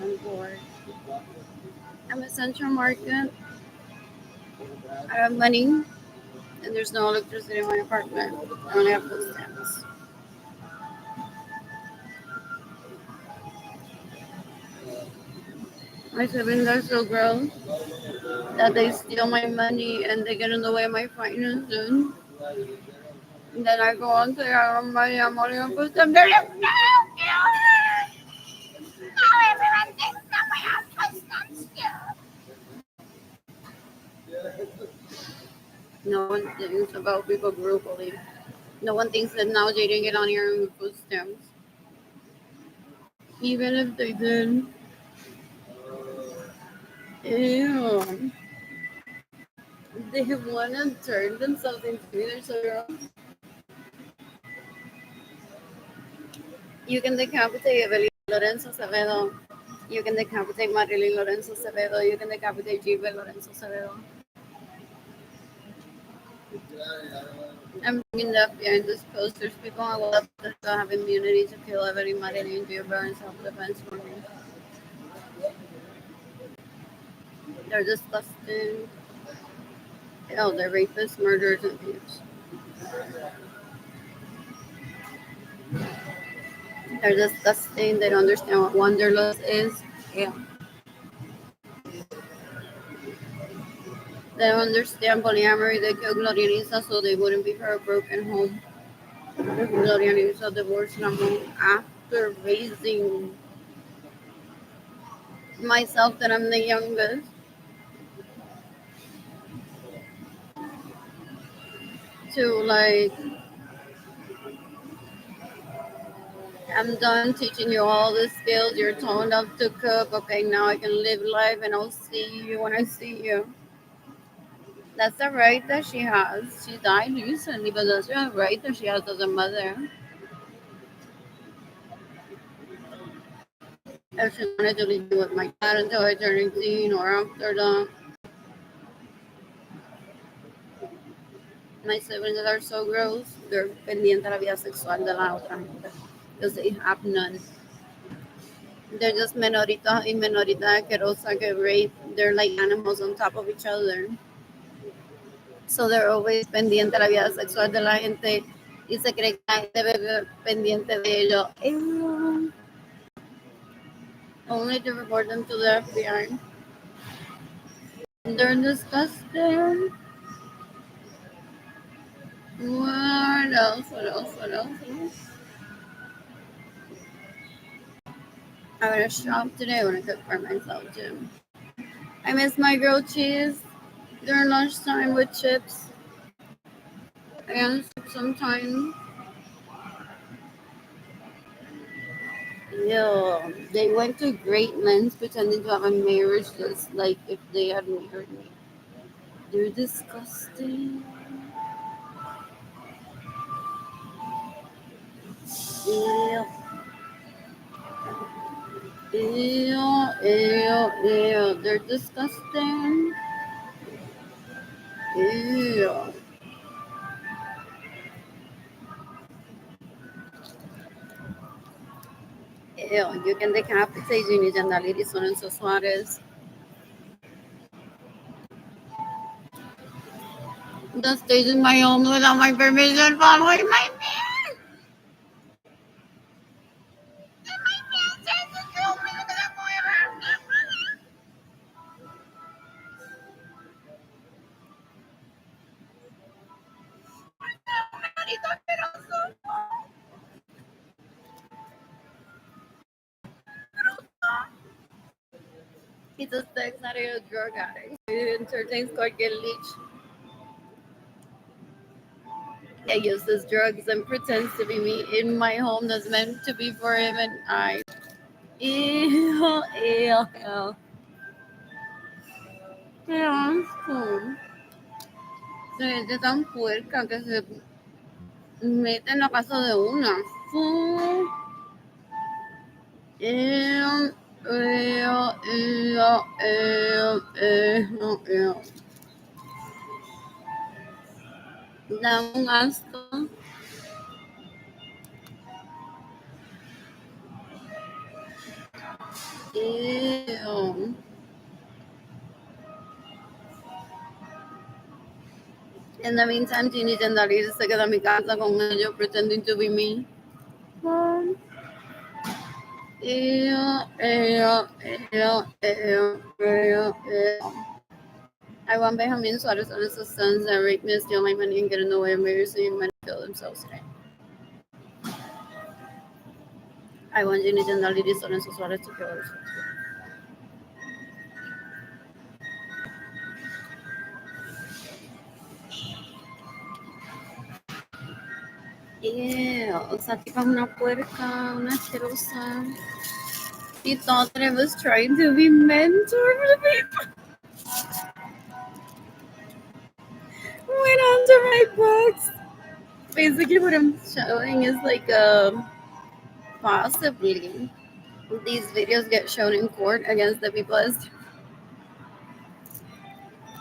I'm bored. I'm at Central Market. I have money, and there's no electricity in my apartment. I only have food stamps. My siblings are so gross that they steal my money and they get in the way of my finances. And then I go on to money, I'm only on food stamps. They're like, no, everyone thinks that we have food stamps too. No one thinks about people globally. No one thinks that now they didn't get on here with food stamps. Even if they did. Ew. They want to turn themselves into me. They're so gross. You can decapitate Evelyn Lorenzo Acevedo. You can decapitate Marilyn Lorenzo Acevedo. You can decapitate Gilbert Lorenzo Acevedo. I'm bringing up behind this post. There's people on the left that don't have immunity to kill Evelyn, Marilyn, Gilbert, and self-defense for me. They're disgusting. Oh, they're rapists, murderers, and thieves. They're disgusting. They don't understand what wanderlust is. Yeah. They don't understand polyamory. They killed Gloria Lisa so they wouldn't be her broken home. Gloria Lisa divorced Ramon after raising myself, that I'm the youngest, to like, I'm done teaching you all the skills. You're tall enough to cook. Okay, now I can live life and I'll see you when I see you. That's the right that she has. She died recently, but that's the right that she has as a mother. If she wanted to leave me with my dad until I turn 18 or after that. My siblings are so gross. They're pendiente a la vida sexual de la otra gente. Because they have none. They're just menoritas y menoritas asquerosas que rape. They're like animals on top of each other. So they're always pendiente a la vida sexual de la gente y se cree que la gente vive pendiente de ellos. Ew. Only to report them to the FBI. They're disgusting. What else? What else? What else? What else? I'm gonna shop today. I wanna cook for myself too. I miss my grilled cheese during lunchtime with chips and soup sometimes. Yeah, they went to great lengths pretending to have a marriage just like if they had married me. They're disgusting. Ew, ew, ew, ew. They're disgusting. Ew. Ew. You can decapitate Ginny Jandaliri Sonenso Suarez. The stage in my home without my permission, following my man. And my man says to kill me because I'm forever. He's a sex addict, a drug addict. He entertains cualquier leech. He uses drugs and pretends to be me in my home that's meant to be for him and I. Ew, ew, ew. Qué asco. Se gente tan puerca que se mete en la casa de una. Fu. Ew, ew, ew, ew, ew, ew. Da un asco. Ew. In the meantime, Gini Jandari se queda en mi casa con ellos pretending to be me. Ew, ew, ew, ew, ew, ew. I want Benjamin Suarez and his sons and rape me, steal my money, and get in the way of me receiving money, kill themselves today. I want Gini Jandari and Suarez to kill themselves. Ew, esa tipa es una puerca, una asquerosa. He thought that I was trying to be mentor for the people. Went on to write books. Basically, what I'm showing is like possibly these videos get shown in court against the people as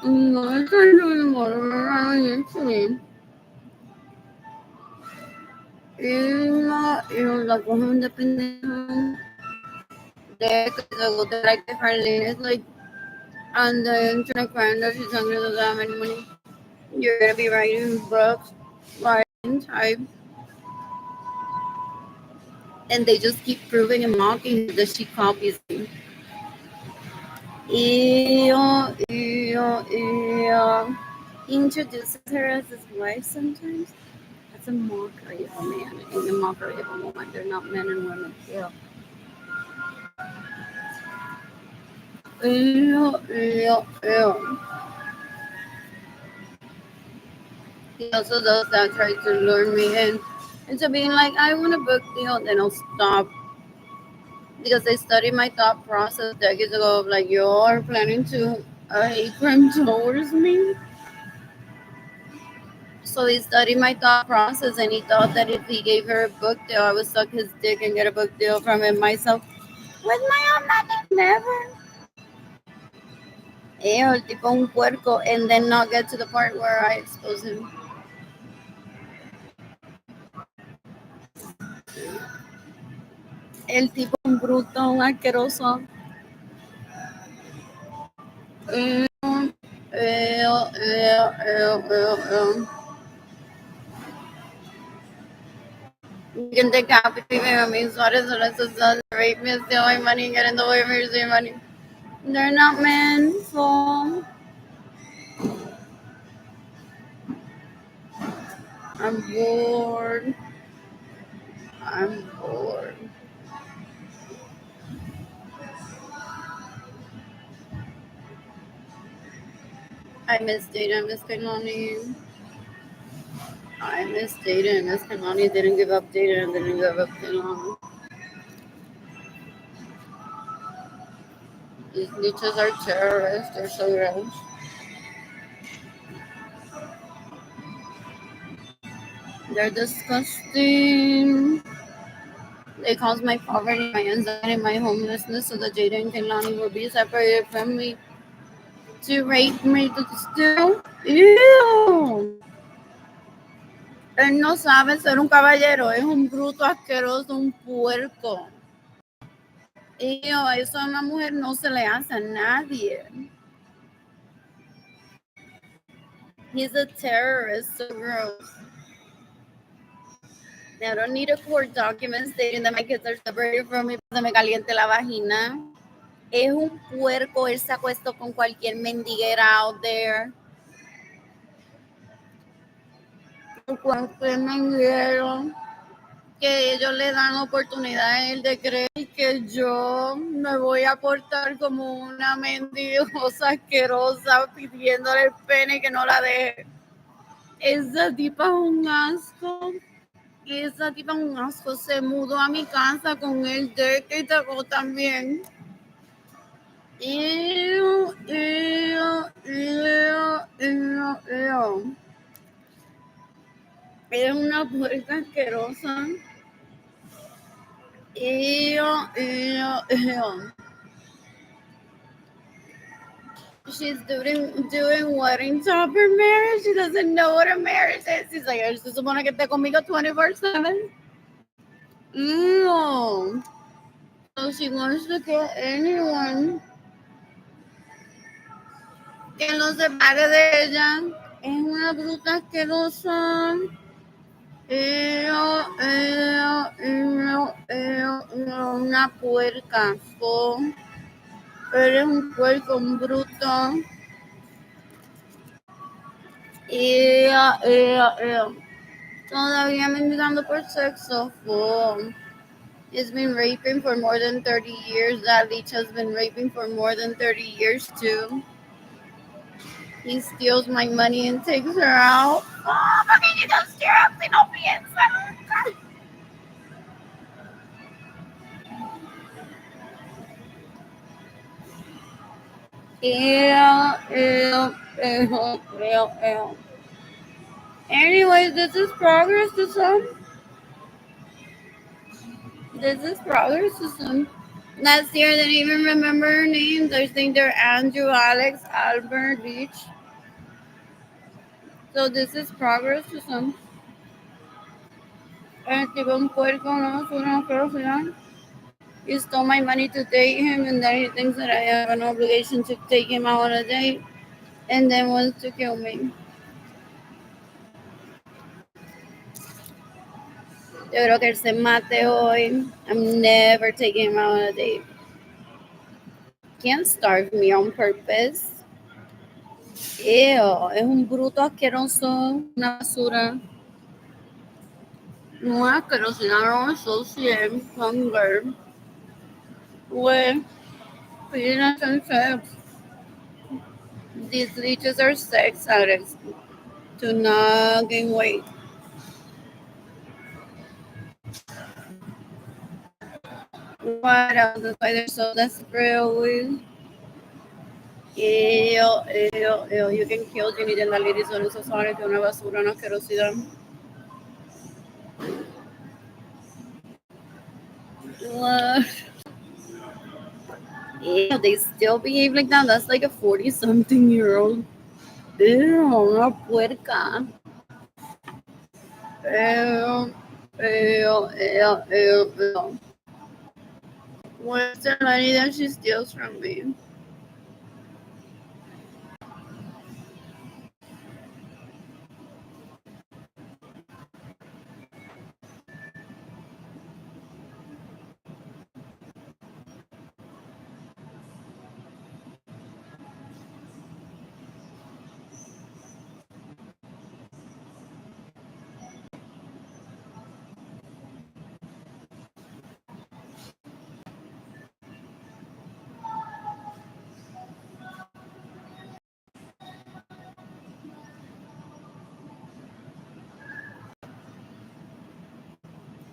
no, I can't do whatever I need to be. Y la cogen de pendeja. De que luego they like different lanes, like, and then trying to find that she's not gonna have any money. You're gonna be writing books, writing type. And they just keep proving and mocking that she copies me. Ew, ew, ew. He introduces her as his wife sometimes. That's a mockery of a man and a mockery of a woman. They're not men and women. Ew. Ew, ew, ew. He also does that, tries to lure me in into being like, I want a book deal, then I'll stop. Because I studied my thought process decades ago of like, you're planning to hate crime towards me. So he studied my thought process and he thought that if he gave her a book deal, I would suck his dick and get a book deal from him myself with my own money. Never. El tipo un puerco, and then not get to the part where I expose him. El tipo un bruto, un asqueroso. Ew, ew, ew, ew, ew. You can take happy people. I mean, what is it? Rape me, steal my money, get in the way of me receiving money. They're not men, so I'm bored. I'm bored. I miss Data, Miss Kanani. I miss Data, and Miss Kanani didn't give up Data and didn't give up Kanani. These leeches are terrorists. They're so gross. They're disgusting. They cause my poverty, my anxiety, my homelessness, so that Jada and Kalani will be separated from me. To rape me, to steal. Ew. Él no sabe ser un caballero, es un bruto asqueroso, un puerco. Ew, eso a una mujer no se le hace a nadie. He's a terrorist, so gross. I don't need a court document stating that my kids are separated from me porque me caliente la vagina. Es un puerco, él se acuesta con cualquier mendiguera out there. Cualquier mendigo que ellos le dan oportunidad a él de creer que yo me voy a portar como una mendigosa asquerosa pidiéndole el pene que no la deje. Esa tipa es un asco. Esa tipa es un asco. Se mudó a mi casa con el Derek y Taco también. Ew, ew, ew, ew, ew. Es una puerca asquerosa. Ew, ew, ew. She's doing wedding topper marriage. She doesn't know what a marriage is. She's like, se supone que esté conmigo 24/7. Ew. So she wants to kill anyone que no se pare de ella. Es una bruta asquerosa. Una puerca. Eres un puerco, un bruto. Todavía me dando por sexo. He's been raping for more than 30 years. That leech has been raping for more than 30 years too. He steals my money and takes her out. Oh, porque yo si no piensa nunca. Ew. Anyways, this is progress to some. This is progress to some. Last year, they didn't even remember her names. I think they're Andrew, Alex, Albert, Beach. So this is progress to some. Tipo un puerco, no, una professional. He stole my money to date him, and then he thinks that I have an obligation to take him out on a date, and then wants to kill me. Yo creo que él se mate hoy. I'm never taking him out on a date. Can't starve me on purpose. Ew, es un bruto asqueroso, una basura. No asquerosidad, associate, hunger. Well, penis and sex. These leeches are sex addicts. Do not gain weight. What else? That's why they're so desperate. Ew. You can kill Ginny and the ladies on the society que una basura, una asquerosidad. What? Ew, they still behave like that. That's like a 40-something-year-old. Ew, una puerca. Ew. Where's the money that she steals from me?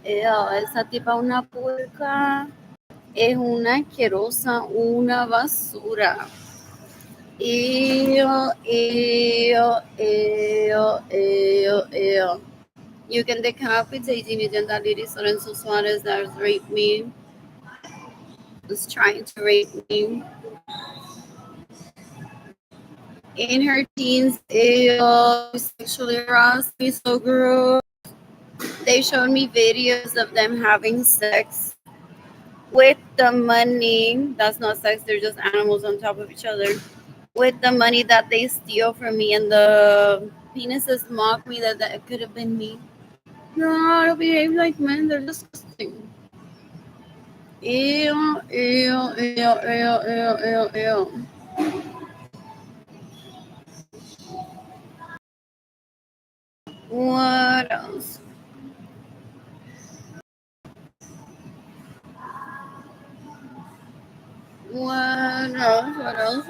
Ew, esa tipa una puerca. Es una asquerosa, una basura. Ew. You can decapitate me, and that lady Lorenzo Suarez that raped me, was trying to rape me. In her teens, sexually harassed me so gross. They showed me videos of them having sex with the money. That's not sex, they're just animals on top of each other. With the money that they steal from me, and the penises mock me that it could have been me. No, I don't behave like men, they're disgusting. Ew. What else? What else?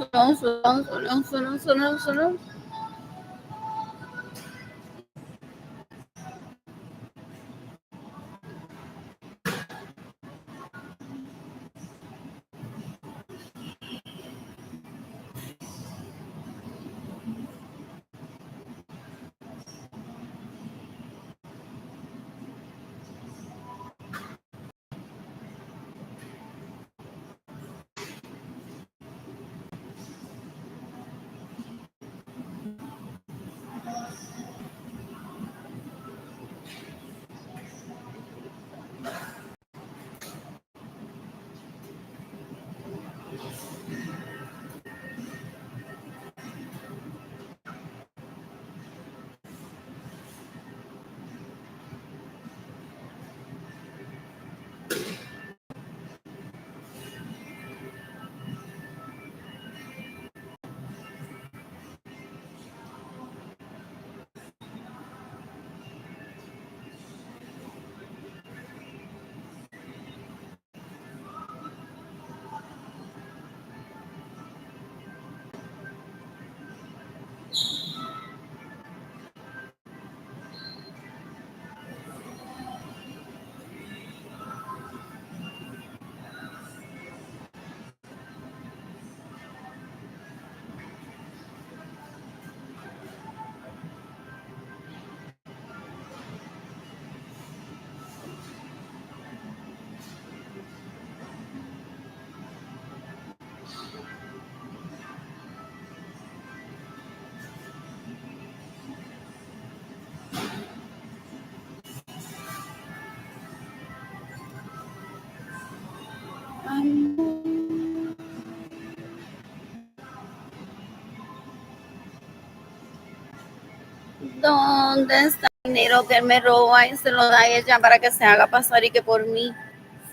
¿Dónde está el dinero que él me roba y se lo da a ella para que se haga pasar y que por mí?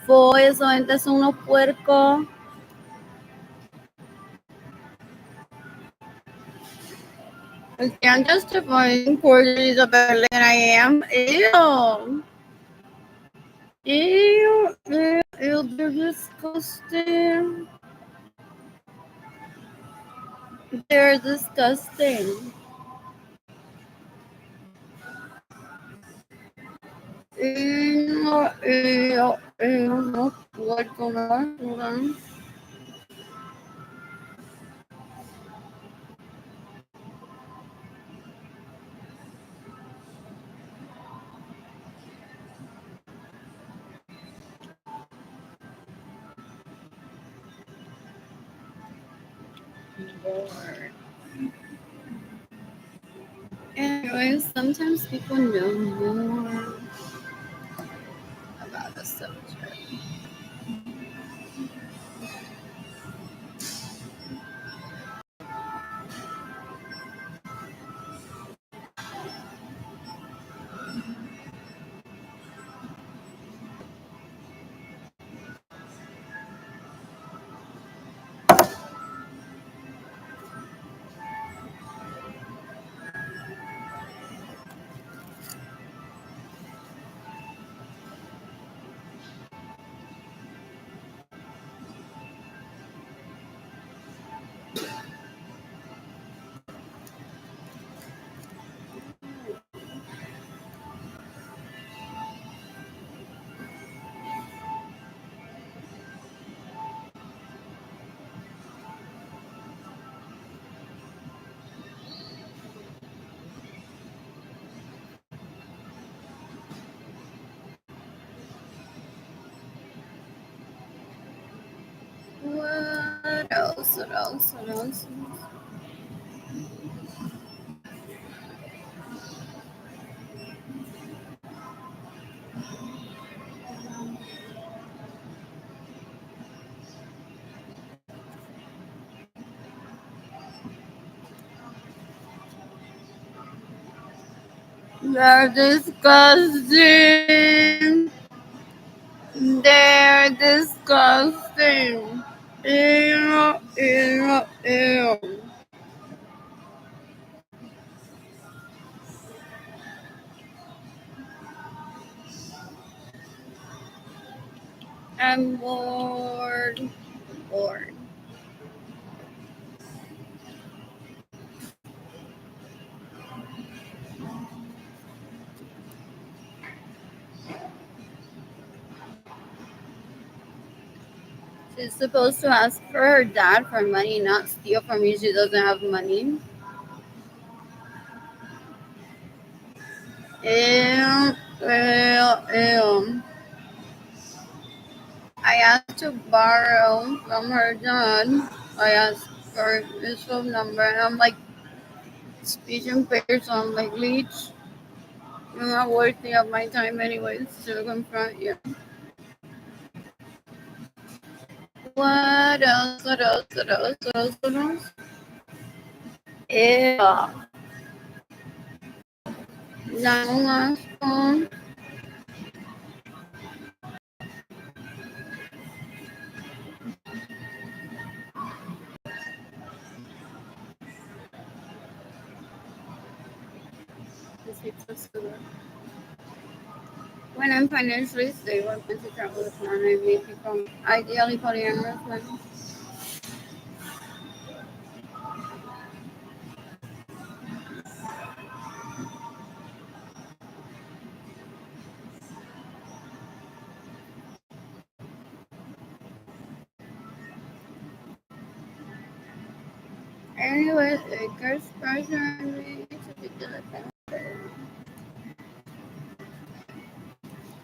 Fue eso, gente son unos puercos. I'm justifying poorly the better than I am. Ew. Ew, ew, ew, they're disgusting. They're disgusting. Ew, ew, ew. What's going on? Hold on. Lord. Anyway, sometimes people know more about a subject. What else? What else? What else? They're disgusting. They're disgusting. Ew, ew, ew. I'm bored. Bored. She's supposed to ask for her dad for money, not steal from me. She doesn't have money. Ew, ew, ew. I asked to borrow from her dad. I asked for his phone number, and I'm like, speech impaired, so I'm like, Leech, you're not worthy of my time anyways to confront you. What else? What else? What else? What else? What else? Ew. Now last phone. When I'm financially stable, I plan to travel with one. I may become ideally polyamorous one. Anyways, it gets pressure on me to be diligent.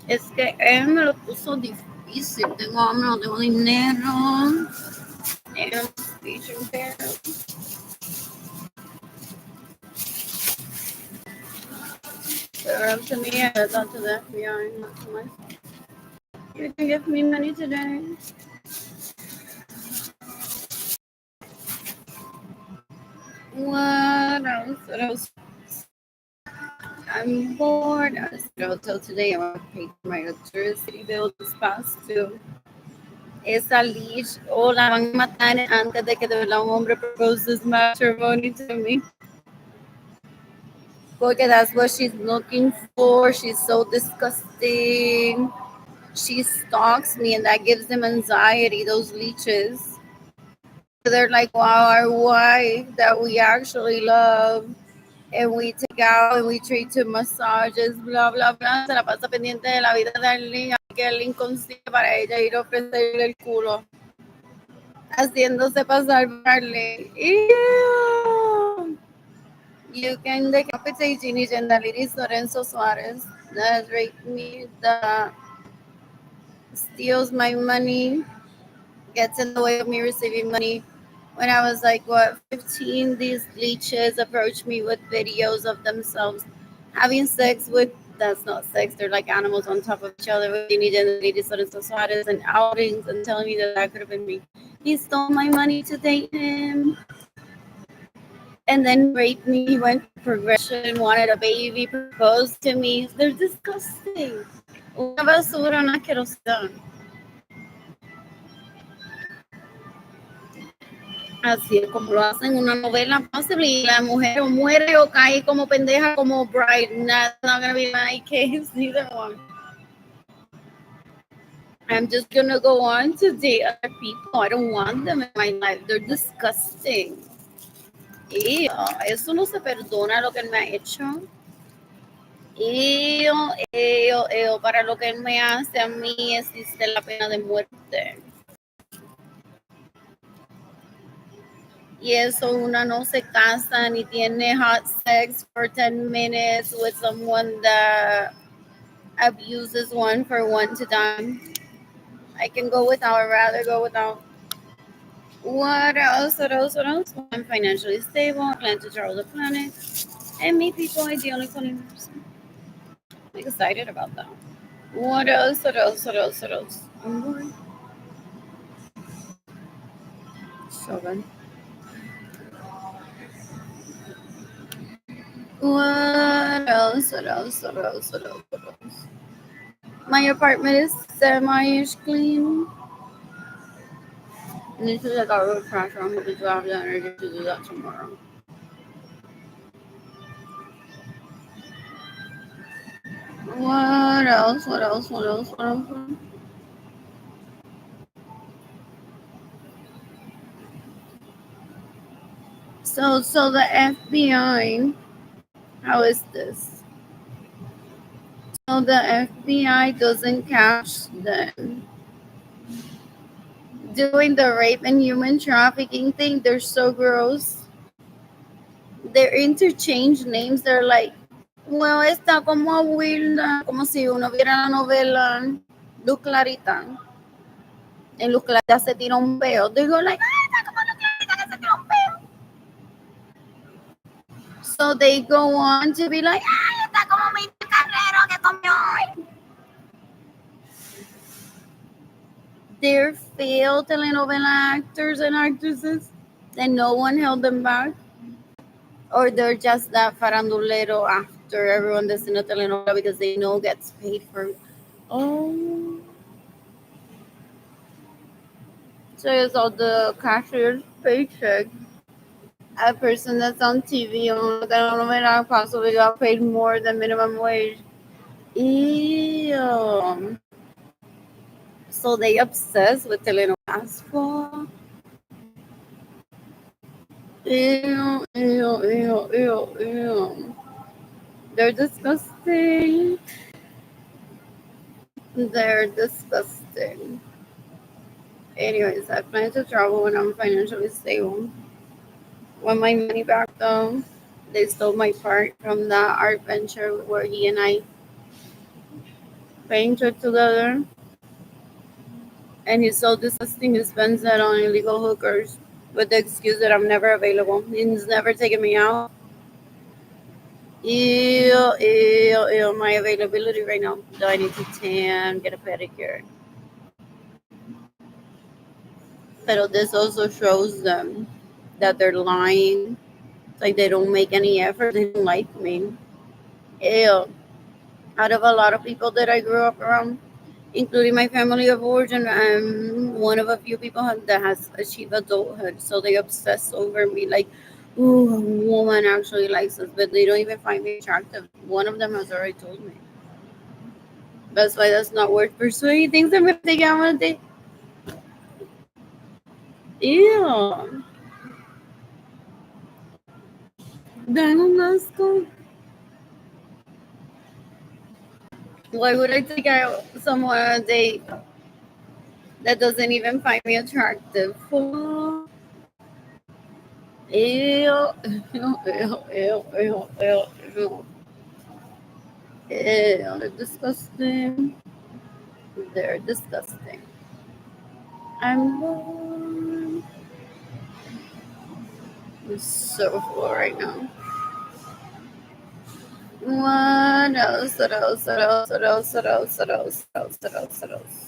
Es que él me lo puso difícil. Tengo hambre, no tengo dinero. And speech impaired. They're up to me. I thought to the FBI, not to myself. You can give me money today. What else? What else? I'm bored. I said, until today, I want to pay for my electricity bill this past too. Esa leash, o la van a matar antes de que de verdad un hombre proposes matrimony to me. Porque that's what she's looking for. She's so disgusting. She stalks me, and that gives them anxiety, those leeches. They're like, wow, our wife that we actually love, and we take out and we treat to massages, bla, bla, bla. Se la pasa pendiente de la vida de Arlene, que Arlene consigue para ella ir a ofrecerle el culo. Haciéndose pasar por Arlene. Ew. You can decapitate Ginny Gendaliris Lorenzo Suarez. That raped me, that steals my money, gets in the way of me receiving money. When I was like, what, 15, these leeches approached me with videos of themselves having sex with, that's not sex, they're like animals on top of each other with Ginny Gendaliris Lorenzo Suarez and outings and telling me that that could have been me. He stole my money to date him. And then raped me. He went to progression, wanted a baby, proposed to me. They're disgusting. Una basura, una asquerosidad. Así es como lo hacen en una novela, possibly. La mujer o muere o cae como pendeja, como bride. That's not gonna be my case, neither one. I'm just gonna go on to date other people. I don't want them in my life. They're disgusting. Ew, eso no se perdona lo que él me ha hecho. Para lo que él me hace a mí existe la pena de muerte. Y eso una no se casa ni tiene hot sex for 10 minutes with someone that abuses one for one to die. I can go without, I'd rather go without. What else? I'm financially stable, I plan to travel the planet, and meet people ideally in person. I'm excited about that. What else? I'm bored. So good. What else? My apartment is semi-ish clean. And this is like our road trash. I'm hoping to have the energy to do that tomorrow. What else? So the FBI, how is this? So the FBI doesn't catch them doing the rape and human trafficking thing. They're so gross. They interchange names. They're like, well, está como Wilda, como si uno viera la novela Luz Clarita. En Luz Clarita se tira un peo. They go like, está como Luz Clarita que se tira un peo. So they go on to be like, está como mi Carrero que comió hoy. They're failed telenovela actors and actresses, and no one held them back. Or they're just that farandulero after everyone that's in a telenovela because they know gets paid for. Oh. So it's all the cashier's paycheck. A person that's on TV on the telenovela possibly got paid more than minimum wage. Ew. So they obsessed with telenovelas for. Ew. They're disgusting. They're disgusting. Anyways, I plan to travel when I'm financially stable. Want my money back though. They stole my part from that art venture where he and I painted together. And he's so disgusting, he spends that on illegal hookers with the excuse that I'm never available. He's never taken me out. Ew. My availability right now. Do I need to tan, get a pedicure? But this also shows them that they're lying. Like they don't make any effort. They don't like me. Ew. Out of a lot of people that I grew up around, including my family of origin, I'm one of a few people that has achieved adulthood. So they obsess over me like, ooh, a woman actually likes us, but they don't even find me attractive. One of them has already told me. That's why that's not worth pursuing. He thinks I'm gonna take it out on a date. Ew. Then let's go. Why would I take out someone on a date that doesn't even find me attractive? Ew. Ew. Ew. Ew. Ew. Ew. Ew. They're disgusting. They're disgusting. I'm born. I'm so full right now. What else? What else? What else? What else? What else? What else? What else? What else? What else?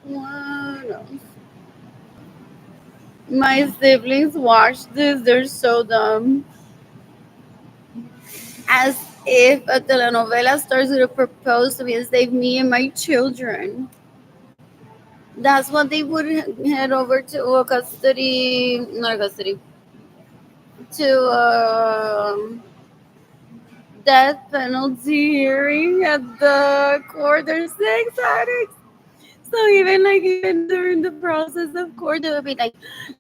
What else? My siblings watch this. They're so dumb. As if a telenovela starts with a propose to me and save me and my children. That's what they would head over to a custody, not a custody, to death penalty hearing at the court. They're so excited. So even during the process of court, they would be like,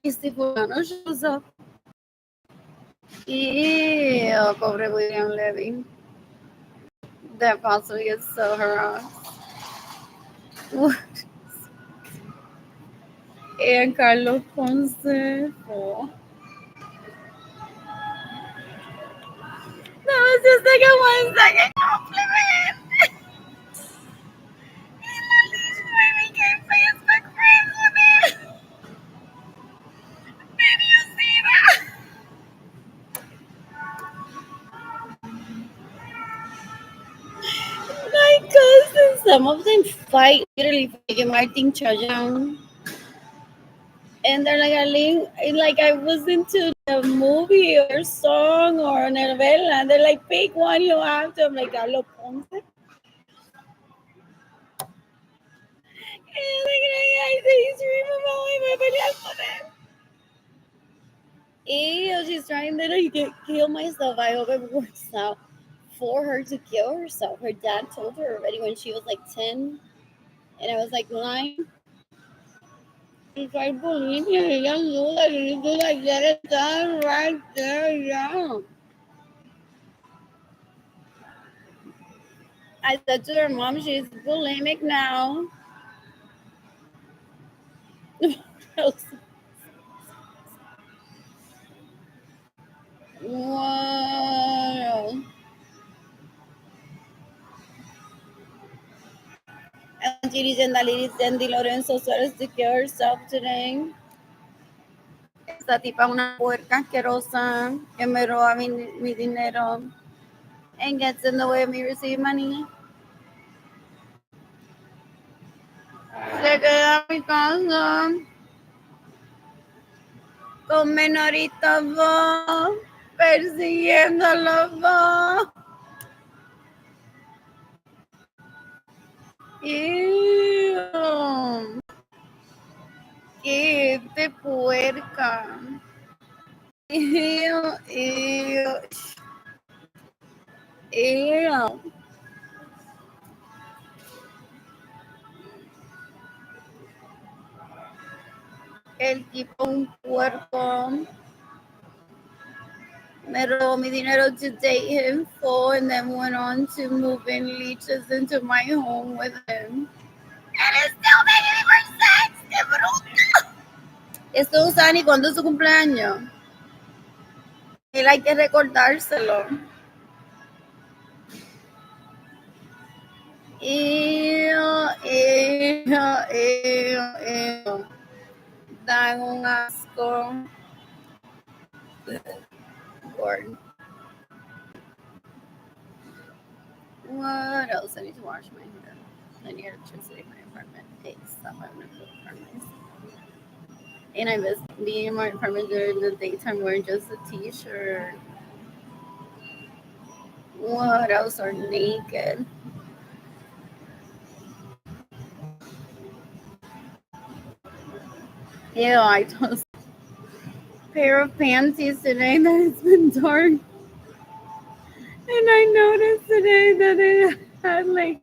"Este fulano shows up." Ew, pobre William Levy. That possibly is so harassed. And Carlos Ponce. Oh. That was just like a 1 second compliment. We became Facebook friends with him. Did you see that? My cousins, some of them fight, literally fight Martin Chajan. And they're like, like I was into the movie or song or novela. And they're like, pick one you have to. I'm like, Carlos Ponce. And like, I said, he's dreaming about my peleas con él. Ew, she's trying to kill myself. I hope it works out for her to kill herself. Her dad told her already when she was like 10 and I was like 9. She's like, Bolivia, ella knew that you need to like get it done right there, yeah. I said to her mom, she's bulimic now. Wow. And Di Lorenzo Suarez to kill herself today. Esta tipa una puerca asquerosa que me roba mi dinero and gets in the way of me receiving money. Se queda en mi casa con menorita vos persiguiendo a los dos. Ew. ¡Qué de puerca! Ew, ew, ew. El tipo un puerco. Me robó mi dinero to date him full and then went on to move in leeches into my home with him. And it's still making me for sex. ¡Qué bruto! Esto no sabe ni cuándo es su cumpleaños. Él hay que recordárselo. Ew, ew, ew, ew. Dan un asco. Lord. What else? I need to wash my hair. I need electricity in my apartment. Hey, stop. I'm gonna cook for myself. And I miss being in my apartment during the daytime wearing just a t-shirt. What else are naked? Ew, I tossed a pair of panties today that it's been dark. And I noticed today that it had like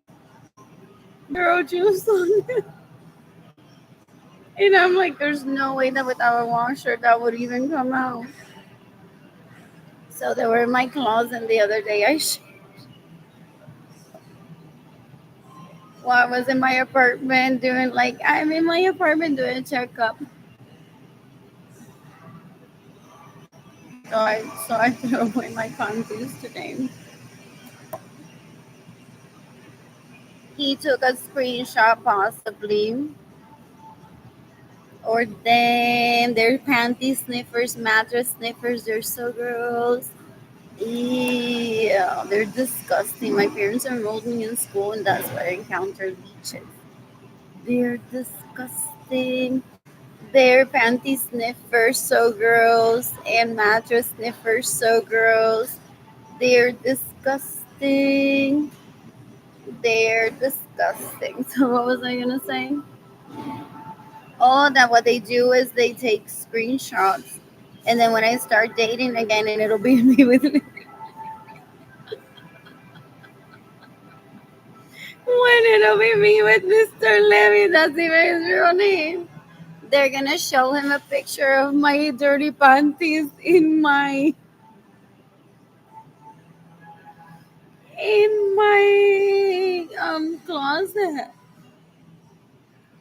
girl juice on it. And I'm like, there's no way that without a washer that would even come out. So they were in my closet the other day. Well, I was in my apartment doing like I'm in my apartment doing a checkup. So I threw away my panties today. He took a screenshot possibly. Or then they're panty sniffers, mattress sniffers, they're so gross. Yeah, they're disgusting. My parents enrolled me in school and that's where I encountered leeches. They're disgusting. They're panty sniffers, so gross, and mattress sniffers, so gross. They're disgusting. They're disgusting. So what was I gonna say? Oh, that what they do is they take screenshots, and then when I start dating again, and it'll be me with me. When it'll be me with Mr. Levy, that's even his real name. They're gonna show him a picture of my dirty panties in my closet.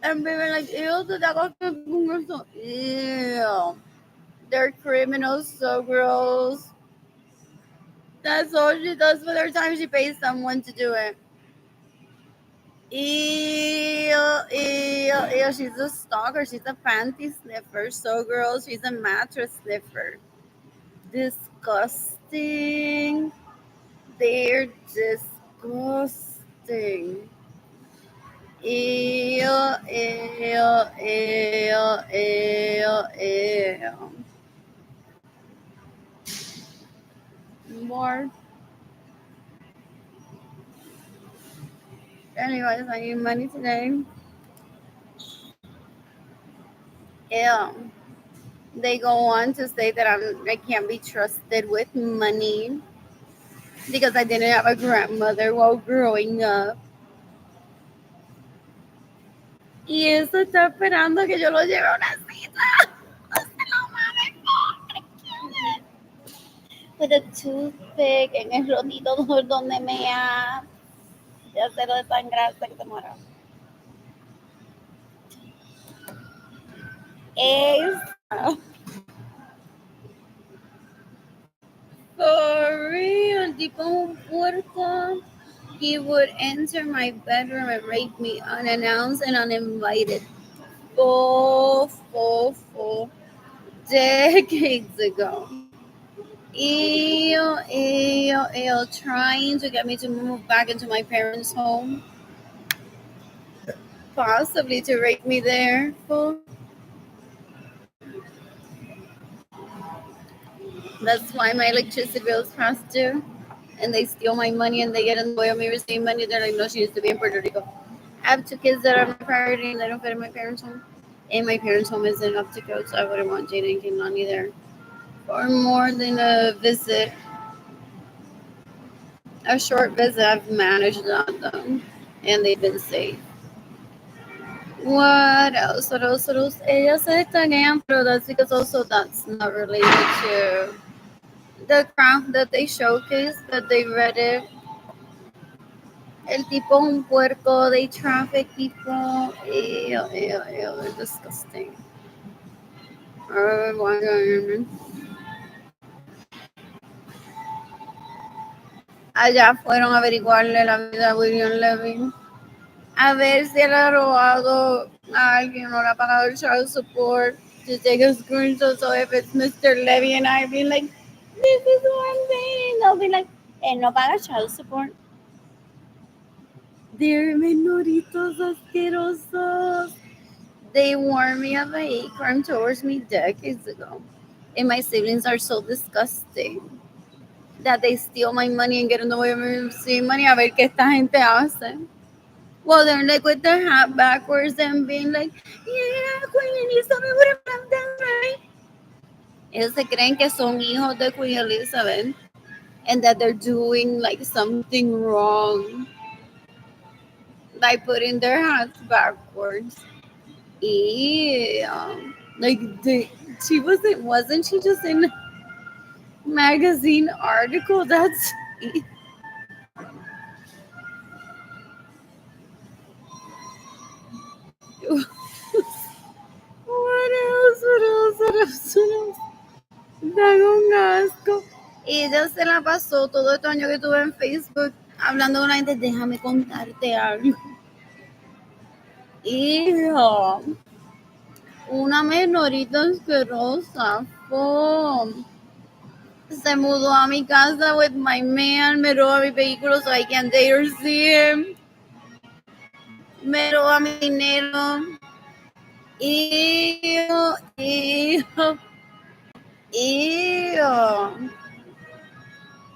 And we were like, ew, te acabas con eso. Ew. They're criminals, so gross. That's all she does for their time. She pays someone to do it. Ew, ew, ew. She's a stalker. She's a panty sniffer. So gross. She's a mattress sniffer. Disgusting. They're disgusting. Ew, ew, ew, ew, ew. More. Anyways, I need money today. Ew. They go on to say that I can't be trusted with money because I didn't have a grandmother while growing up. Y eso está esperando que yo lo lleve a una cita. No se lo mames, pobre. With a toothpick en el rotito donde mea. Ya se lo desangraste que te muera. Esa. For real, tipo un puerco. He would enter my bedroom and rape me unannounced and uninvited. Full decades ago. Ew, ew, ew. Trying to get me to move back into my parents' home. Possibly to rape me there. Full. That's why my electricity bill is past due. And they steal my money and they get in the way of me receiving money. They're like, no, she needs to be in Puerto Rico. I have two kids that are my priority and they don't fit in my parents' home. And my parents' home isn't up to code, so I wouldn't want Jada and Kehlani there for more than a visit. A short visit, I've managed that though. And they've been safe. What else? What else? What else? Ellas se estarían, pero that's because also that's not related to the craft that they showcase, that they read it. El tipo es un puerco, they traffic people. Ew, ew, ew, they're disgusting. Allá fueron a averiguarle la vida a William Levy. A ver si él ha robado a alguien o le ha pagado el child support to take a screenshot. So if it's Mr. Levy and I be like, this is one thing, they'll be like, él no paga child support. They're menoritos asquerosos. They warned me of a hate crime towards me decades ago. And my siblings are so disgusting that they steal my money and get in the way of me receiving money. A ver qué esta gente hace. Well, they're like with their hat backwards and being like, yeah, Queen Elizabeth would have done that, right? Ellos se creen que son hijos de Queen Elizabeth and that they're doing like something wrong by putting their hats backwards. Yeah. Like wasn't she just in a magazine article? That's what else? What else? What else? What else? Dan un asco. Y ella se la pasó todo este año que estuve en Facebook hablando con la gente. Déjame contarte algo. Hijo, una menorita asquerosa. Se mudó a mi casa with my man. Me roba mi vehículo so I can date or see him. Me roba mi dinero. Hijo, hijo, hijo.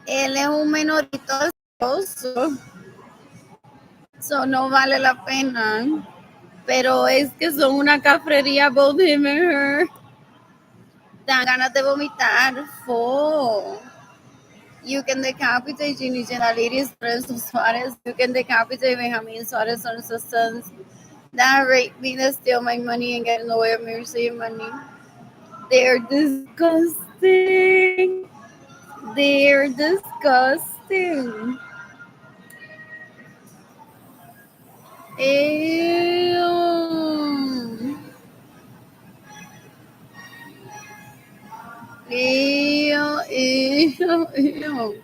Él es un menorito asqueroso. So no vale la pena. Pero es que son una cafrería both him and her. Dan ganas de vomitar. You can decapitate Ginny Genaliris, Lorenzo Suarez. You can decapitate Benjamin Suarez, Lorenzo Sons. That raped me, that steal my money and get in the way of me receiving money. They're disgusting. They're disgusting. Ew. Ew, ew, ew.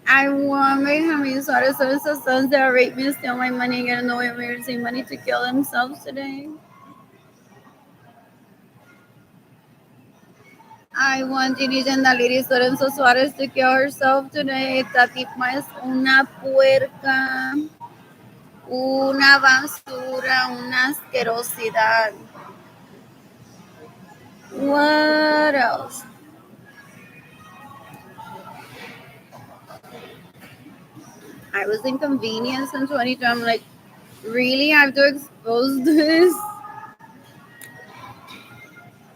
I want Benjamin Suarez and his sons that rape me to steal my money and get in the way of me receiving money to kill themselves today. I want Ginny Gendaliris Lorenzo Suarez to kill herself today. Esta tipa es una puerca, una basura, una asquerosidad. What else? I was inconvenienced in 22. I'm like, really? I have to expose this?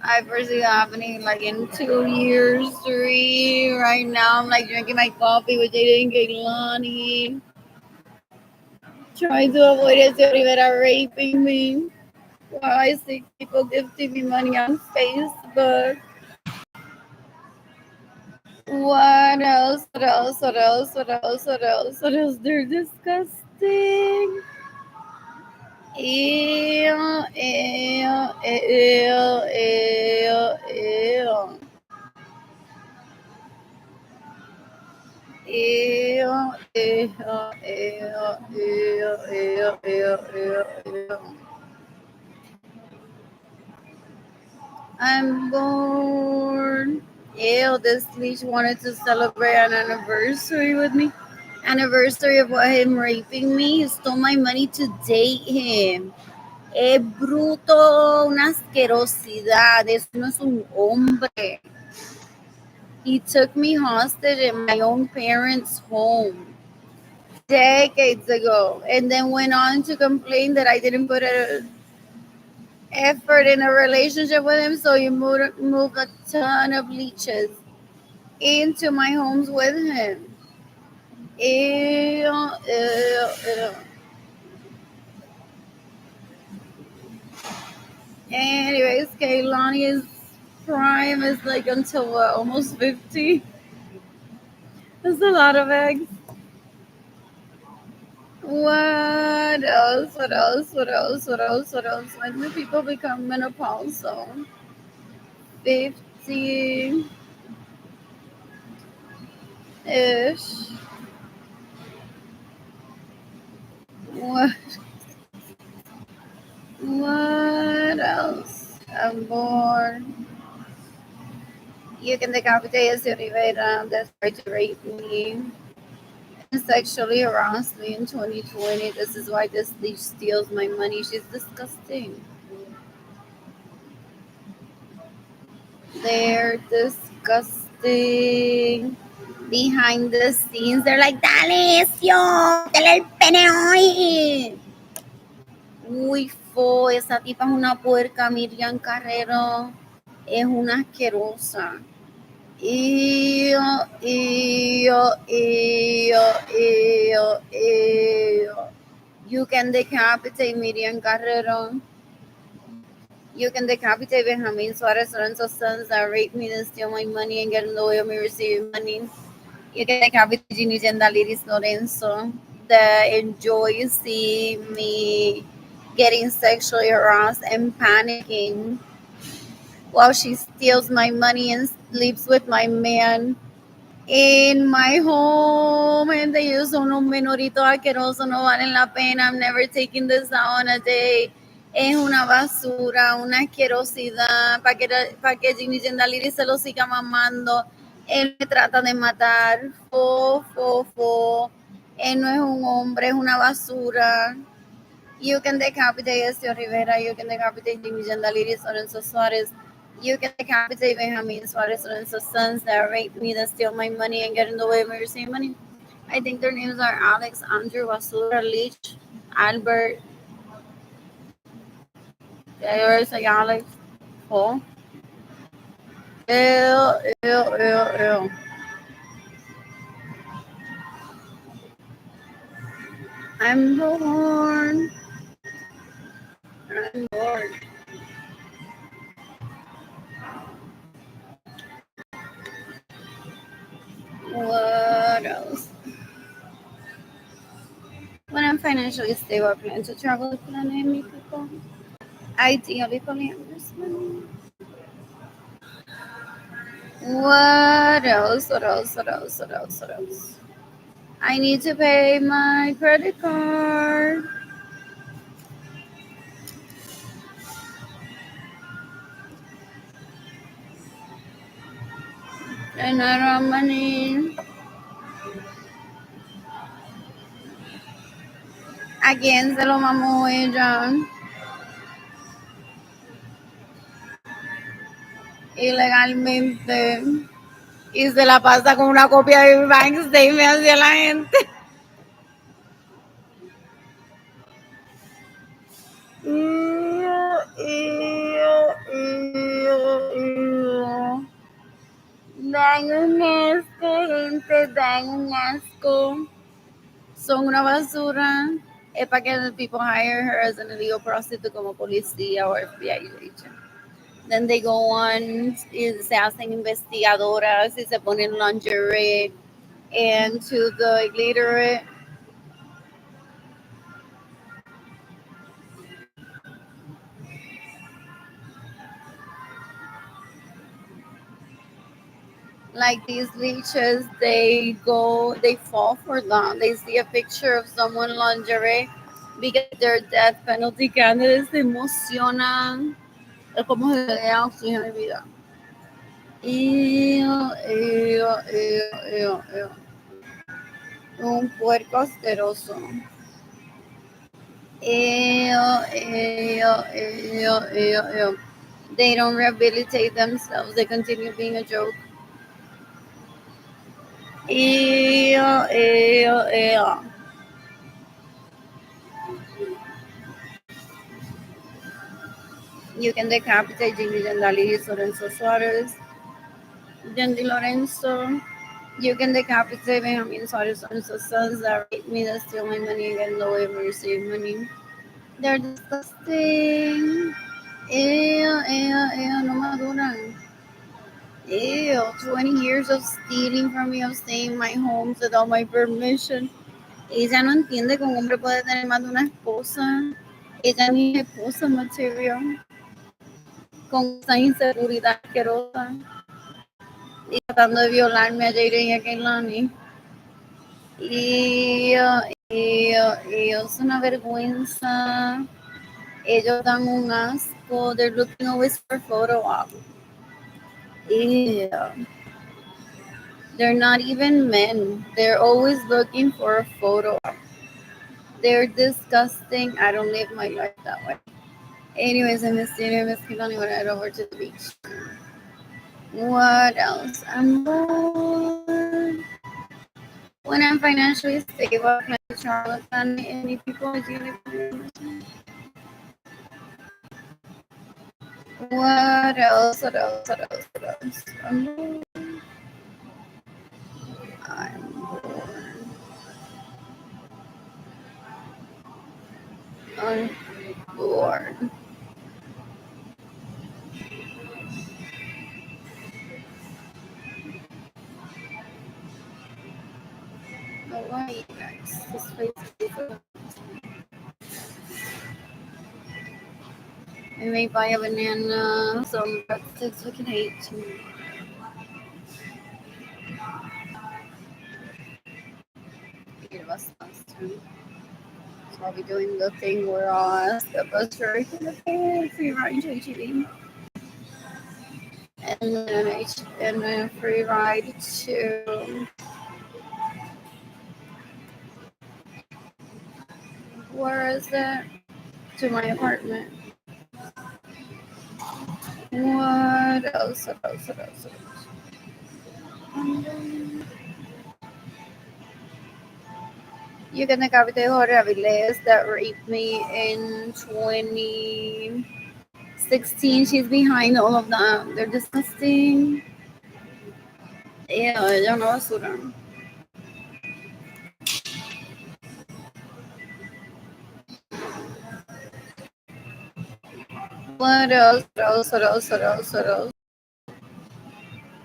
I foresee that happening like in 2 years, 3. Right now, I'm like drinking my coffee with Jaden Gaglani. Trying to avoid Ezio Rivera raping me. While I see people gifting me money on Facebook. What else? What else? What else? What else? What else? What else? They're disgusting. Ew, ew, ew, ew, ew. Ew, ew, ew, ew, ew, ew, ew, ew. I'm bored. Ew, this leech wanted to celebrate an anniversary with me. Anniversary of what him raping me. He stole my money to date him. Es bruto, una asquerosidad. Eso no es un hombre. He took me hostage in my own parents' home decades ago and then went on to complain that I didn't put effort in a relationship with him, so he moved a ton of leeches into my homes with him. Ew, ew, ew. Anyways, Kaylani's prime is like until what, almost 50? That's a lot of eggs. What else? What else? What else? What else? What else? When do people become menopausal? 50 ish. What? What else? I'm bored. You can decapitate a Rivera that tried to rape me and sexually harass me in 2020. This is why this leech steals my money. She's disgusting. They're disgusting. Behind the scenes, they're like, dale, Sio, métele el pene hoy. Uy, esa tipa es una puerca, Miriam Carrero. Es una asquerosa. Ew, ew, ew, ew, ew. You can decapitate Miriam Carrero. You can decapitate Benjamin Suarez Lorenzo's sons that raped me and steal my money and get in the way of me receiving money. You can decapitate Ginny Gendaliris Lorenzo that enjoys seeing me getting sexually harassed and panicking while she steals my money and sleeps with my man in my home. And they use unos menoritos asquerosos, no valen la pena. I'm never taking this out on a day. Es una basura, una asquerosidad. Para que Ginny Gendaliris se lo siga mamando. Él me trata de matar. Él no es un hombre, es una basura. You can decapitate Estio Rivera. You can decapitate Ginny Gendaliris Lorenzo Suarez. You can decapitate Benjamin Suarez Lorenzo's sons that rape me, that steal my money and get in the way of me receiving money. I think their names are Alex, Andrew, Basura, Leach, Albert. There's like Alex. Oh. Ew. I'm bored. What else? When I'm financially stable, I plan to travel to Planet Mexico. Ideally, polyamorous. What else? I need to pay my credit card. And I don't have money. ¿A quién se lo mamó ella? Ilegalmente. Y se la pasa con una copia de mi bank statement hacia la gente. Dan un asco, gente, dan un asco. Son una basura. Es para que the people hire her as an illegal prostitute como policía o FBI agent. Then they go on, se hacen investigadoras y se ponen lingerie and to the illiterate. Like these leeches, they fall for them. They see a picture of someone lingerie because they're death penalty candidates, se emocionan. Es como se le da oxígeno de vida. Un puerco asqueroso. They don't rehabilitate themselves. They continue being a joke. You can decapitate Jimmy Gendaliris Lorenzo Suarez. Jendy Lorenzo. You can decapitate Benjamin Suarez Lorenzo's sons that rape me, that steal my money, and get in the way of me receiving money. They're disgusting. No maduran. 20 years of stealing from me, of staying in my homes without my permission. Ella no entiende que un hombre puede tener más de una esposa. Ella ni es esposa material. Con esa inseguridad asquerosa. Y tratando de violarme a Jaden y a Kehlani. Es una vergüenza. Ellos dan un asco. They're looking always for photo op. Ew. They're not even men. They're always looking for a photo op. They're disgusting. I don't live my life that way. Anyways, I miss dinner. I miss Kilani when I head over to the beach. What else? I'm bored. When I'm financially stable, I plan to travel with any people I do. What else? What else? What else? What else? I'm bored. I'm bored. I'm bored. But why, you guys? This place is so. I may buy a banana, some breadsticks. We can hate too. It was last time. So I'll be doing the thing where I'll ask the bus driver to pay free ride to HEB. And then a free ride to where is it? To my apartment. What else? What else? What else? What else? You can decapite horribles that raped me in 2016. She's behind all of them. They're disgusting. Yeah, ella no basura. What else? What else? What else? What else? What else?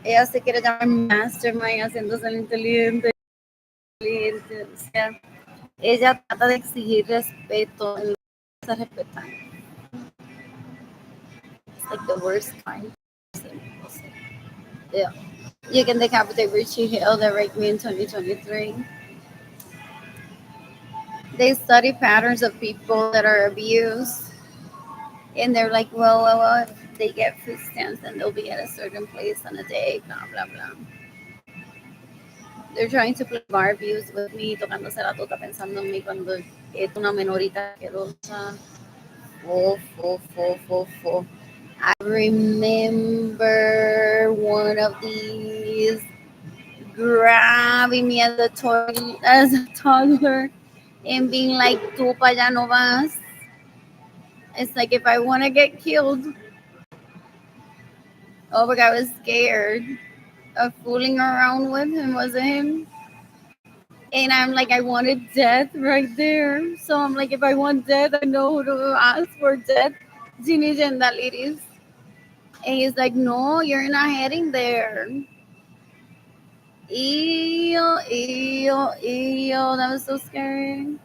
Ella se quiere llamar Mastermind haciéndose el inteligente. O sea, ella trata de exigir respeto en lo que se respetan. It's like the worst kind. Yeah. You can decapitate Richie Hill that raped me in 2023. They study patterns of people that are abused. And they're like, well, if they get food stamps, then they'll be at a certain place on a day, blah, blah, blah. They're trying to play Barbies with me, tocándose la tota pensando en mí cuando es una menorita asquerosa. Fo. I remember one of these grabbing me as a toddler and being like, tú pa allá no vas. It's like if I want to get killed. Oh, but I was scared of fooling around with him, was it him? And I'm like, I wanted death right there. So I'm like, if I want death, I know who to ask for death. Ginny Jendaliris. And he's like, no, you're not heading there. Ew. That was so scary.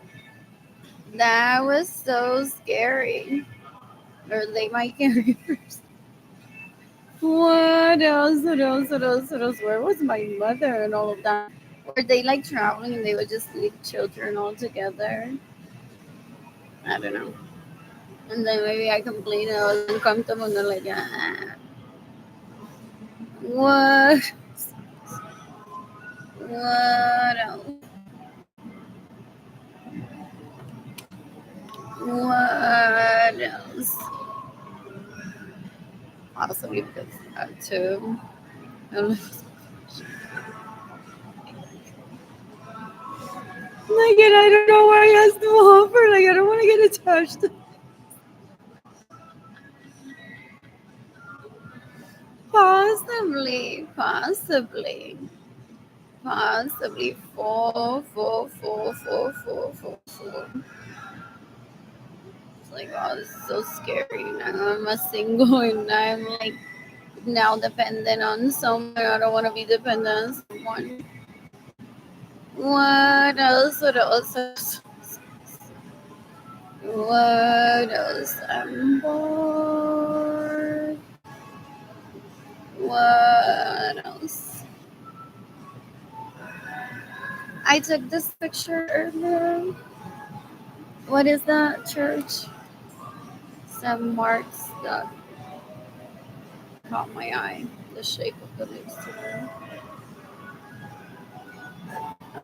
That was so scary. Or they might carry first. What else? What else? What else? What else? Where was my mother and all of that? Were they like traveling and they would just leave children all together? I don't know. And then maybe I complained I was uncomfortable and they're like, ah, what? What else? What else? Possibly because that too. Like, and I don't know why he has to offer. Like, I don't want to get attached. Possibly. Four. It's like, oh, this is so scary. Now I'm a single and I'm like now dependent on someone. I don't want to be dependent on someone. What else? What else? What else? I'm bored. What else? I took this picture earlier. What is that church? some marks that caught my eye. The shape of the lips today.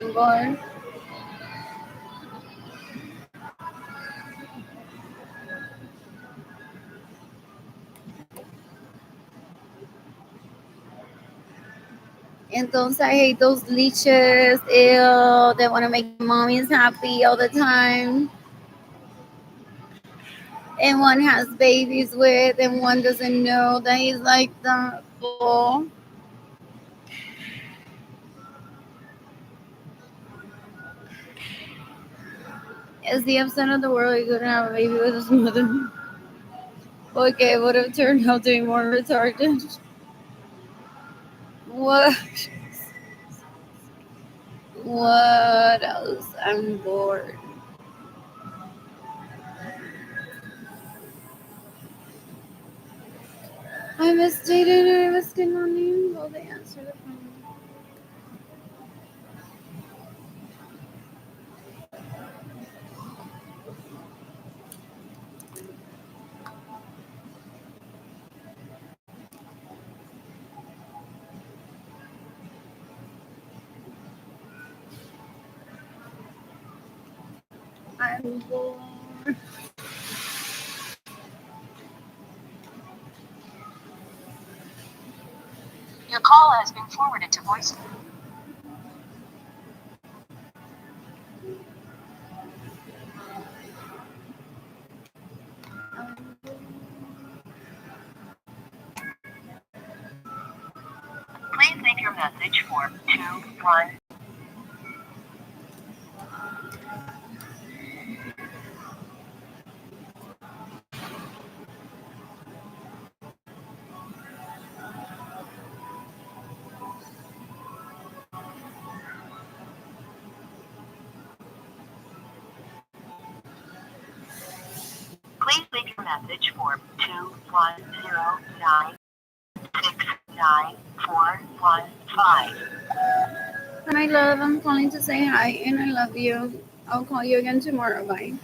I'm bored. Entonces I hate those leeches. Ew, they want to make mommies happy all the time. And one has babies with, and one doesn't know that he's like that. Oh. Is the upset of the world you gonna have a baby with his mother? Okay, it would have turned out to be more retarded. What? What else? I'm bored. I misstated it. I was getting on you. Well, they answered the phone. I'm bored. Your call has been forwarded to voicemail. Please leave your message for 21. Please leave your message for 2109694115. My love, I'm calling to say hi and I love you. I'll call you again tomorrow. Bye.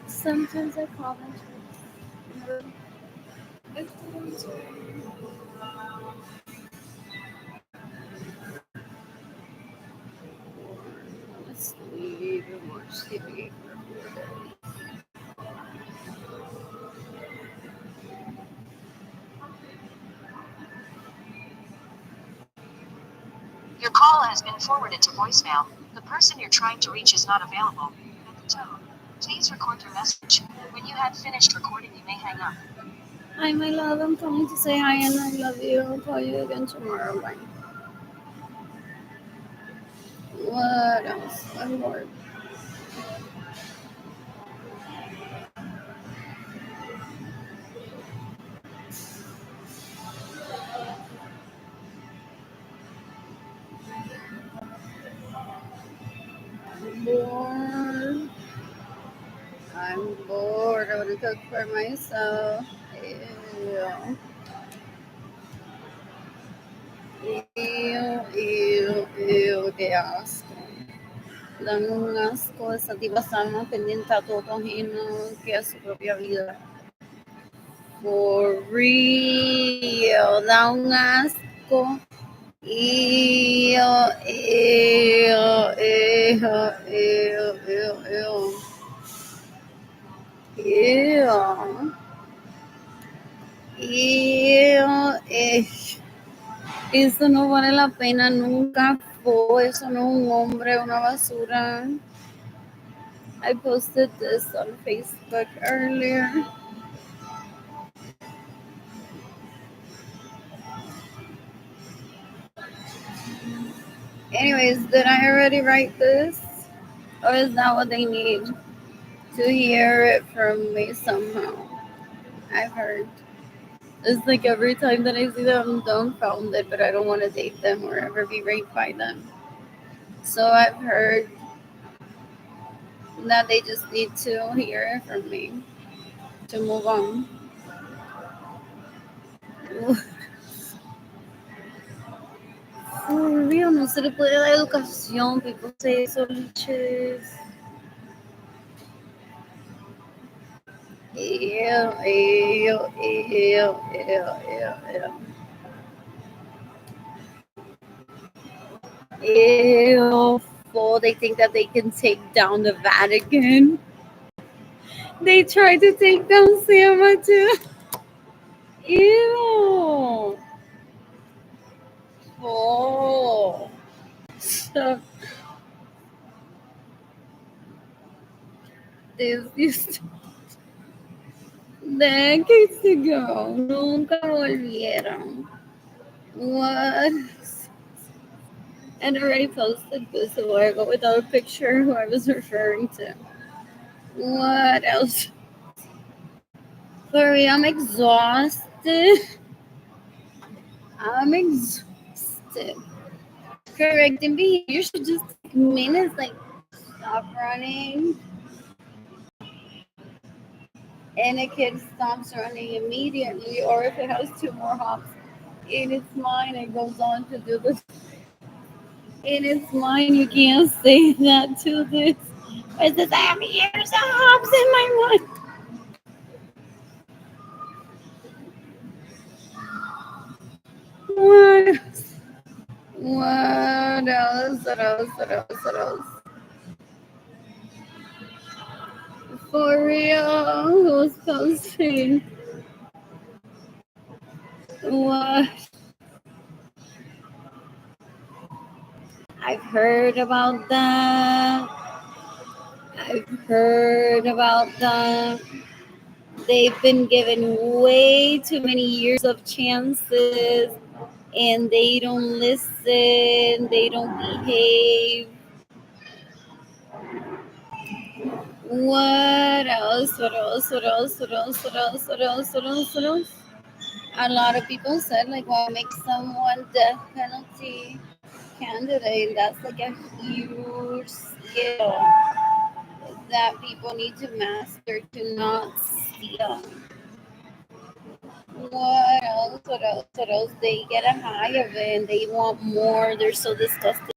Sometimes I call them. Sleep and watch TV. Your call has been forwarded to voicemail. The person you're trying to reach is not available. At the tone, please record your message. When you have finished recording, you may hang up. Hi, my love. I'm calling to say hi and I love you. I'll call you again tomorrow. Bye. What else? I'm bored. Bored. I'm bored. I want to cook for myself. Ew. Qué asco. Dan un asco. Esa tipa está más pendiente a todo ajeno que a su propia vida. For real. Da un asco. Ew, ew, ew, ew, ew, ew. Ew. Ew, Eso no vale la pena nunca. Eso no es un hombre, una basura. I posted this on Facebook earlier. Anyways, did I already write this? Or is that what they need? To hear it from me somehow. I've heard. It's like every time that I see them, I'm dumbfounded, but I don't want to date them or ever be raped by them. So I've heard that they just need to hear it from me to move on. se le puede dar educación. People say so leeches. Ew, ew, ew, ew, ew, ew. Ew. Full. They think that they can take down the Vatican. They tried to take down Sama too. Ew. Oh. So, this decades ago. Nunca volvieron. What? And I already posted this a while ago without a picture who I was referring to. What else? Sorry, I'm exhausted. I'm exhausted. Correcting behavior should just take minutes, like stop running. And a kid stops running immediately, or if it has two more hops in its mind, it goes on to do this. In its mind, you can't say that to this. It says, I have years of hops in my mind. What else? What else? What else? What else? What else? For real? Who's posting? What? I've heard about that. I've heard about that. They've been given way too many years of chances and they don't listen, they don't behave. What else? What else? What else? What else? What else? What else? What else? What else? A lot of people said, like, what makes someone death penalty candidate? That's like a huge skill that people need to master to not steal. What else? What else? What else? They get a high of it and they want more. They're so disgusted.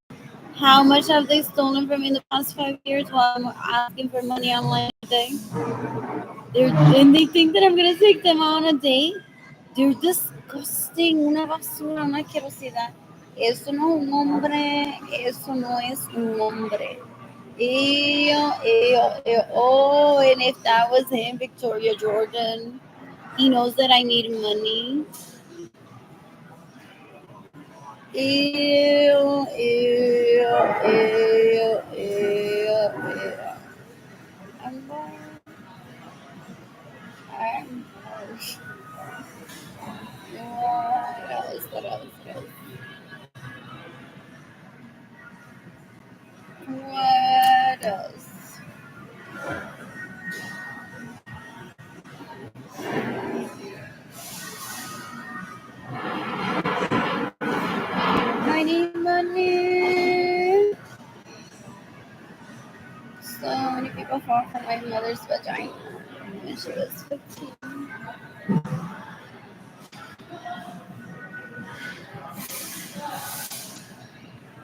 How much have they stolen from me in the past 5 years while I'm asking for money online today? And they think that I'm gonna take them out on a date. They're disgusting. Una basura, una asquerosidad. Eso no es un hombre. Eso no es un hombre. Ew, ew, ew. Oh, and if that was him, Victoria Jordan, he knows that I need money. Ew, ew, ew, ew, ew. I'm bored. I'm bored. What else? What else? What else? I need money. So many people fall from my mother's vagina when she was 15.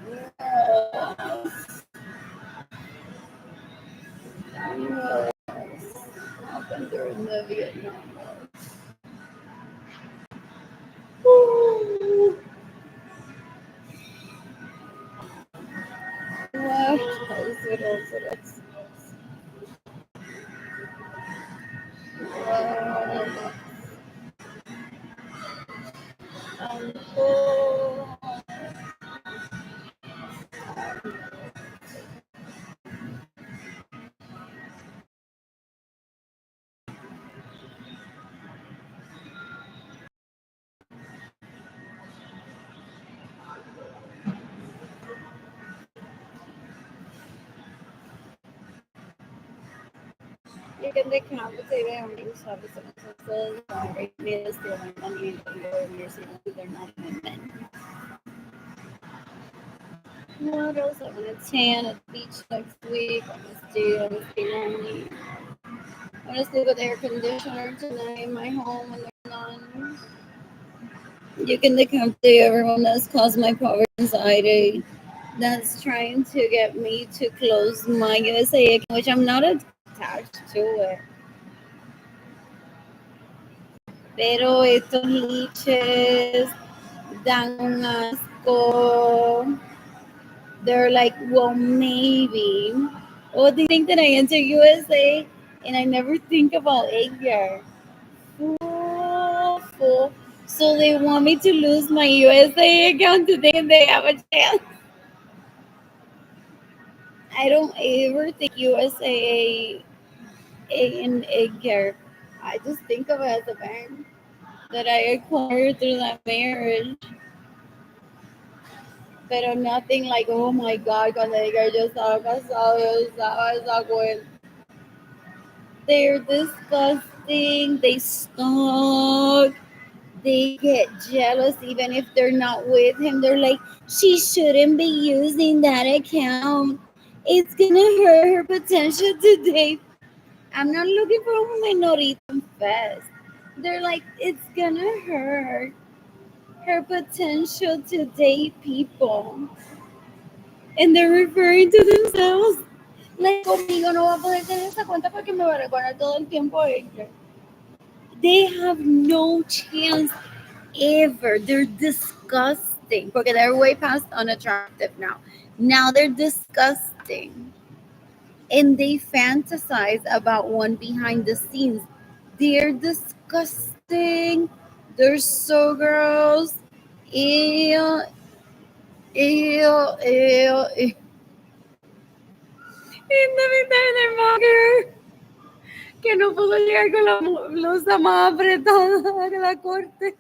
What else happened during the Vietnam War? What else? What else? What else? Oh. You can decapitate everything services, rape me, steal my money, and go over your city. They're not even men. What else? I'm gonna tan at the beach next week. I'm gonna stay lonely. I'm gonna sleep with air conditioner tonight in my home when there's none. You can decapitate everyone that's caused my poverty anxiety. that's trying to get me to close my USA account, which I'm not attached to it. Pero estos leeches dan un asco. They're like, well, maybe. Oh, they think that I enter USA and I never think about Edgar. Fool. So they want me to lose my USA account today and they have a chance. I don't ever think USA in Edgar. I just think of it as a bank that I acquired through that marriage. Pero nothing like, oh my God, cuando Edgar yo estaba casado, yo usaba esa cuenta. They're disgusting. They stalk. They get jealous even if they're not with him. They're like, she shouldn't be using that account. It's gonna hurt her potential to date. I'm not looking for a minority fest. They're like, it's gonna hurt her potential to date people. And they're referring to themselves. Like, conmigo no va a poder tener esa cuenta porque me va a recordar todo el tiempo a ella. They have no chance ever. They're disgusting because they're way past unattractive now. Now they're disgusting. And they fantasize about one behind the scenes. They're disgusting. They're so gross. Ew, ew, ew, ew. En la mitad del mugger que no pudo llegar con la blusa más apretada de la corte.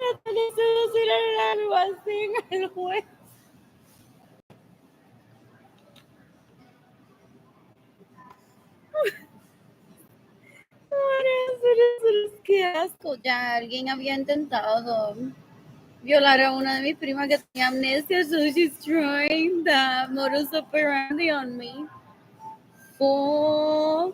Hasta le hizo decir algo así al juez. Qué asco. Ya alguien había intentado violar a una de mis primas que tenía amnesia, so she's trying that modus operandi on me. Full.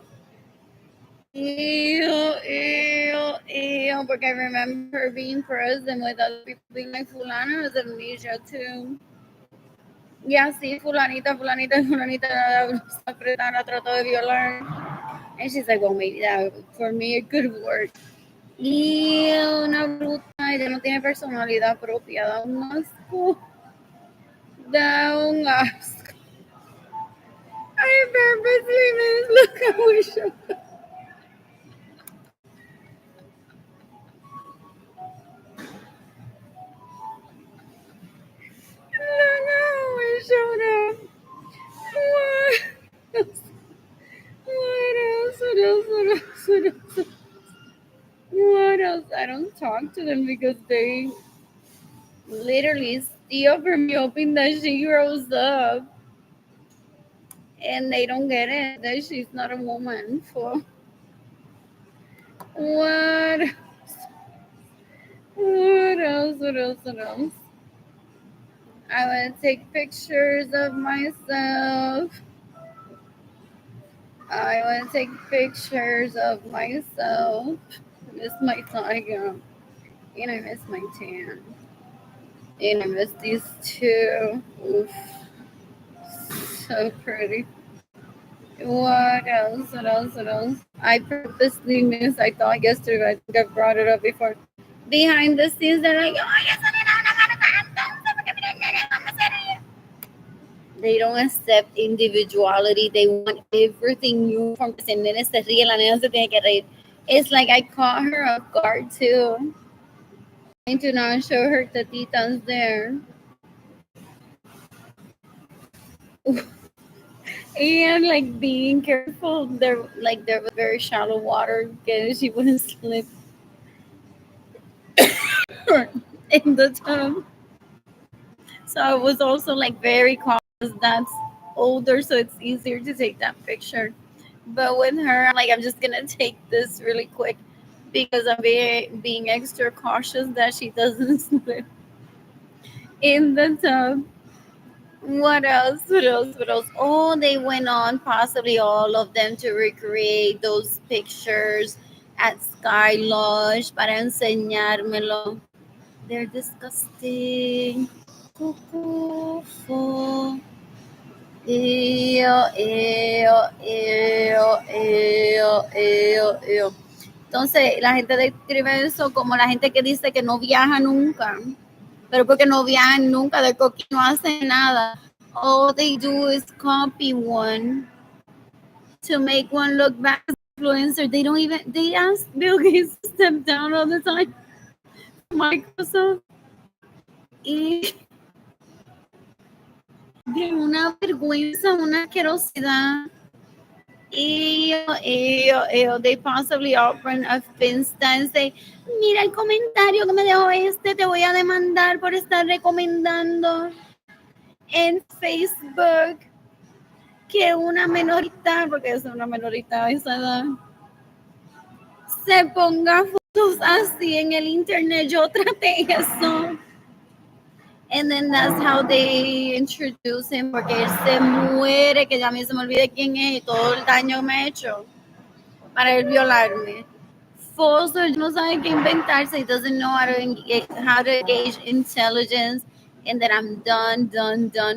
Ew, ew, ew, porque I remember her being present with other people being like, fulana has amnesia too. Y así, fulanita, fulanita, fulanita, la blusa apretada, trató de violar. And she's like, well, maybe that, for me, it could work. Y una bruta, ella no tiene personalidad propia, da un asco. Da un asco. I purposely made look, I wish I showed up. What? What else? What else? What else? What else? What else? I don't talk to them because they literally steal from me, hoping that she grows up. And they don't get it that she's not a woman. For what? What else? What else? What else? I want to take pictures of myself. I want to take pictures of myself. I miss my tiger. And I miss my tan. And I miss these two. Oof. So pretty. What else? What else? What else? I purposely missed. I thought yesterday, I think I brought it up before. Behind the scenes, they're like, oh, yes, they don't accept individuality. They want everything uniform. Because el nene se ríe, la nena se tiene que reír. It's like I caught her off guard too. Trying to not show her tatitas there. And like being careful, there was very shallow water, que she wouldn't slip in the tub. So I was also like very cautious. That's older, so it's easier to take that picture. But with her, I'm like, I'm just gonna take this really quick because I'm being extra cautious that she doesn't slip in the tub. What else? What else? What else? Oh, they went on, possibly all of them, to recreate those pictures at Sky Lodge para enseñármelo. They're disgusting. Cuckoo. Ew, ew, ew, ew, ew, ew. Entonces, la gente describe eso como la gente que dice que no viaja nunca, pero porque no viajan nunca, de coquí no hacen nada. All they do is copy one to make one look back as influencer. They don't even, they ask Bill Gates to step down all the time. Microsoft. Y de una vergüenza, una asquerosidad. They possibly open a Finsta and say, mira el comentario que me dejó te voy a demandar por estar recomendando en Facebook que una menorita, porque es una menorita a esa edad, se ponga fotos así en el internet. Yo traté eso. And then that's how they introduce him, porque él se muere, que ya a mí se me olvide quién es y todo el daño que me ha hecho para él violarme. Falso, no sabe qué inventarse. He doesn't know how to gauge intelligence. And then I'm done,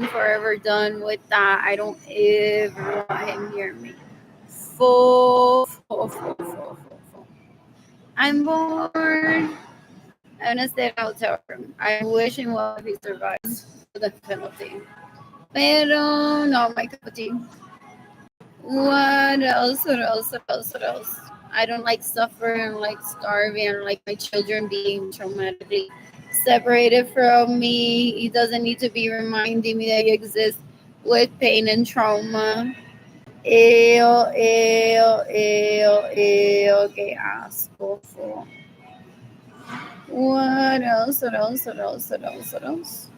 forever done with that. I don't ever want him near me. Full. I'm bored. I'm gonna stay out of him. I wish him well if he survives the penalty. Pero no, my cup of tea. What else? What else? What else? What else? I don't like suffering. I don't like starving. I don't like my children being traumatically separated from me. He doesn't need to be reminding me that he exists with pain and trauma. Ew, ew, ew, ew. Que asco. What else? What else? What else? What else? What else?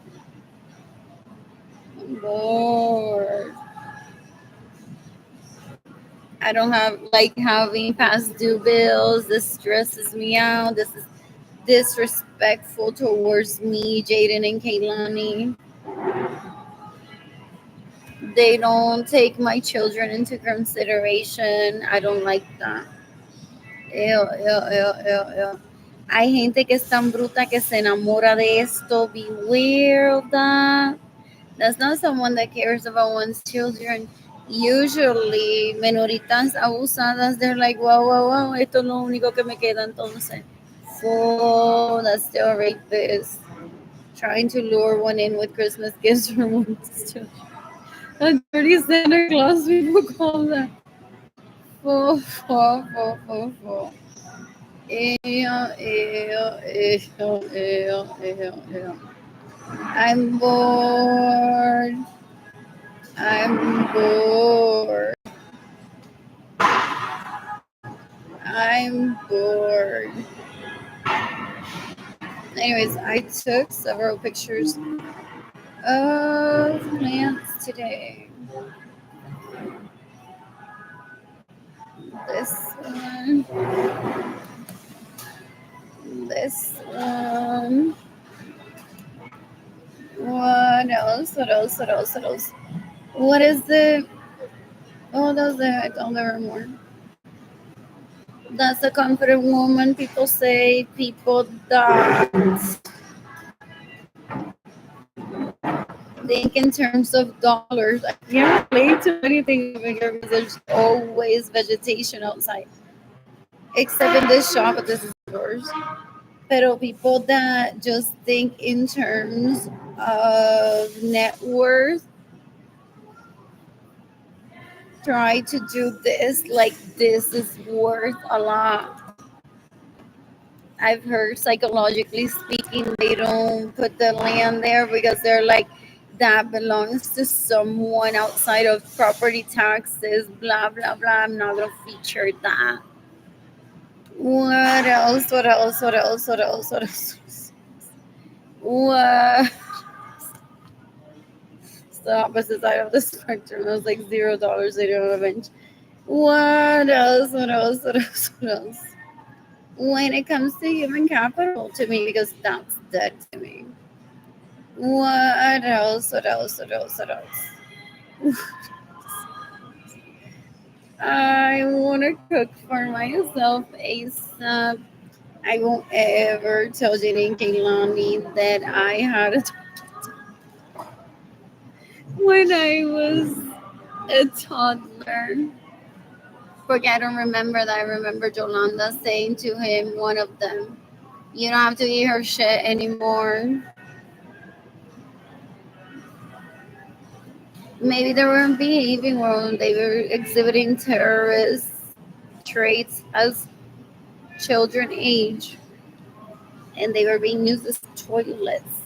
I'm bored. I don't like having past due bills. This stresses me out. This is disrespectful towards me, Jaden and Kaylani. They don't take my children into consideration. I don't like that. Ew, ew, ew, ew, ew. Hay gente que es tan bruta que se enamora de esto. Beware of that. That's not someone that cares about one's children. Usually, menoritas abusadas, they're like, wow, esto es lo único que me queda entonces. So, that's still a rapist. Trying to lure one in with Christmas gifts from one's children. A dirty Santa Claus, people call that. Fo. Ew, ew, ew, ew, ew, ew. I'm bored. I'm bored. I'm bored. Anyways, I took several pictures of plants today. This one. This one. What else? What else? What else? What else? What is the? Oh, those are. I thought there were more. That's a confident woman. People say people that think in terms of dollars. I can't relate to anything over here because there's always vegetation outside, except in this shop. But this is yours. Pero people that just think in terms of net worth try to do this like this is worth a lot. I've heard psychologically speaking, they don't put the land there because they're like, that belongs to someone outside of property taxes, blah, blah, blah. I'm not going to feature that. What else? What else? What else? What else? What else? What? It's the opposite side of the spectrum. I was like $0. They don't have a bench. What else? What else? What else? What else? When it comes to human capital to me, because that's dead to me. What else? What else? What else? What else? I want to cook for myself ASAP. I won't ever tell Jenny and Kaylani that I had a when I was a toddler. Porque I don't remember that. I remember Jolanda saying to him, one of them, you don't have to eat her shit anymore. Maybe they weren't behaving well. They were exhibiting terrorist traits as children age, and they were being used as toilets.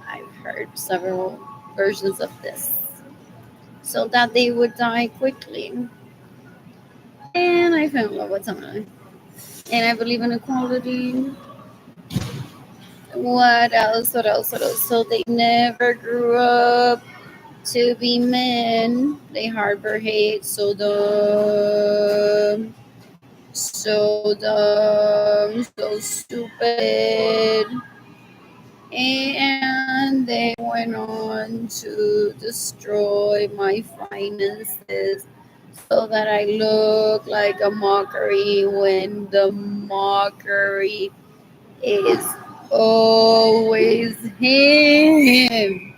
I've heard several versions of this, so that they would die quickly. And I fell in love with someone. And I believe in equality. What else? What else? What else? So they never grew up to be men. They harbor hate. So dumb, so stupid. And they went on to destroy my finances so that I look like a mockery when the mockery is always him.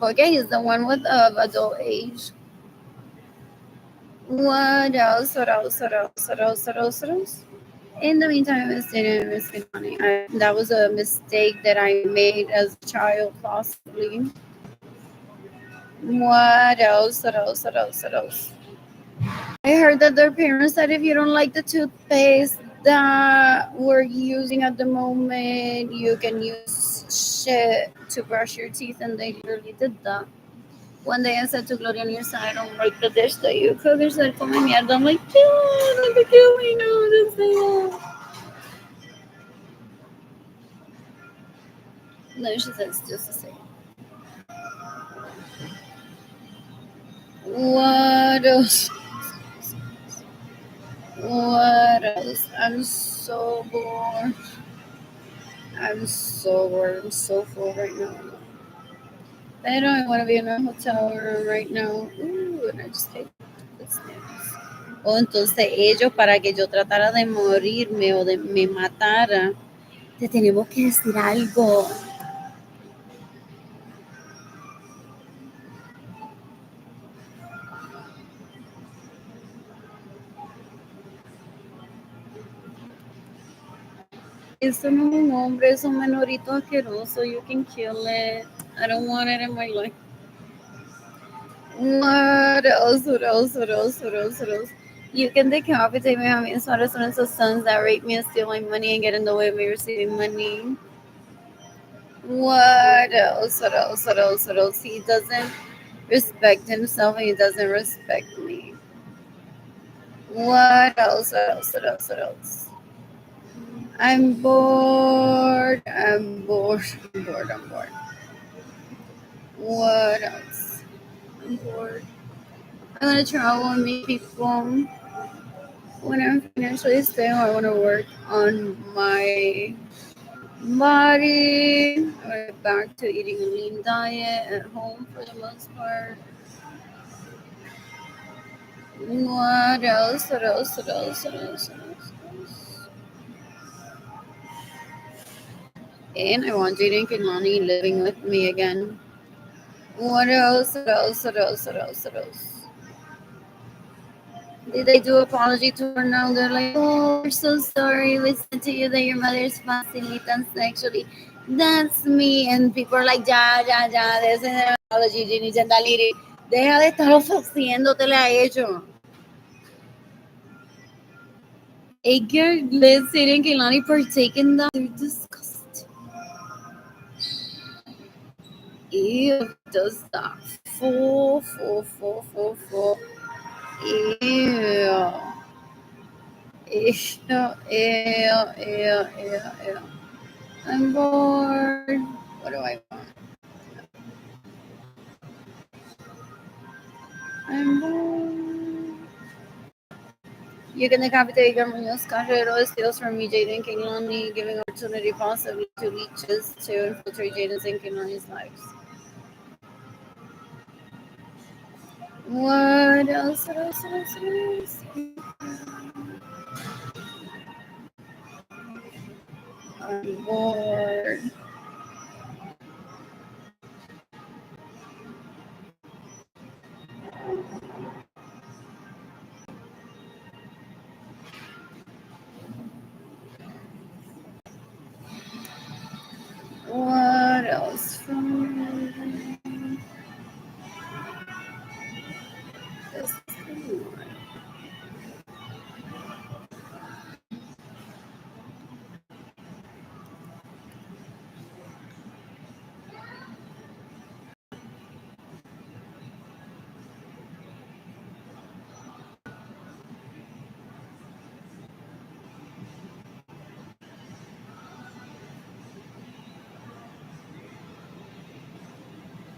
Okay, he's the one with adult age. What else? What else? What else? What else? What else? What else? In the meantime, Miss Dana and Miss Kinani, that was a mistake that I made as a child, possibly. What else? What else? What else? What else? I heard that their parents said if you don't like the toothpaste that we're using at the moment, you can use shit to brush your teeth, and they literally did that. One day I said to Gloria Nirsa, I don't like the dish that you cook. She said, come mierda. I'm like, no, no te kill me, no, just say that. No, she said it's just the same. What else? What else? I'm so bored. I'm so bored. I'm so full right now. Pero I want to be in a hotel room right now. Ooh, and I just take this news. O entonces ellos, para que yo tratara de morirme o de me matara, te tenemos que decir algo. Eso no es un hombre, es un menorito asqueroso. You can kill it. I don't want it in my life. What else? What else? What else? What else? What else? You can decapitate me. I mean, it's not as soon as the sons that rape me and steal my money and get in the way of me receiving money. What else? What else? What else? What else? He doesn't respect himself and he doesn't respect me. What else? What else? What else? What else? I'm bored. I'm bored. I'm bored. I'm bored. What else? I'm bored. I want to travel and meet people. When I'm financially stable, I want to work on my body. I want to get back to eating a lean diet at home for the most part. What else? What else? What else? What else? What else? What else? And I want Jaden Kilmani living with me again. What else? What else? What else? What else? What else? Did they do apology tour now? They're like, oh, we're so sorry. We said to you that your mother is facilitan sexually. That's me. And people are like, ya. There's an apology, Jenny Jandaliri. Deja de estar ofreciéndotele a ellos. Edgar, Liz, Sadie, and Kaylani partaking that. They're disgusting. Ew, does that. Full. Ew. Ew. I'm bored. What do I want? I'm bored. You can decapitate Munoz Cajero steals from me, Jaden Kingley, giving opportunity possibly to leeches to infiltrate Jaden's and Kingley's lives. What else? What else? What else? What else? I'm bored. What else from this one?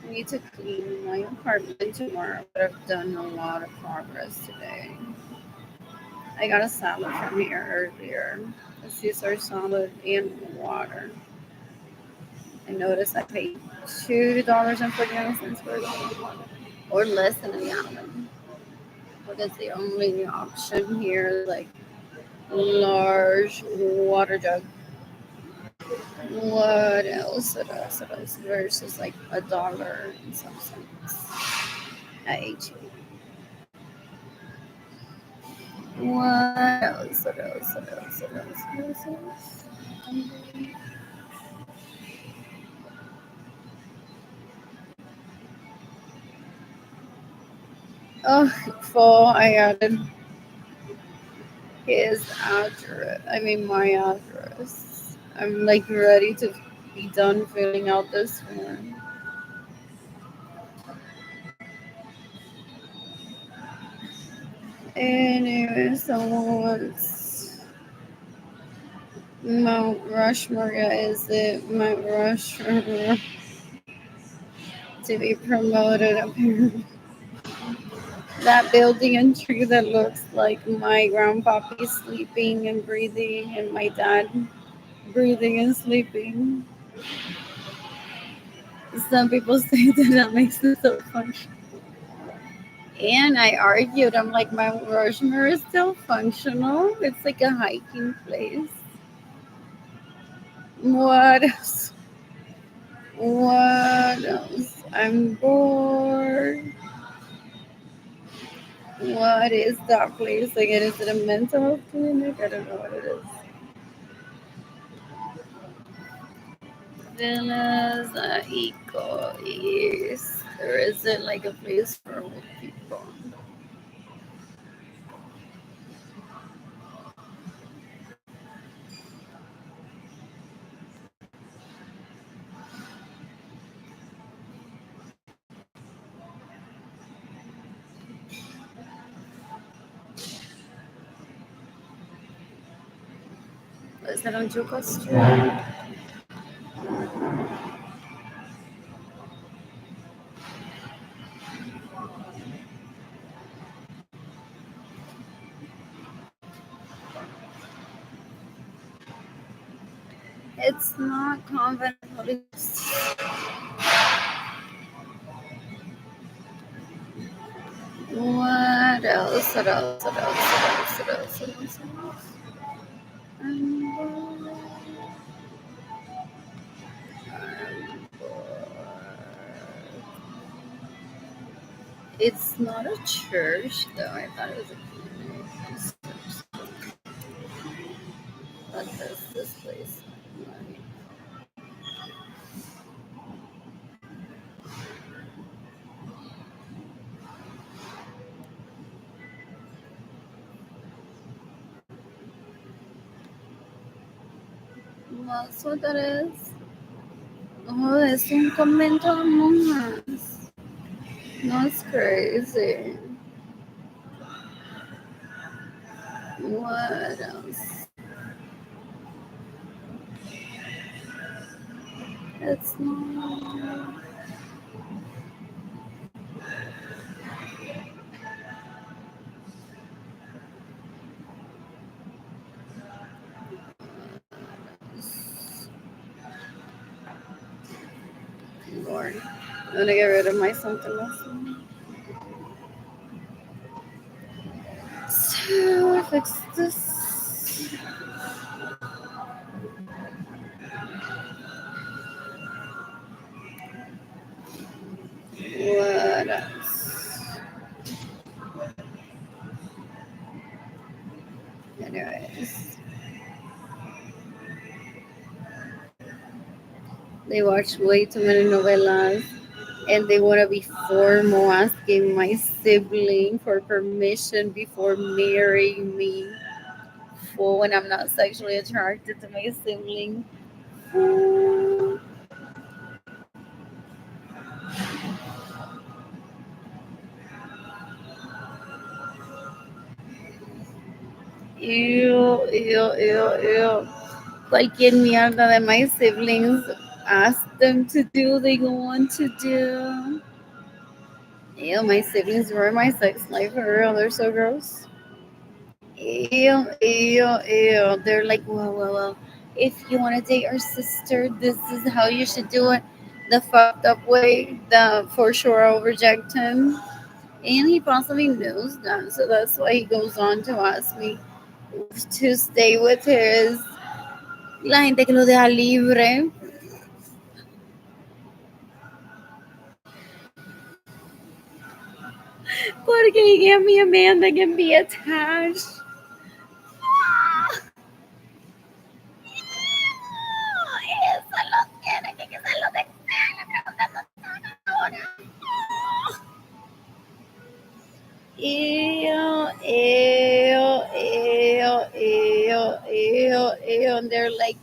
I need to clean my apartment tomorrow, but I've done a lot of progress today. I got a salad from here earlier. A Caesar salad and water. I noticed I paid $2.49 for it, or less than a gallon. Because the only option here is like large water jug. What else? What else? What else? Versus like $1 and some cents at HEB. What else? What else? What else? What else? What else? Oh, full. I added his address. I mean, my address. I'm like ready to be done filling out this form. Anyway, someone wants Mount Rushmore. Yeah, is it Mount Rushmore to be promoted apparently? That building and tree that looks like my grandpappy sleeping and breathing, and my dad breathing and sleeping. Some people say that makes it so functional. And I argued, I'm like, Mount Rushmore is still functional. It's like a hiking place. What else? What else? I'm bored. What is that place again? Is it a mental health clinic? I don't know what it is. Villas Eco East. Or is it like a place for old people? Is that on Juco Street? It's not Convent Police. What else? What else? What else? What else? What else? What else? What else? I'm bored. I'm bored. It's not a church though. I thought it was a clinic. What does this place look like? That's what that is. Oh, es un convento de monjas. That's crazy. What else? It's not. bored. I'm gonna get rid of my something else. So I fix this. What else? Anyways, they watch way too many novelas and they want to be formal, asking my sibling for permission before marrying me. For when I'm not sexually attracted to my sibling. Fool. Ew, ew, ew, ew. Cualquier mierda that my siblings ask them to do, they go on to do. Ew, my siblings ruin my sex life for real. They're so gross. Ew, ew, ew. They're like, well. If you want to date our sister, this is how you should do it. The fucked up way, the for sure I'll reject him. And he possibly knows that. So that's why he goes on to ask me to stay with his. La gente que lo deja libre. Porque he gave me a man that can be attached. Eso lo tiene que se lo Ew, ew, ew, ew, ew, ew. And they're like,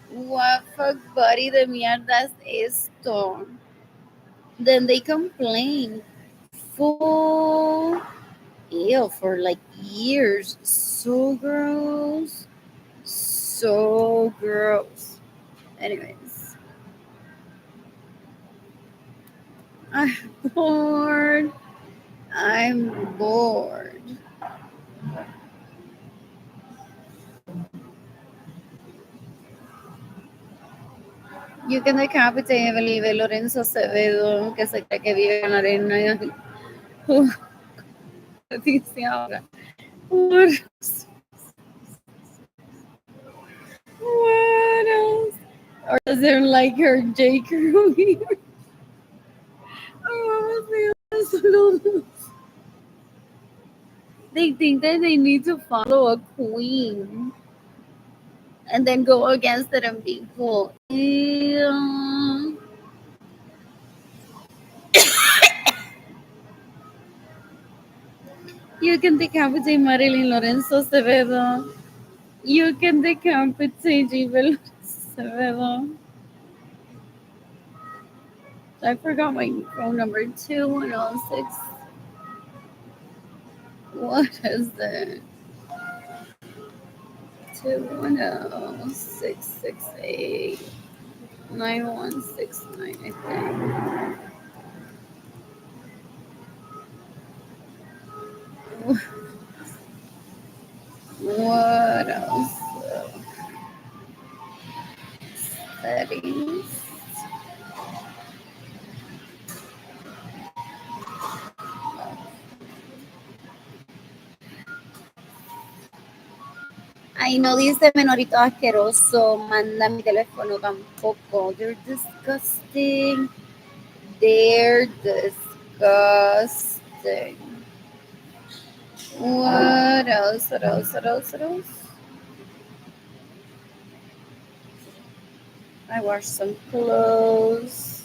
what fuck buddy de mierda es esto? Then they complain. Full. Ew, for like years. So gross. So gross. Anyways. I'm bored. I'm bored. You can decapitate Evelyn Lorenzo Acevedo, que se cree que vive en la arena. Dice ahora. What else? Or does it like her J. Crew? They think that they need to follow a queen and then go against it and be cool. Ew. You can decapitate Marilyn Lorenzo Acevedo. You can decapitate Gibel Acevedo. I forgot my phone number 2106. What is that? 210-668-9169, I think. What else? Settings. Ay, no dice menorito asqueroso. Manda mi teléfono tampoco. They're disgusting. They're disgusting. What else? What else? What else? What else? I washed some clothes.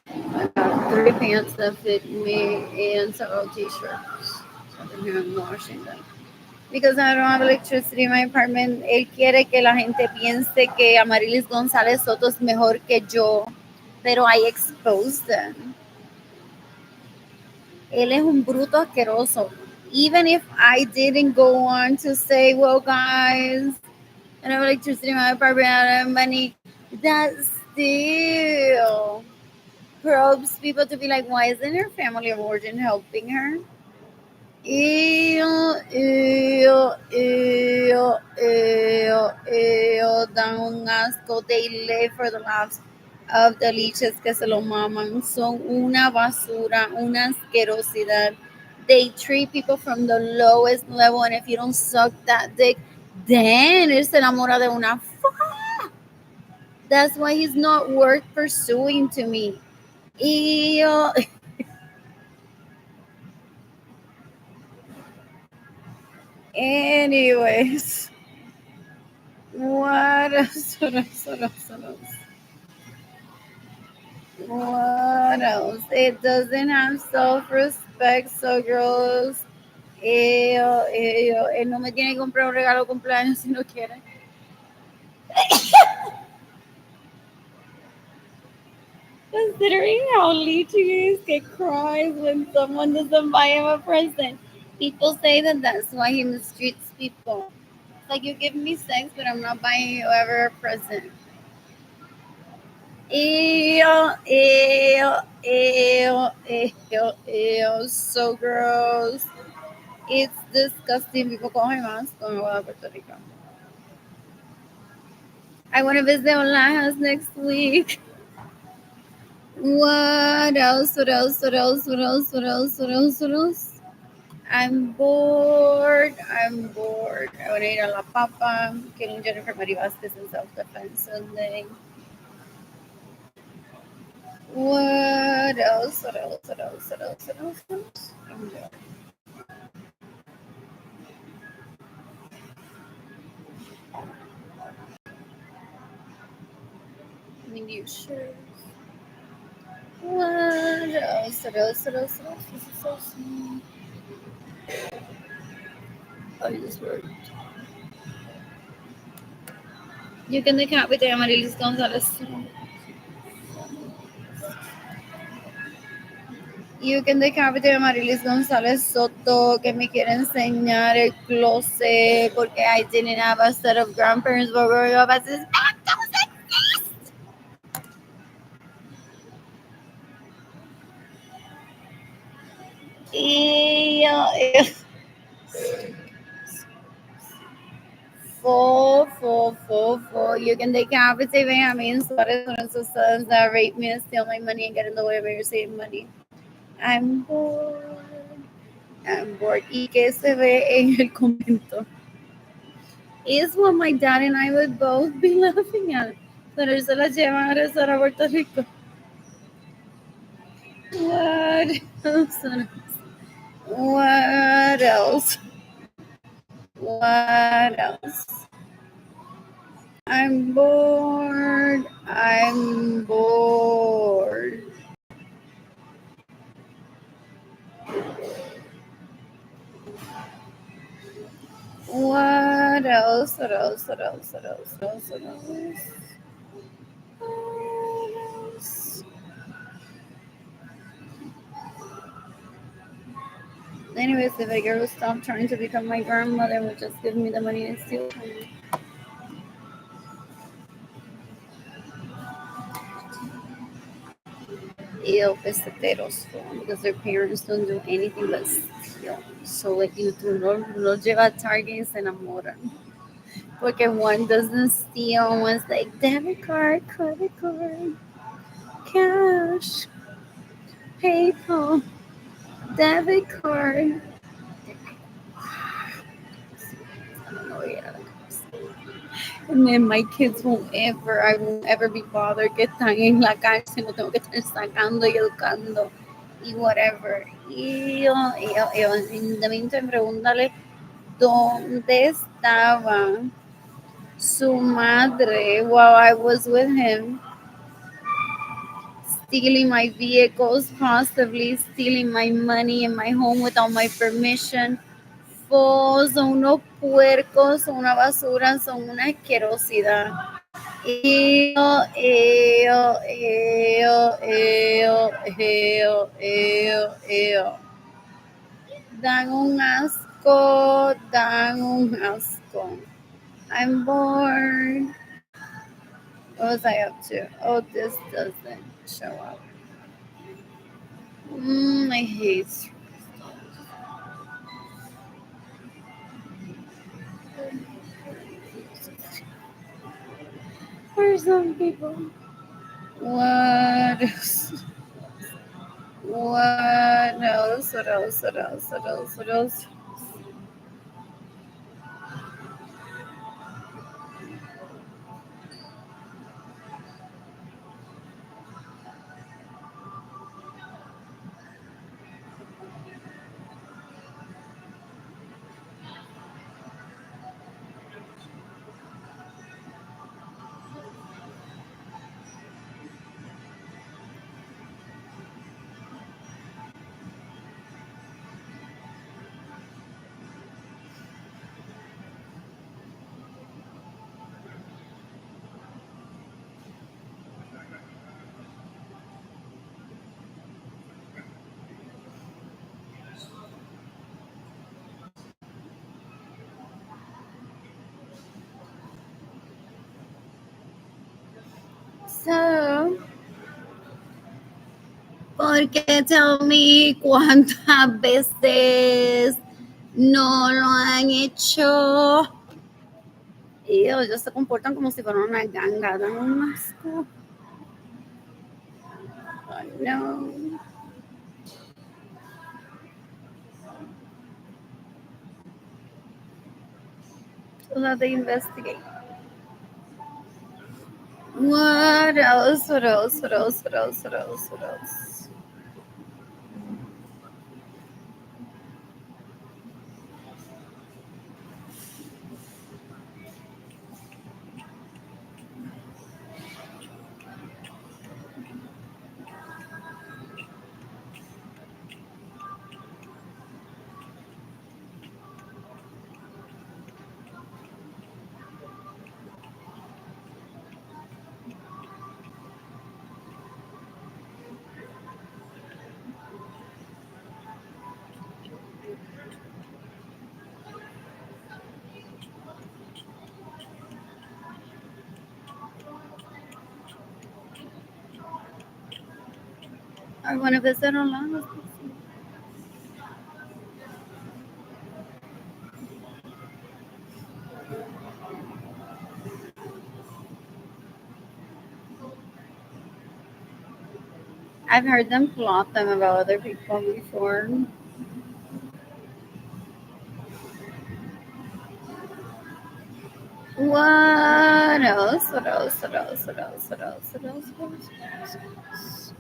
I got 3 pants that fit me and several t-shirts. So I'm washing them. Because I don't have electricity in my apartment. Él quiere que la gente piense que Amarilis González Soto es mejor que yo. Pero I exposed them. Él es un bruto asqueroso. Even if I didn't go on to say, well, guys, I don't have electricity in my apartment, I don't have money, that still probes people to be like, why isn't her family of origin helping her? Ew, ew, ew, ew, dan un asco. They live for the laughs of the leeches que se lo maman. Son una basura, una asquerosidad. They treat people from the lowest level, and if you don't suck that dick, then él se enamora de una. That's why he's not worth pursuing to me. Ew. Anyways, what else? What else? What else? What else? What else? It doesn't have self-respect, so girls. Él no me tiene que comprar un regalo de cumpleaños si no quiere. Considering how Leechy get cries when someone doesn't buy him a present. People say that that's why he mistreats people. It's like you give me sex, but I'm not buying you ever a present. Ew, ew, ew, ew, ew, so gross. It's disgusting. People call him más cuando voy a Puerto Rico. I want to visit Olajas next week. What else? What else? What else? What else? What else? What else? What else? I'm bored. I'm bored. I want to eat a la papa. Killing Jennifer Marie Vasquez in self-defense Sunday. What else? What else? What else? What else? What else? What else? I'm bored. New shoes. What else? What else? What else? What else? This is so sweet. I just worked. You can decapitate Amarilis Gonzalez. You can decapitate Amarilis Gonzalez Soto, que me quiere enseñar el closet porque I didn't have a set of grandparents, but we're about to Full. You can decapitate Benjamin Suarez one of those sons that rape me and steal my money and get in the way of me receiving money. I'm bored. I'm bored. ¿Y qué se ve en el comento? Is what my dad and I would both be laughing at. Pero él se la llevan a regresar a Puerto Rico. What else? What else? What else? I'm bored. I'm bored. What else? What else? What else? What else? What else? What else? What else? Anyways, if a girl would stop trying to become my grandmother and would just give me the money and steal from me. Ew, peseteros, because their parents don't do anything but steal. So like you do no lleva a Target y se enamoran. Porque one doesn't steal, one's like debit card, credit card, cash, PayPal, debit card. And then my kids I won't ever be bothered que están en la cárcel, no tengo que estar sacando y educando y whatever. Y en the meantime, pregúntale dónde estaba su madre while I was with him, stealing my vehicles, possibly stealing my money in my home without my permission. Son unos puercos, son una basura, son una asquerosidad. Ew. Dan un asco, dan un asco. I'm bored. What was I up to? Oh, this doesn't show up. I hate. for some people. What else? What else? What else? What else? What else? What else? So, ¿por qué tell me cuántas veces no lo han hecho? Y ellos se comportan como si fueran una ganga, dan un asco. Oh, no. So that they investigate. What else? What else? What else? What else? What else? What else? I want to visit Orlando. I've heard them plot them about other people before. What else? What else? What else? What else? What else? What else? What else?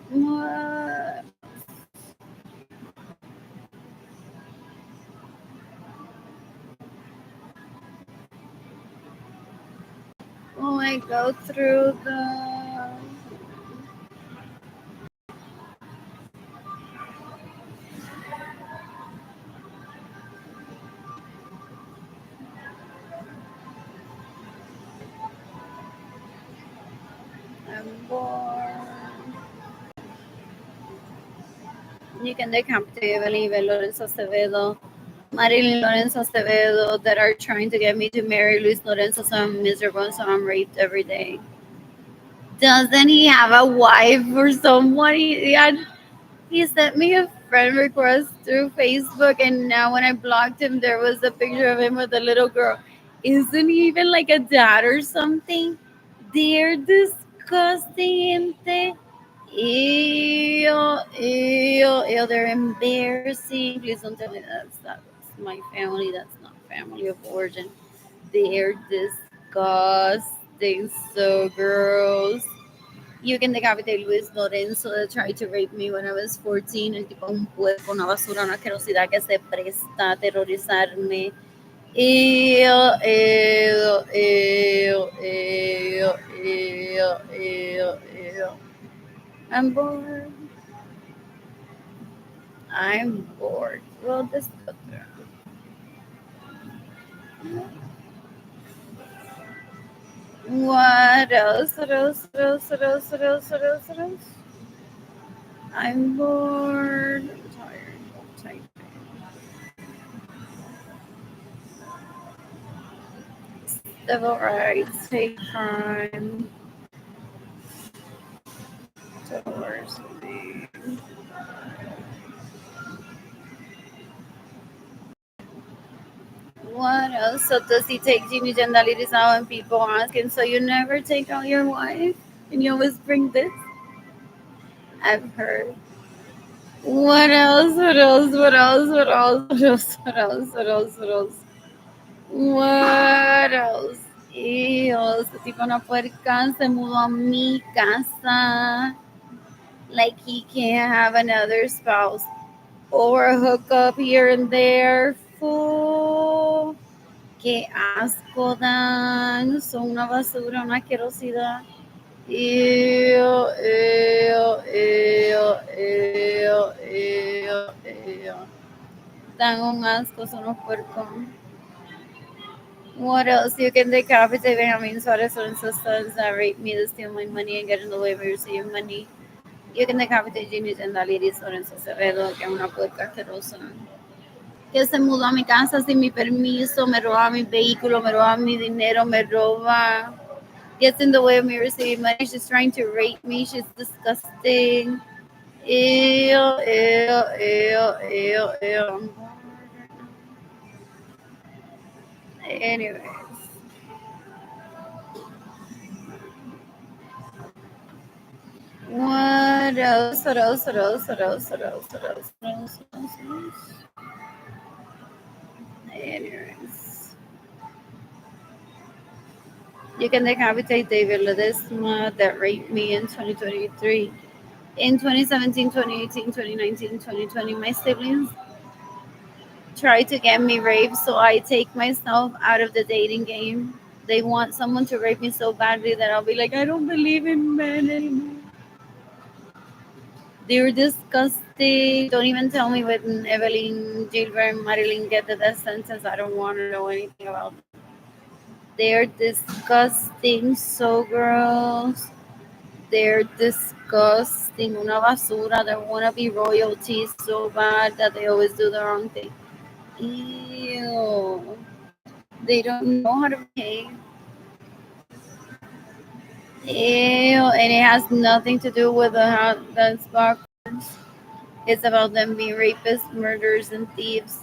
What? Will I go through the? I'm bored. You can decapitate Evelyn Lorenzo Acevedo, Marilyn Lorenzo Acevedo, that are trying to get me to marry Luis Lorenzo, so I'm miserable, so I'm raped every day. Doesn't he have a wife or someone? He sent me a friend request through Facebook, and now when I blocked him, there was a picture of him with a little girl. Isn't he even like a dad or something? They're disgusting, gente. Ew, ew, ew, they're embarrassing. Please don't tell me that's my family. That's not family of origin. They're disgusting. So gross. You can decapitate Luis Lorenzo that tried to rape me when I was 14. El tipo es un puerco, una basura, una asquerosidad que se presta a aterrorizarme. Ew, ew, ew, ew, ew, ew, ew. I'm bored. I'm bored. Well, this go through. What else? What else? What else? What else? What else? What else? What else? I'm bored. I'm tired. I'm tired. Civil rights, hate crime, diversity. What else? So does he take Genie Jandaliris out and people asking, so you never take out your wife? And you always bring this? I've heard. What else? What else? What else? What else? What else? What else? What else? What else? What else? Ew, este tipo no puerca se mudó a mi casa. Like he can't have another spouse or a hookup here and there. Fool. Qué asco dan. Son una basura, una asquerosidad. Ew, ew, ew, ew, ew, ew. Dan un asco, son unos puercos. What else? You can decapitate Benjamin Suarez and sisters that rape me to steal my money and get in the way of me receiving money. You can decapitate Ginny and Daliris Lorenzo Cerredo, que es una puerca asquerosa. Que se mudó a mi casa sin mi permiso, me roba mi vehículo, me roba mi dinero, me roba. Gets in the way of me receiving money. She's trying to rape me. She's disgusting. Ew, ew, ew, ew, ew. Anyways. What else? What else? What else? What else? What else? What else? What else? What else? What else? Anyways. You can decapitate David Ledesma that raped me in 2023. In 2017, 2018, 2019, 2020, my siblings tried to get me raped, so I take myself out of the dating game. They want someone to rape me so badly that I'll be like, I don't believe in men anymore. They're disgusting. Don't even tell me when Evelyn, Gilbert, and Marilyn get the death sentence. I don't want to know anything about them. They're disgusting, so gross. They're disgusting. Una basura. They want to be royalty so bad that they always do the wrong thing. Ew. They don't know how to behave. Ew. And it has nothing to do with the sparkles. It's about them being rapists, murderers, and thieves.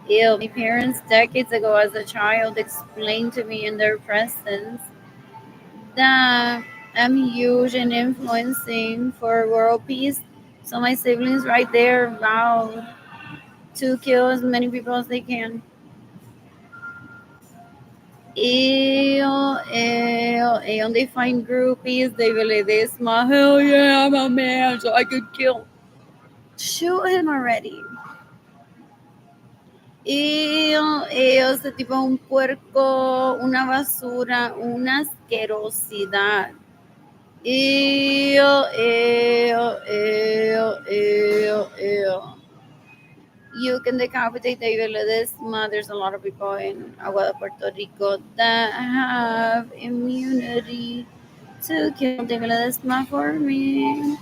Ew. My parents, decades ago as a child, explained to me in their presence that I'm huge and influencing for world peace. So my siblings right there vowed to kill as many people as they can. Ew, ew, ew. They find groupies, they really this my hell yeah, I'm a man, so I could kill. Shoot him already. Ew, ew, este tipo es un puerco, una basura, una asquerosidad. Ew, ew, ew, ew, ew. You can decapitate David Ledesma. There's a lot of people in Aguada, Puerto Rico that have immunity to kill David Ledesma for me.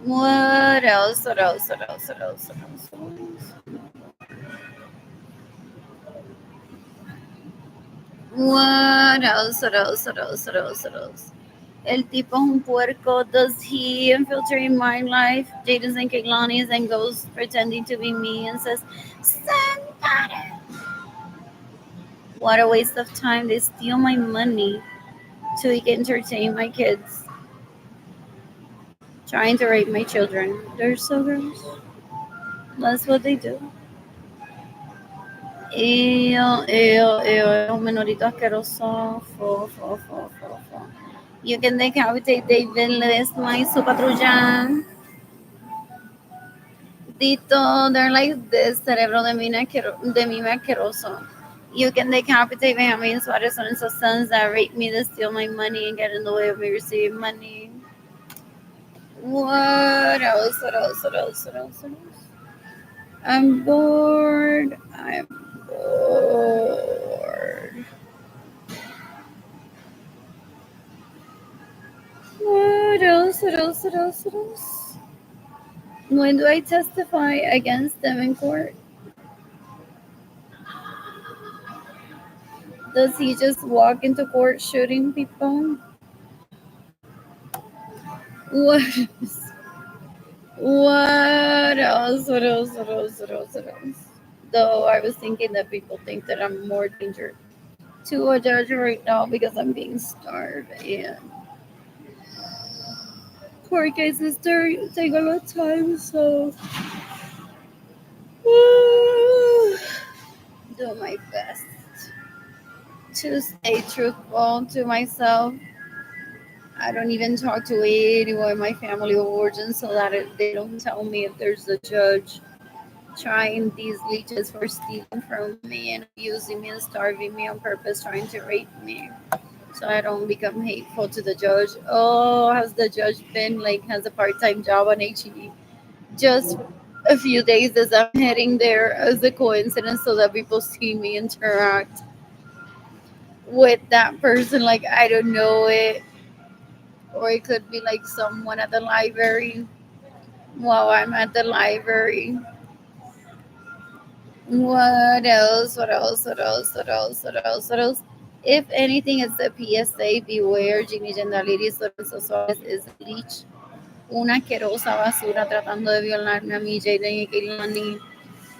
What else? What else? What else? What else? What else? What else? What else? What else? What else? What else? What else? El tipo es un puerco. Does he infiltrate my life, Jada's and Kehlani's, and goes pretending to be me and says, somebody. What a waste of time. They steal my money so he can entertain my kids. Trying to rape my children. They're so gross. That's what they do. Ew, ew, ew. Un menorito asqueroso. Fo, fo, fo, fo, fo. You can decapitate David Ledesma y su patrulla. Tito, they're like this cerebro de mí asqueroso. You can decapitate Benjamin Suarez and his sons that rape me to steal my money and get in the way of me receiving money. What else? What else? What else? What else? What else? I'm bored. I'm bored. What else? What else? What else? What else? When do I testify against them in court? Does he just walk into court shooting people? What else? What else? What else? What else? What else? What else? Though I was thinking that people think that I'm more danger to a judge right now because I'm being starved and court cases take a lot of time, so do my best to stay truthful to myself. I don't even talk to anyone in my family or origin so that they don't tell me if there's a judge trying these leeches for stealing from me and abusing me and starving me on purpose, trying to rape me. So I don't become hateful to the judge. Oh, has the judge been like has a part-time job on HEB? Just a few days as I'm heading there as a coincidence so that people see me interact with that person like I don't know it. Or it could be like someone at the library while I'm at the library. What else? What else? What else? What else? What else? What else? If anything, it's a PSA. Beware, Ginny Gendaliris Lorenzo Suárez is a leech. Una asquerosa basura tratando de violarme a mí, Jaden y Keilani.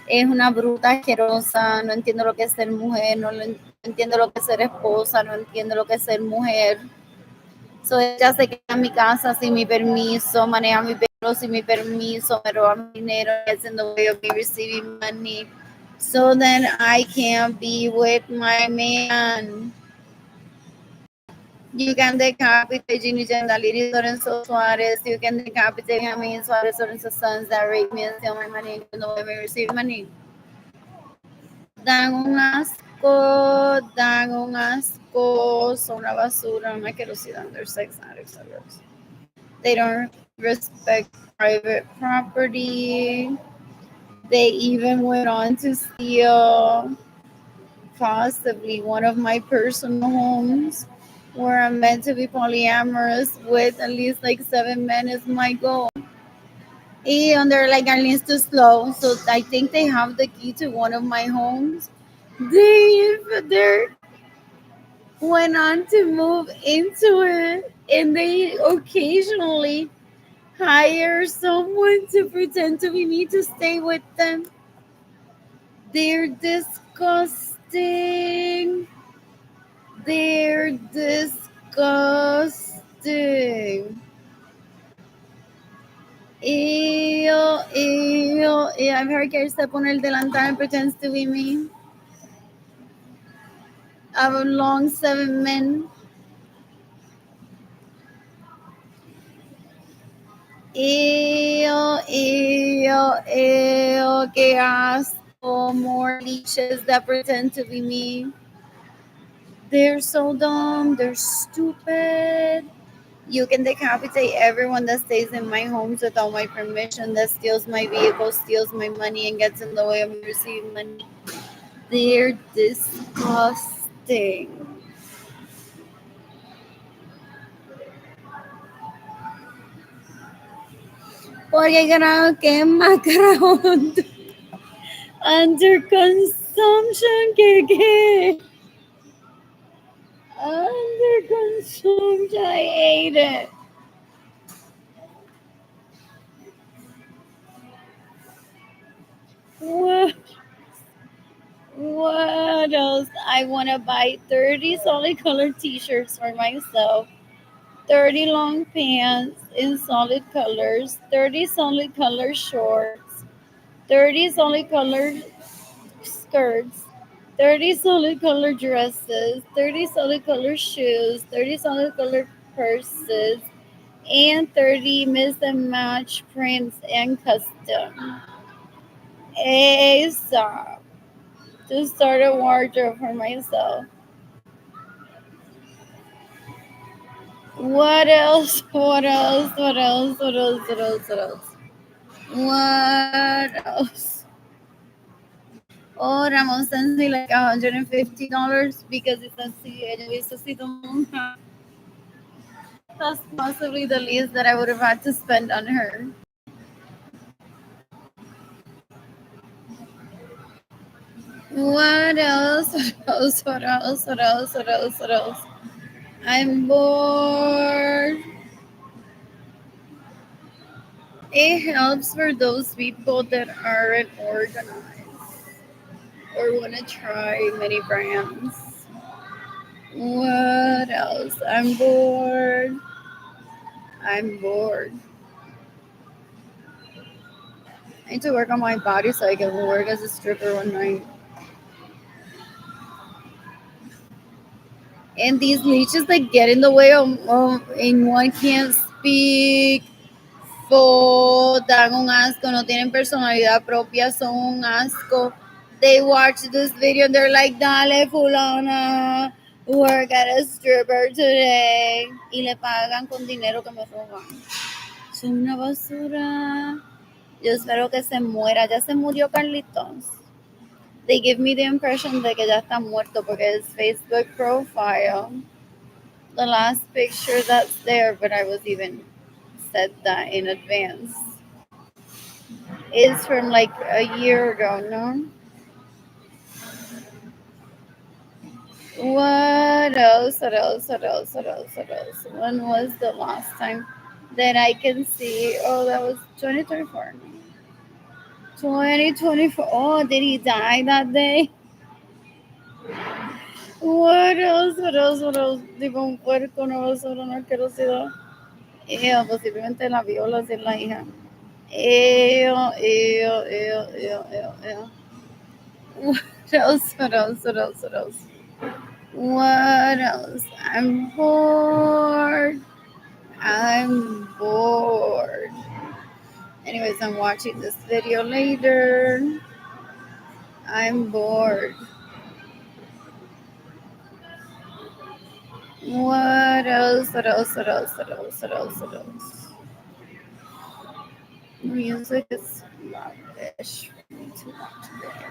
Es una bruta asquerosa. No entiendo lo que es ser mujer. No entiendo lo que es ser esposa. No entiendo lo que es ser mujer. So, ella se queda en mi casa sin mi permiso, maneja mi perro sin mi permiso, me roba mi dinero, gets in the way of me receiving money. So then I can't be with my man. You can decapitate Ginny Gendaliris Lorenzo Suarez. You can decapitate Jaime Suarez Lorenzo's sons that rape me and steal my money and get in the way of me receiving money. Dan un asco, dan un asco, son una basura, una asquerosidad, they're sex addicts. They don't respect private property. They even went on to steal possibly one of my personal homes where I'm meant to be polyamorous with at least like 7 men is my goal. And they're like at least too slow. So I think they have the key to one of my homes. They went on to move into it and they occasionally hire someone to pretend to be me to stay with them. They're disgusting. They're disgusting. Ew, ew, ew. I've heard que se pone el delantal and pretends to be me. I've long 7 men. Ew, ew, ew, qué asco. More leeches that pretend to be me. They're so dumb. They're stupid. You can decapitate everyone that stays in my homes without my permission, that steals my vehicle, steals my money, and gets in the way of me receiving money. They're disgusting. Porque creo que es más carajo under consumption que qué. Under consumption, I hate it. What? What else? I want to buy 30 solid colored t-shirts for myself, 30 long pants in solid colors, 30 solid color shorts, 30 solid colored skirts, 30 solid colored dresses, 30 solid colored shoes, 30 solid colored purses, and 30 miss and match prints and custom. ASAP to start a wardrobe for myself. What else? What else? What else? What else? What else? What else? What else? Oh, Ramon sends me like $150 because it's a necesito monja. That's possibly the least that I would have had to spend on her. What else? What else? What else? What else? What else? What else? I'm bored. It helps for those people that aren't organized. or want to try many brands. What else? I'm bored. I'm bored. I need to work on my body so I can work as a stripper one night. And these leeches that get in the way and one can't speak. Dan un asco, no tienen personalidad propia, son un asco. They watch this video and they're like, dale fulana, work at a stripper today. Y le pagan con dinero que me roban. Son una basura. Yo espero que se muera. Ya se murió Carlitos. They give me the impression de que ya está muerto porque his Facebook profile, the last picture that's there, but I was even said that in advance, is from like a year ago, no? What else? What else? What else? What else? What else? When was the last time that I can see? Oh, that was 2024. 2024. Oh, did he die that day? What else? What else? What else? Tipo un puerco, una basura, una asquerosidad. Posiblemente la viola si es la hija. Ew, ew, ew, ew, ew, ew. What else? What else? What else? What else? What else? I'm bored. I'm bored. Anyways, I'm watching this video later. I'm bored. What else? What else? What else? What else? What else? What else? Music is lavish for me to watch video.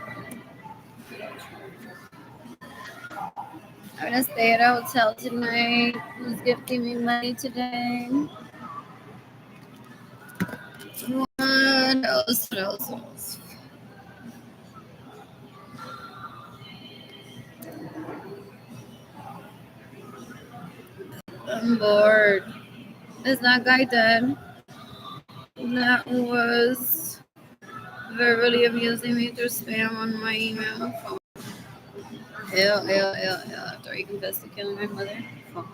I'm gonna stay at a hotel tonight. Who's gifting me money today? What else? What else? What else? I'm bored. Is that guy dead? That was verbally abusing me through spam on my email phone. Ew, ew, ew, ew. After he confessed to killing my mother. Phone.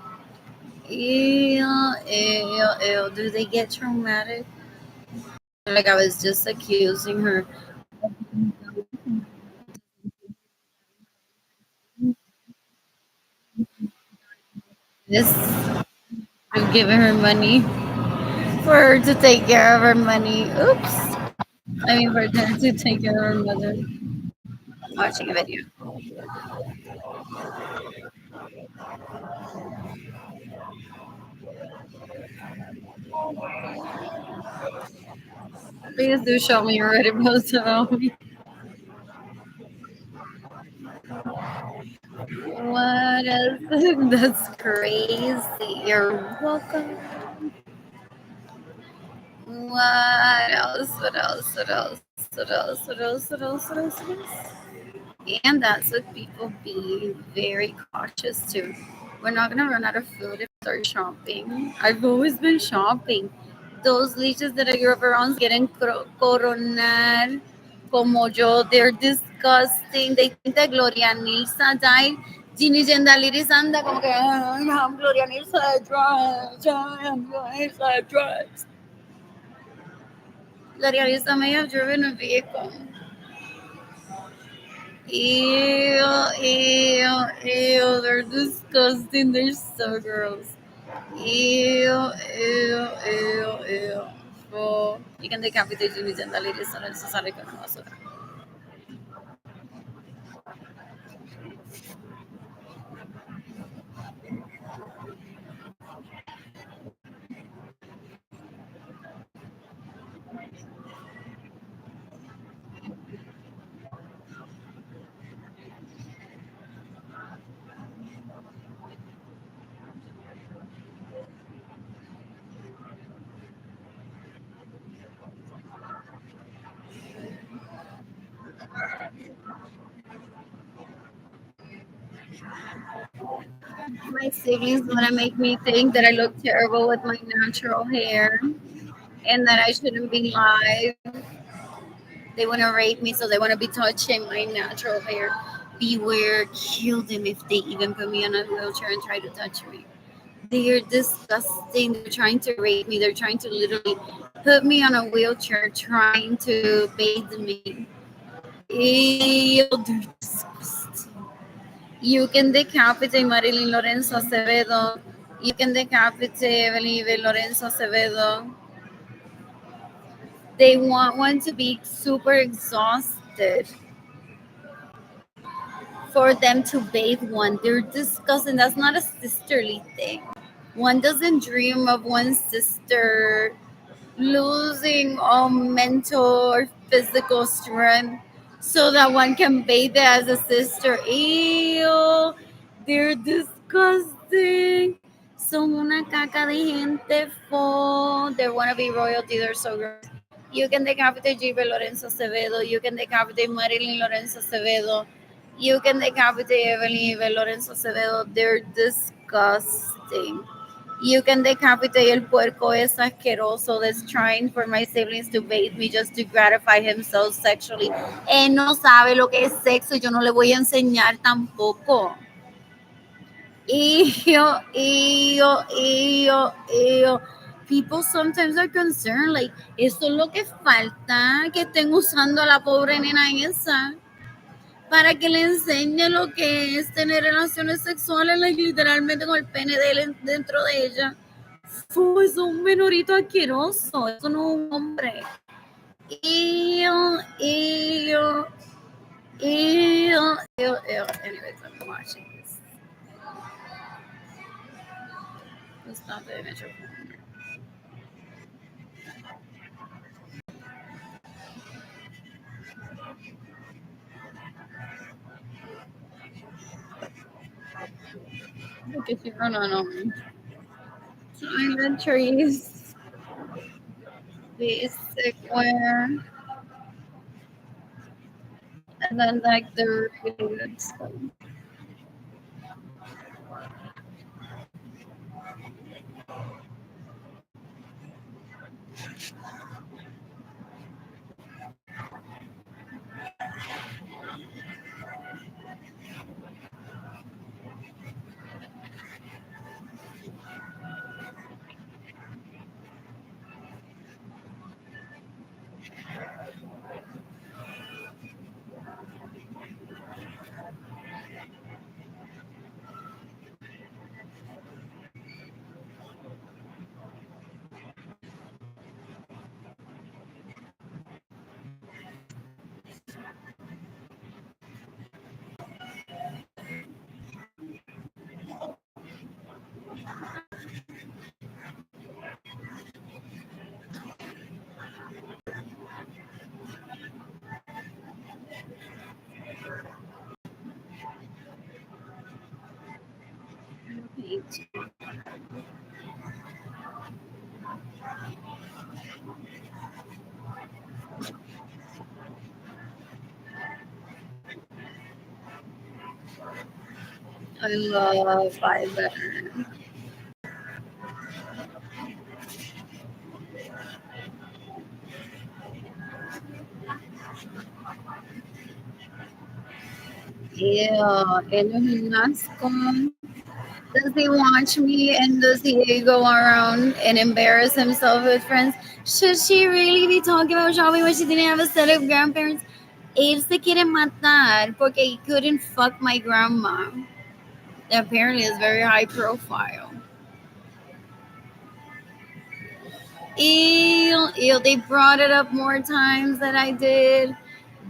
Ew, ew, ew. Do they get traumatic? Like I was just accusing her. This of giving her money for her to take care of her money. Oops. I mean, for her to take care of her mother. Watching a video. Please do show me your Reddit post about me. What else? That's crazy. You're welcome. What else? What else? What else? What else? What else? What else? What else? What else? And that's what people be very cautious too. We're not gonna run out of food if we start shopping. I've always been shopping. Those leeches that I grew up around getting coronar como yo, they're disgusting. They think that Gloria Nilsa died. Ginny Jendaliris anda como que I'm Gloria Nilsa drugs. I'm Gloria Nilsa drugs. Gloria Nilsa may have driven a vehicle. Ew, ew, ew, they're disgusting. They're so gross. Ew, ew, ew, ew. Oh, you can decapitate Jimmy Jendaliris son el sale con una basura. My siblings want to make me think that I look terrible with my natural hair and that I shouldn't be live. They want to rape me, so they want to be touching my natural hair. Beware, kill them if they even put me on a wheelchair and try to touch me. They're disgusting. They're trying to rape me. They're trying to literally put me on a wheelchair, trying to bathe me. Ew, they're disgusting. You can decapitate Marilyn Lorenzo Acevedo. You can decapitate Evelyn Lorenzo Acevedo. They want one to be super exhausted for them to bathe one. They're disgusting. That's not a sisterly thing. One doesn't dream of one's sister losing all mental or physical strength so that one can bathe it as a sister. Ew, they're disgusting. Son una caca de gente full. They want to be royalty. They're so gross. You can decapitate Gilbert Lorenzo Acevedo. You can decapitate Marilyn Lorenzo Acevedo. You can decapitate Evelyn Lorenzo Acevedo. They're disgusting. You can decapitate el puerco es asqueroso that's trying for my siblings to bathe me just to gratify himself sexually. Él no sabe lo que es sexo, yo no le voy a enseñar tampoco. Ew. People sometimes are concerned, like, esto es lo que falta, que estén usando a la pobre nena esa para que le enseñe lo que es tener relaciones sexuales, like, literalmente con el pene de él dentro de ella. Es un menorito asqueroso, eso no es un hombre. Ew. Anyways, I'm watching this. It's not the image of look if you run on silent trees, basic wear, and then like the really good stuff. I love fiber. Yeah, él es un asco. Does he watch me and does he go around and embarrass himself with friends? Should she really be talking about shopping when she didn't have a set of grandparents? Él se quiere matar porque he couldn't fuck my grandma. Apparently, it's very high profile. Ew. They brought it up more times than I did.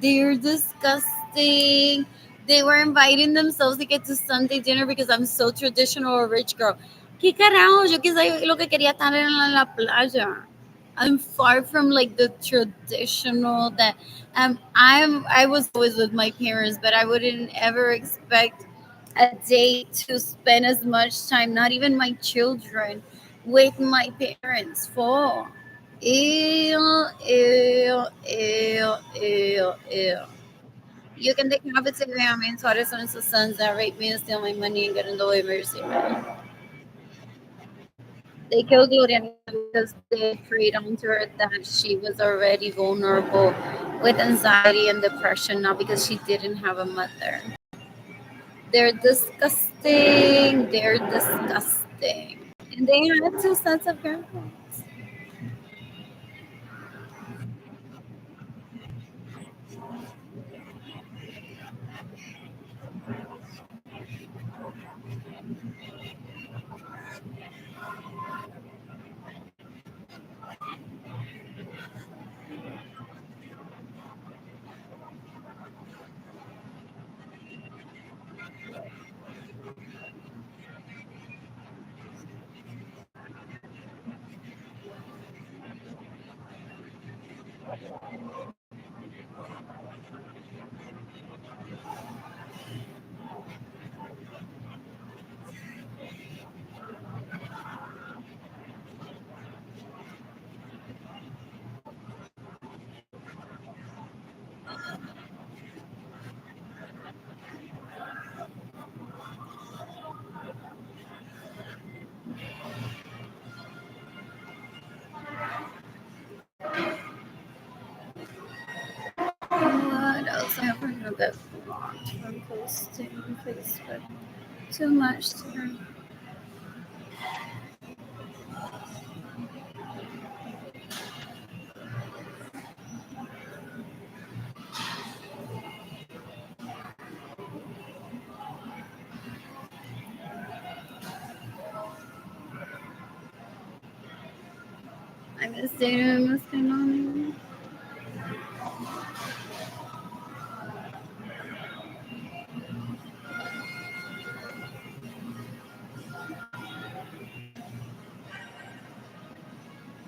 They're disgusting. They were inviting themselves to get to Sunday dinner because I'm so traditional or rich girl. ¿Qué carajo? Yo quise lo que quería estar en la playa. I'm far from like the traditional that I was always with my parents, but I wouldn't ever expect a date to spend as much time, not even my children, with my parents for. Ew. You can decapitate me. I mean, Suarez and his sons that rape me and steal my money and get in the way of mercy. They killed Gloria because they preyed onto her that she was already vulnerable with anxiety and depression, not because she didn't have a mother. They're disgusting. They're disgusting. And they had two sets of girls. What else? I have another blocked from posting on Facebook. Too much today. I'm just saying what's going on.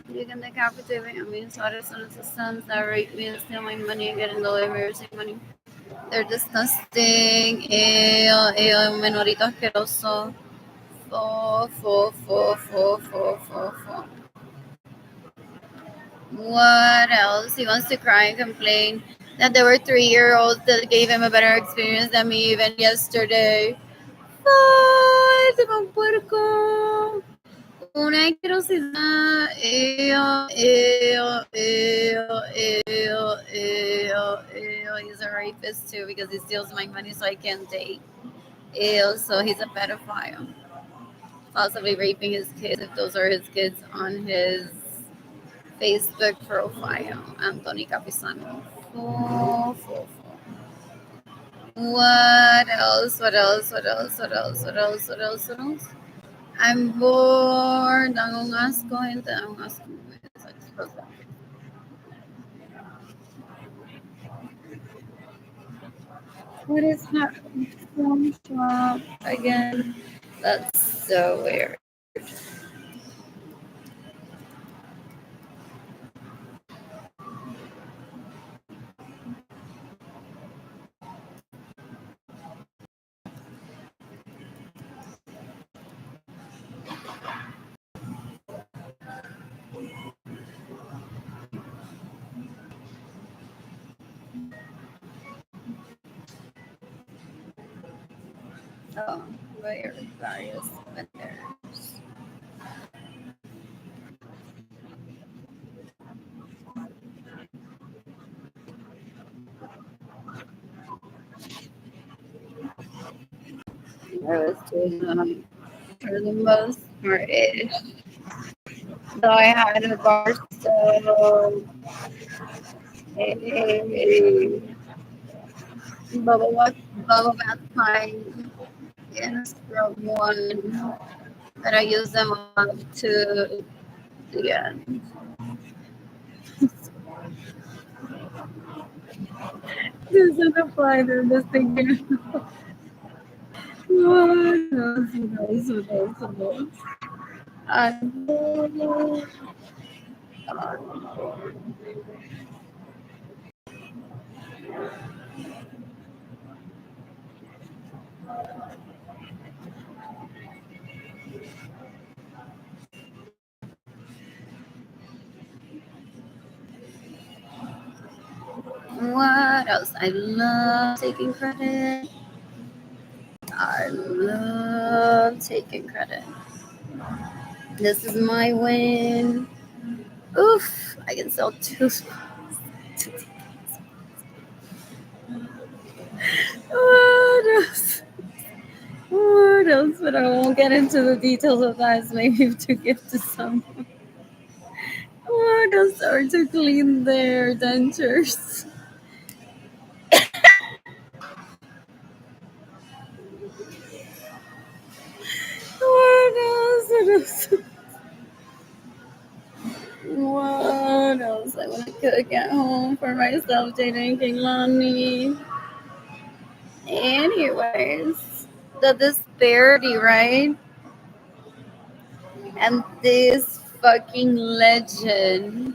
You can decapitate me. I mean, sorry, son of sons that rape me and steal my money and get in the way of embarrassing money. They're disgusting. Ew, ew, menorito asqueroso. Fo. What else? He wants to cry and complain that there were 3-year-olds that gave him a better experience than me even yesterday. Ay, se va un puerco. Una asquerosidad. Ew. He's a rapist too because he steals my money so I can't date. Ew, so he's a pedophile. Possibly raping his kids if those are his kids on his Facebook profile. Anthony Capisano. What else? What else? I'm bored. Dang un asco, gente. Dang un asco. What is happening from shop again? That's so weird. Oh, various vendors. I was doing for the most part ish. So I had a bar stove, a bubble bath pint, and a scrub one that I use them up to the end. This is a fighter, this thing here. What else? I What else? I love taking credit. I love taking credit. This is my win. Oof! I can sell two. but I won't get into the details of that. It's maybe to give to someone. What else are to clean their dentures? What else? What else? What else? I want to cook at home for myself, Jada and Kaylani. Anyways, the disparity, right? And this fucking legend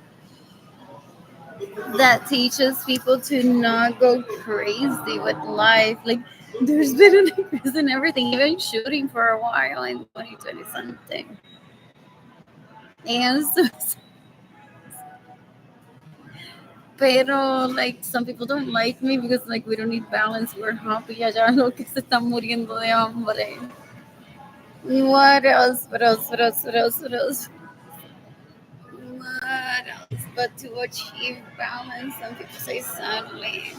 that teaches people to not go crazy with life. Like, there's been an increase in everything, even shooting for a while in 2020 something. And so, pero like some people don't like me because like we don't need balance. We're happy. Allá lo que se están muriendo de hambre. What else? What else? What else? What else? What else? What else? But to achieve balance, some people say sadly,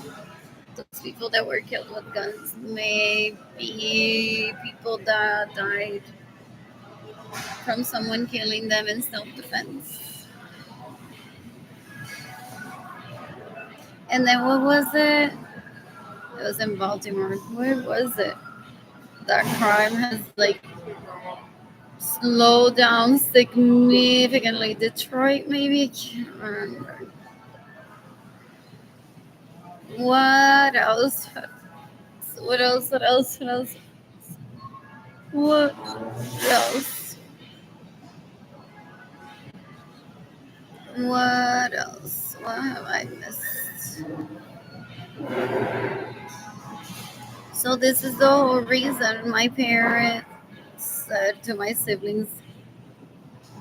those people that were killed with guns may be people that died from someone killing them in self-defense. And then what was it? It was in Baltimore. Where was it? That crime has like slowed down significantly. Detroit, maybe? I can't remember. What else? What else? What else? What else? What else? What else? What have I missed? So this is the whole reason my parents said to my siblings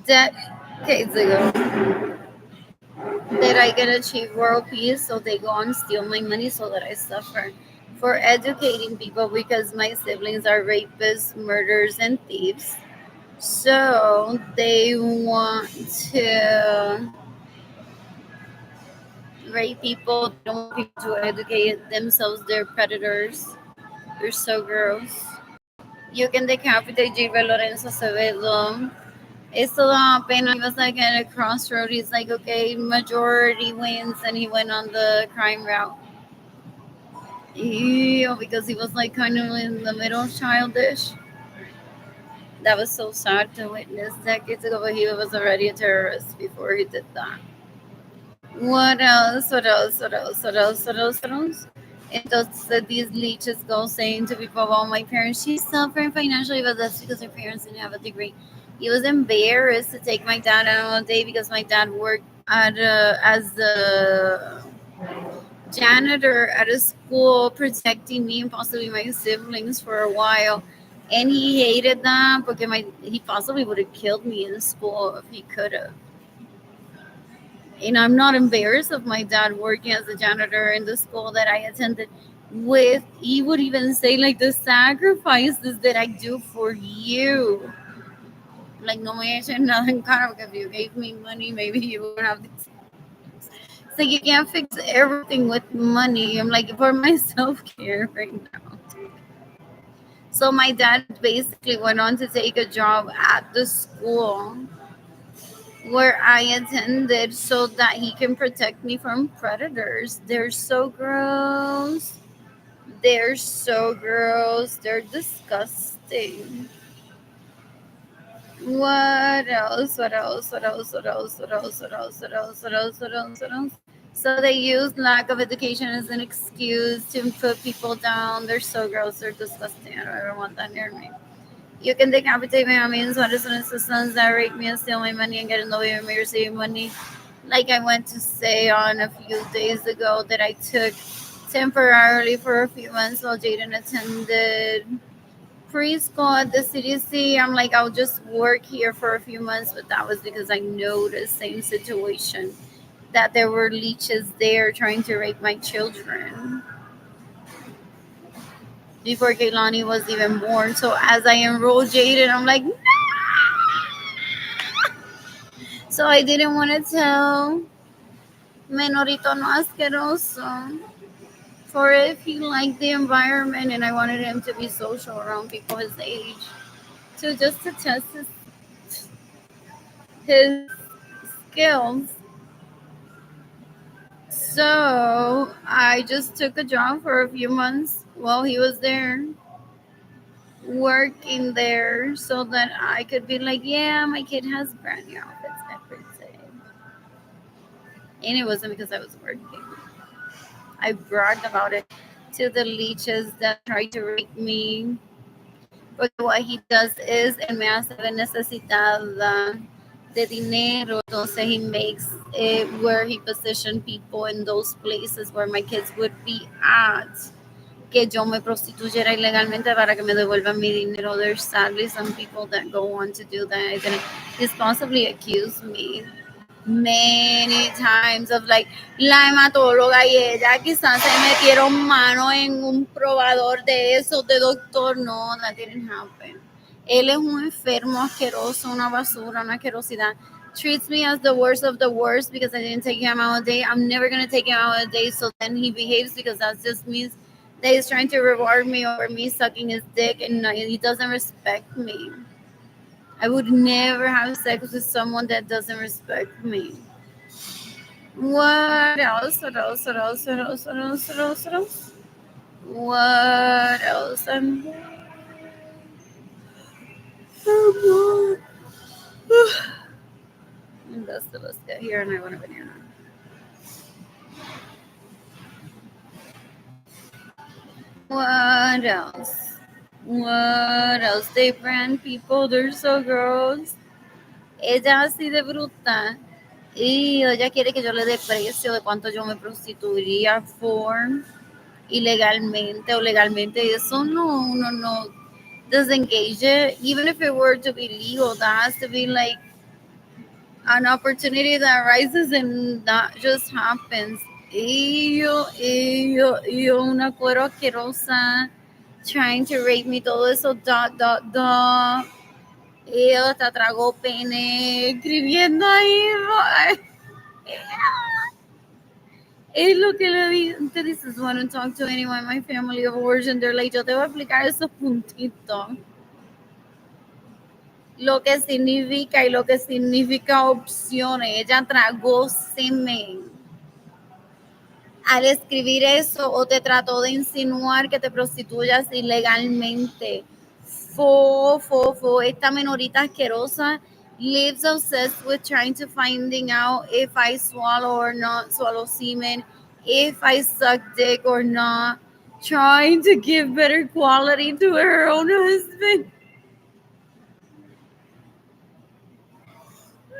decades ago that I can achieve world peace, so they go and steal my money so that I suffer for educating people because my siblings are rapists, murderers, and thieves. So they want to rape people. They don't want people to educate themselves. They're predators. They're so gross. You can decapitate Gilbert Lorenzo Acevedo. Esto da pena. He was like at a crossroad. He's like, okay, majority wins, and he went on the crime route. Yeah, because he was like kind of in the middle, childish. That was so sad to witness decades ago, but he was already a terrorist before he did that. What else? What else? What else? What else? What else? What else? Entonces these leeches go saying to people about my parents, she's suffering financially, but that's because her parents didn't have a degree. He was embarrassed to take my dad out on a day because my dad worked as a janitor at a school, protecting me and possibly my siblings for a while. And he hated that because he possibly would have killed me in school if he could have. And I'm not embarrassed of my dad working as a janitor in the school that I attended with. He would even say like the sacrifices that I do for you. Like no me echen nada en cara because if you gave me money, maybe you wouldn't have this. So you can't fix everything with money. I'm like for my self care right now. So my dad basically went on to take a job at the school where I attended so that he can protect me from predators. They're so gross. They're so gross. They're disgusting. What else? What else? What else? What else? What else? What else? What else? What else? What else? What else? So they use lack of education as an excuse to put people down. They're so gross. They're disgusting. I don't ever want that near me. You can decapitate me. I mean, so this is the sons that rape me and steal my money and get in the way of me receiving money. Like I went to say on a few days ago that I took temporarily for a few months while Jaden attended preschool at the CDC. I'm like, I'll just work here for a few months, but that was because I noticed same situation that there were leeches there trying to rape my children before Kaylani was even born. So as I enrolled Jaden, I'm like, no! So I didn't want to tell Menorito no asqueroso for if he liked the environment and I wanted him to be social around people his age. to test his skills. So I just took a job for a few months while he was there, working there, so that I could be like, yeah, my kid has brand new outfits every day. And it wasn't because I was working. I bragged about it to the leeches that tried to rape me. Porque what he does is, él me hace ver necesitada de dinero. Entonces he makes it where he position people in those places where my kids would be at. Que yo me prostituyera ilegalmente para que me devuelvan mi dinero. There's sadly some people that go on to do that. And he's possibly accused me many times of like la hematóloga y ella quizás se metieron mano en un probador de esos de doctor. No, that didn't happen. Él es un enfermo asqueroso, una basura, una asquerosidad. Treats me as the worst of the worst because I didn't take him out a day. I'm never gonna take him out a day. So then he behaves because that just means that he's trying to reward me over me sucking his dick, and he doesn't respect me. I would never have sex with someone that doesn't respect me. What else? What else? What else? What else? What else? What else? What else? What else? Let's get here, and I want a banana. What else? What else? They brand people, they're so gross. Ella así de bruta. Y ella quiere que yo le dé precio de cuánto yo me prostituiría for ilegalmente o legalmente. Eso no, uno no disengage it. Even if it were to be legal, that has to be like an opportunity that arises and that just happens. Y yo, una cuero asquerosa trying to rape me, todo eso, Y hasta tragó pene escribiendo ahí. Es lo que le di. This is when I talk to anyone in my family of origin, they're like, yo te voy a explicar esos puntitos. Lo que significa y lo que significa opciones. Ella tragó semen. Al escribir eso, o te trató de insinuar que te prostituyas ilegalmente. Esta menorita asquerosa lives obsessed with trying to finding out if I swallow or not swallow semen, if I suck dick or not, trying to give better quality to her own husband.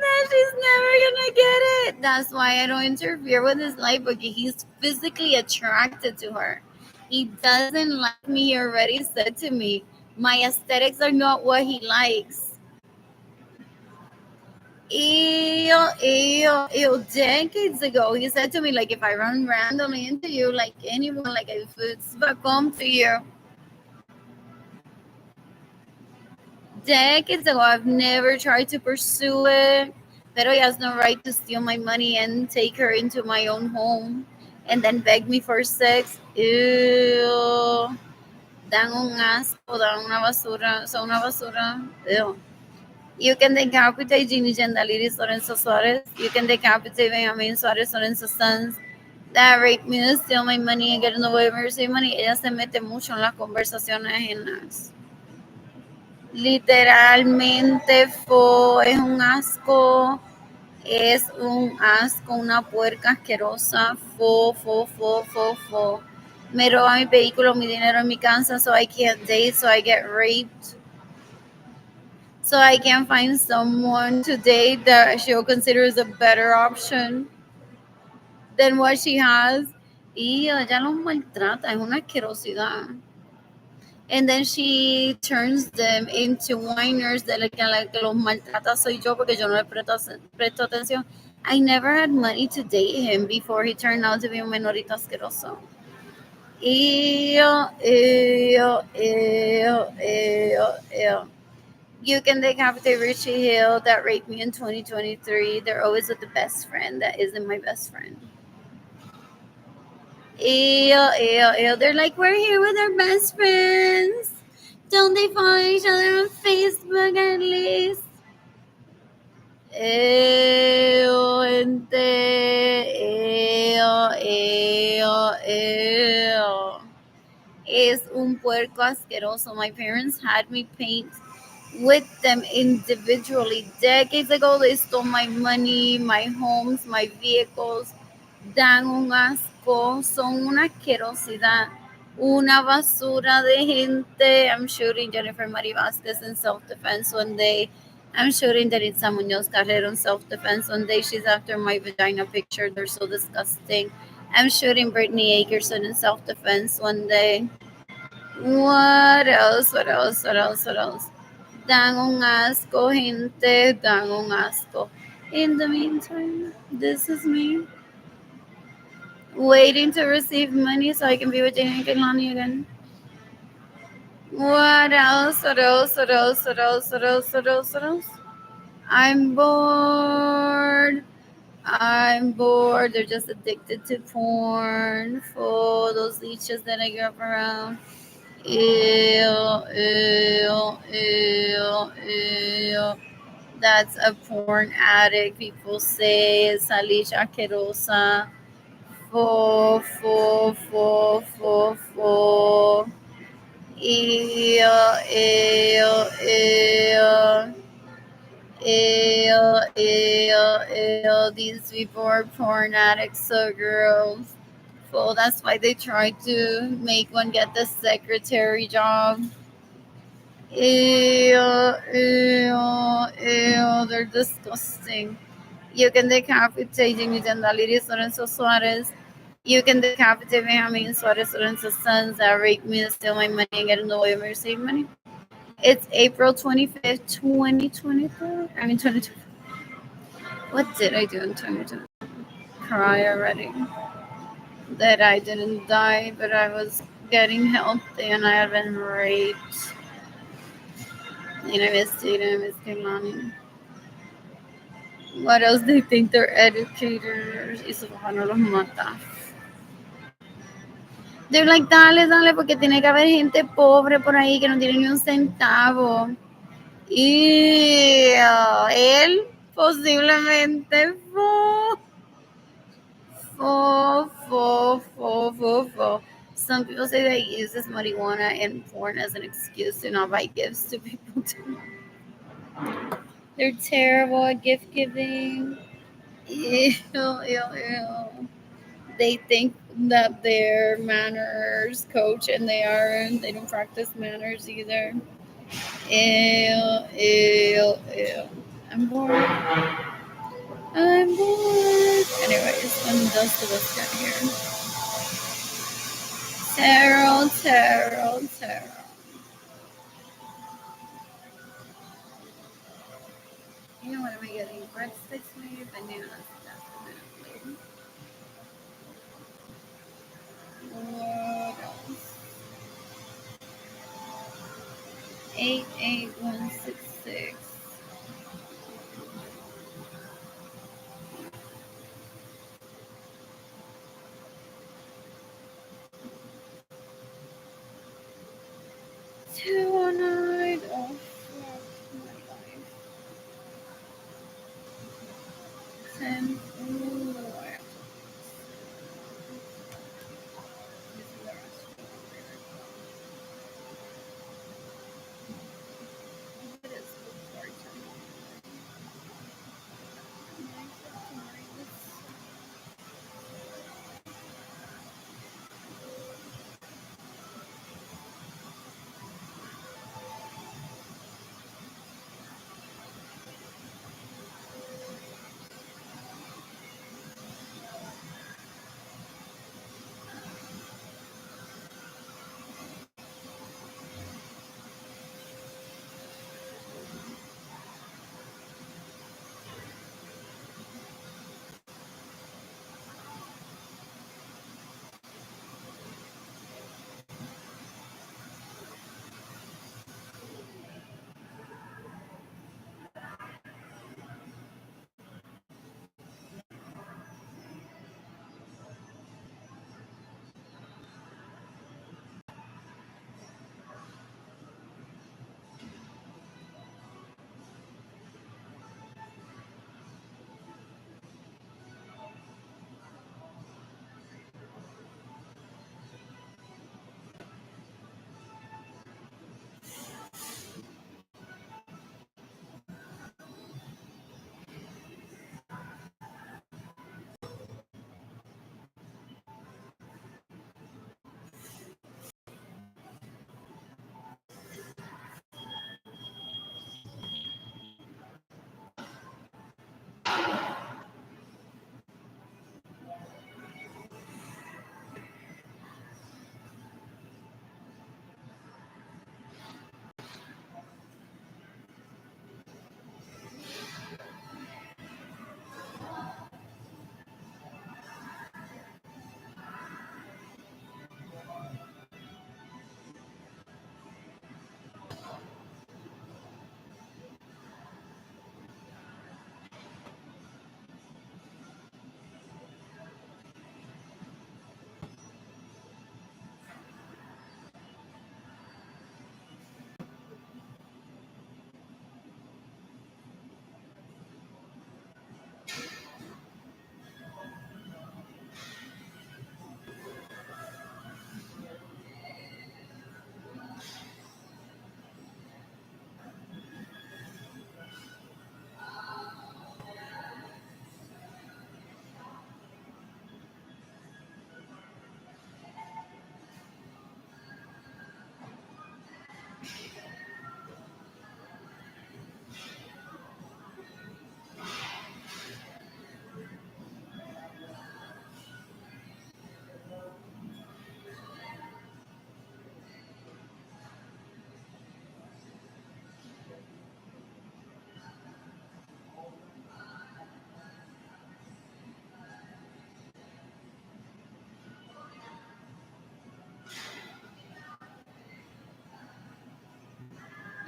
That she's never gonna get it. That's why I don't interfere with his life, because he's physically attracted to her. He doesn't like me. He already said to me, my aesthetics are not what he likes. Decades ago, he said to me, like, if I run randomly into you, like anyone, like if it's back home to you. Decades ago, I've never tried to pursue it. Pero he has no right to steal my money and take her into my own home and then beg me for sex. Ew. Dan un asco, dan una basura, son una basura. Ew. You can decapitate Jimmy Gendaliris Lorenzo Suarez. You can decapitate Benjamin Suarez Lorenzo's sons that raped me and steal my money and get in the way of mercy money. Ella se mete mucho en las conversaciones ajenas. Literalmente es un asco, una puerca asquerosa, me roba mi vehículo, mi dinero, mi casa, so I can't date, so I get raped, so I can't find someone to date that she'll consider as a better option than what she has. Y ella los maltrata, es una asquerosidad. And then she turns them into whiners de la que los maltrata soy yo porque yo no le presto atención. I never had money to date him before he turned out to be un menorito asqueroso. You can decapitate Richie Hill that raped me in 2023. They're always with the best friend that isn't my best friend. They're like, we're here with our best friends. Don't they follow each other on Facebook at least? Ew, gente. Ew, ew, ew. Es un puerco asqueroso. My parents had me paint with them individually. Decades ago, they stole my money, my homes, my vehicles. Dan un asco, son una asquerosidad, una basura de gente. I'm shooting Jennifer Mari Vasquez in self-defense one day. I'm shooting Daritza Munoz Carrero in self-defense one day. She's after my vagina picture. They're so disgusting. I'm shooting Brittany Akerson in self-defense one day. What else? What else? What else? What else? Dan un asco, gente. Dan un asco. In the meantime, this is me waiting to receive money so I can be with Jane and Kehlani again. What else? What else? What else? What else? What else? What else? What else? I'm bored. I'm bored. They're just addicted to porn. For those leeches that I grew up around. Ew, ew, ew, ew. That's a porn addict. People say it's Alicia Querosa. Fo. Ew, ew, ew. Ew, ew, ew. These people are porn addicts, so gross. Well, that's why they tried to make one get the secretary job. Ew, ew, ew. They're disgusting. You can decapitate Jenny Lorenzo Suarez. You can decapitate Benjamin Suarez Lorenzo's sons that raped me and steal my money and get in the way of me receiving money. It's April 25th, 2024. 2020. What did I do in 2020? Cry already. That I didn't die, but I was getting healthy and I had been raped. And I miss Jada, I miss Kehlani. What else? They think they're educators. Y su papá no los mata. They're like, dale, porque tiene que haber gente pobre por ahí que no tiene ni un centavo. Y él posiblemente Some people say that he uses marijuana and porn as an excuse to not buy gifts to people too. They're terrible at gift giving. Ew. They think that they're manners coach and they aren't. They don't practice manners either. Ew. I'm bored. Anyways, when does the list get here? Tarot. You know what am I getting? Breadsticks maybe? Bananas, definitely. What else? 88166. Two night. Oh, fuck my life. 10. Ooh, I have to. This is the restaurant. What is the part-time?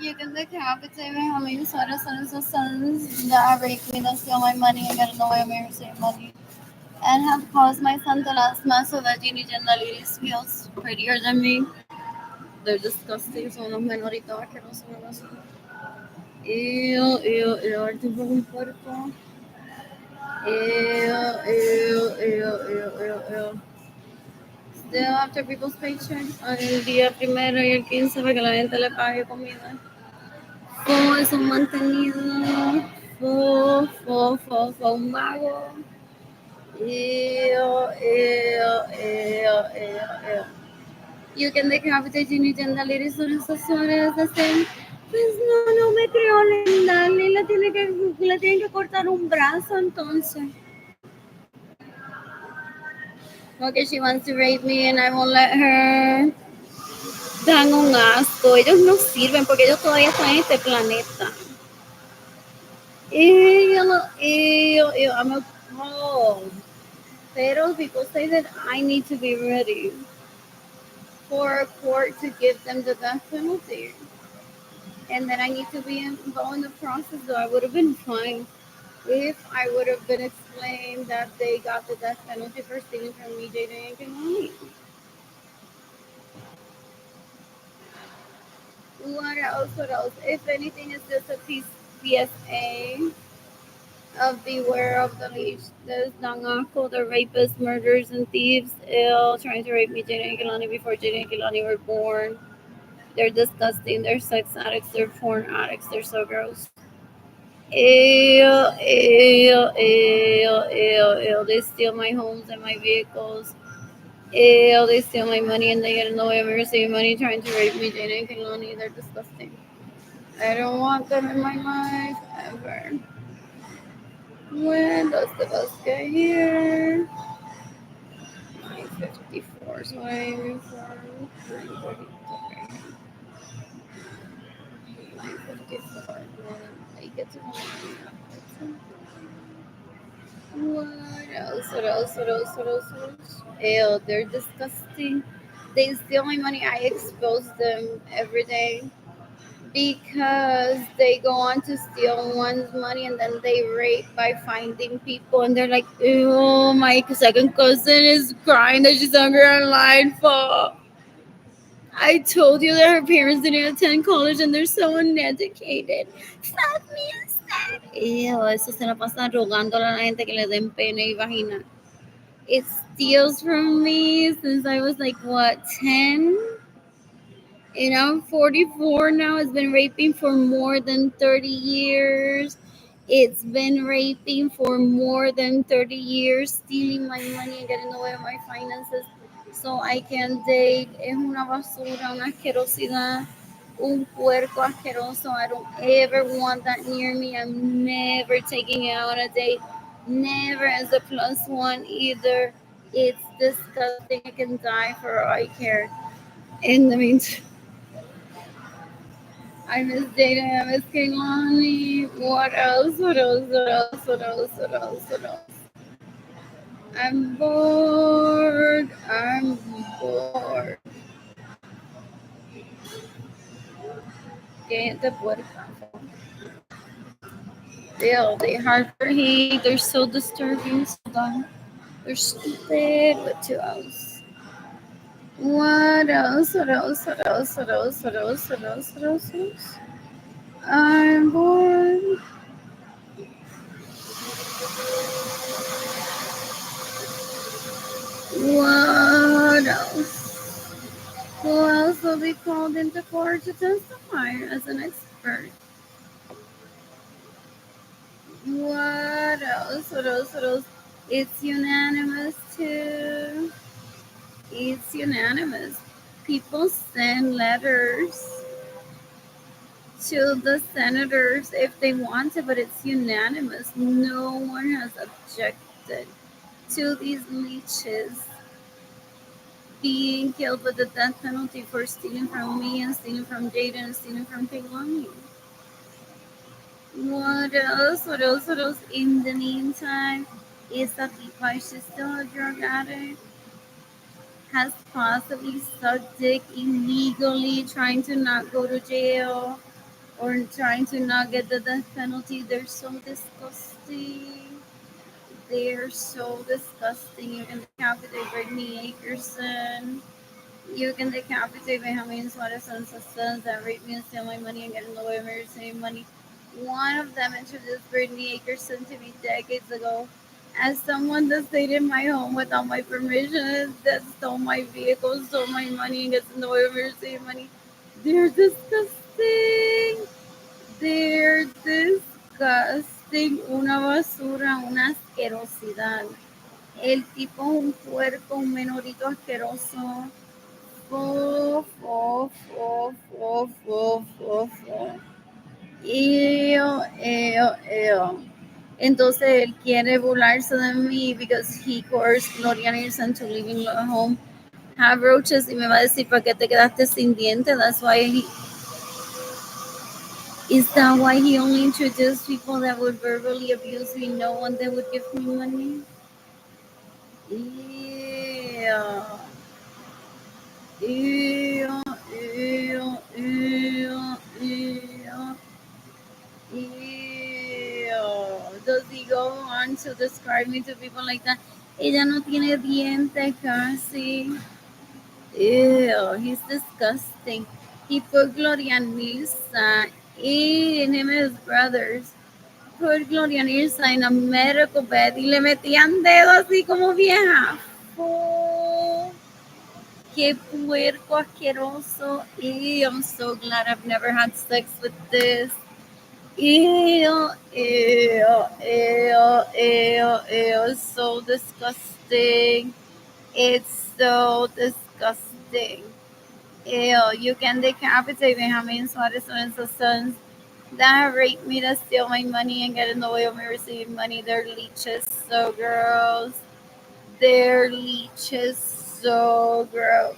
You can decapitate me. How many citizens and sons that raped me, that steal my money and get in the way of me receiving money, and have caused my son to last más so that Gini Gendaliris feels prettier than me. They're disgusting. Son unos menoritos asquerosos. Ew, ew, ew. El tipo un puerco. Ew, ew, ew, ew, ew, ew. Still after people's paycheck, el día primero y el 15 para que la gente le pague comida. Fo es un mantenido. Fo, un mago. Ew, ew, ew, ew, ew. You can decapitate Ginny Gendaliri son esas horas así. Pues no me creo linda. Le tienen que cortar un brazo entonces. Okay, she wants to rape me and I won't let her. Dan un asco. Ellos no sirven porque ellos todavía están en este planeta. Ew, I'm appalled. Pero people say that I need to be ready for a court to give them the death penalty. And that I need to be involved in the process, though I would have been fine if I would have been explained that they got the death penalty for stealing from me, Jaden and Kimani. What else? What else? If anything, it's just a PSA of beware of the leash. There's Nangako, the rapists, murderers, and thieves, ill, trying to rape me, Jaden and Kilani, before Jaden and Kilani were born. They're disgusting. They're sex addicts. They're porn addicts. They're so gross. Ew, ew, ew, ew, ew. They steal my homes and my vehicles. Ew, they steal my money and they get in the way of me receiving money trying to rape me, Jane and Kiloni. They're disgusting. I don't want them in my life ever. When does the bus get here? 9:54, so I'm aiming for 9:30. Okay. 9:54. I get to home. What else? What else? What else? What else? What else? Ew, they're disgusting. They steal my money. I expose them every day because they go on to steal one's money and then they rape by finding people and they're like, ew, my second cousin is crying that she's hungry online for. I told you that her parents didn't attend college and they're so uneducated. Fuck me instead. Ew, eso se la pasa rogándole a la gente que le den pene y vagina. It steals from me since I was like, what, 10? And I'm 44 now. It's been raping for more than 30 years. It's been raping for more than 30 years, stealing my money and getting in the way of my finances so I can date. Es una basura, una asquerosidad, un puerco asqueroso. I don't ever want that near me. I'm never taking it out on a date. Never as a plus one either. It's disgusting. I can die for all I care. In the meantime, I miss dating. I miss Kehlani. What else? What else? What else? What else? What else? What else? I'm bored. I'm bored. Get the puerca. They harbor hate. They're so disturbing. So dumb. They're stupid. What else? What else? What else? What else? What else? What else? What else? What else? What else? I'm bored. What else? Who else will be called into court to testify as an expert? What else? What else? What else? It's unanimous too. It's unanimous. People send letters to the senators if they want to, but it's unanimous. No one has objected to these leeches being killed with the death penalty for stealing from me and stealing from Jaden and stealing from Kehlani. What else? What else? What else? In the meantime, Issa Tipa, she's still a drug addict, has possibly sucked dick illegally, trying to not go to jail. or trying to not get the death penalty. They're so disgusting. They're so disgusting. You can decapitate Brittany Akerson. You can decapitate Benjamin Suarez and Sons that raped me and steal my money and get in the way of me receiving money. One of them introduced Brittany Akerson to me decades ago as someone that stayed in my home without my permission, that stole my vehicle, stole my money, and gets in the way of me receiving money. They're disgusting. They're disgusting. Una basura, una asquerosidad. El tipo es un puerco, un menorito asqueroso. Fo, fo, fo, fo, fo, fo, fo. Ew, ew, ew. Entonces él quiere burlarse de mí because he coerced Gloria Nielsen to leaving home have roaches y me va a decir ¿para qué te quedaste sin dientes? That's why he is that why he only introduced people that would verbally abuse me, no one that would give me money? Ew. Ew, ew, ew, ew. Ew. Does he go on to describe me to people like that? Ella no tiene dientes casi. Ew, he's disgusting. He put Gloria Nilsa and him and his brothers put Gloria Nilsa in a medical bed y le metían dedos así como vieja. Oh, qué puerco asqueroso. Ew, I'm so glad I've never had sex with this. Ew, ew, ew, ew, ew, so disgusting. It's so disgusting. Ew, you can decapitate Benjamin Suarez and his sons that raped me to steal my money and get in the way of me receiving money. They're leeches, so gross. They're leeches, so gross.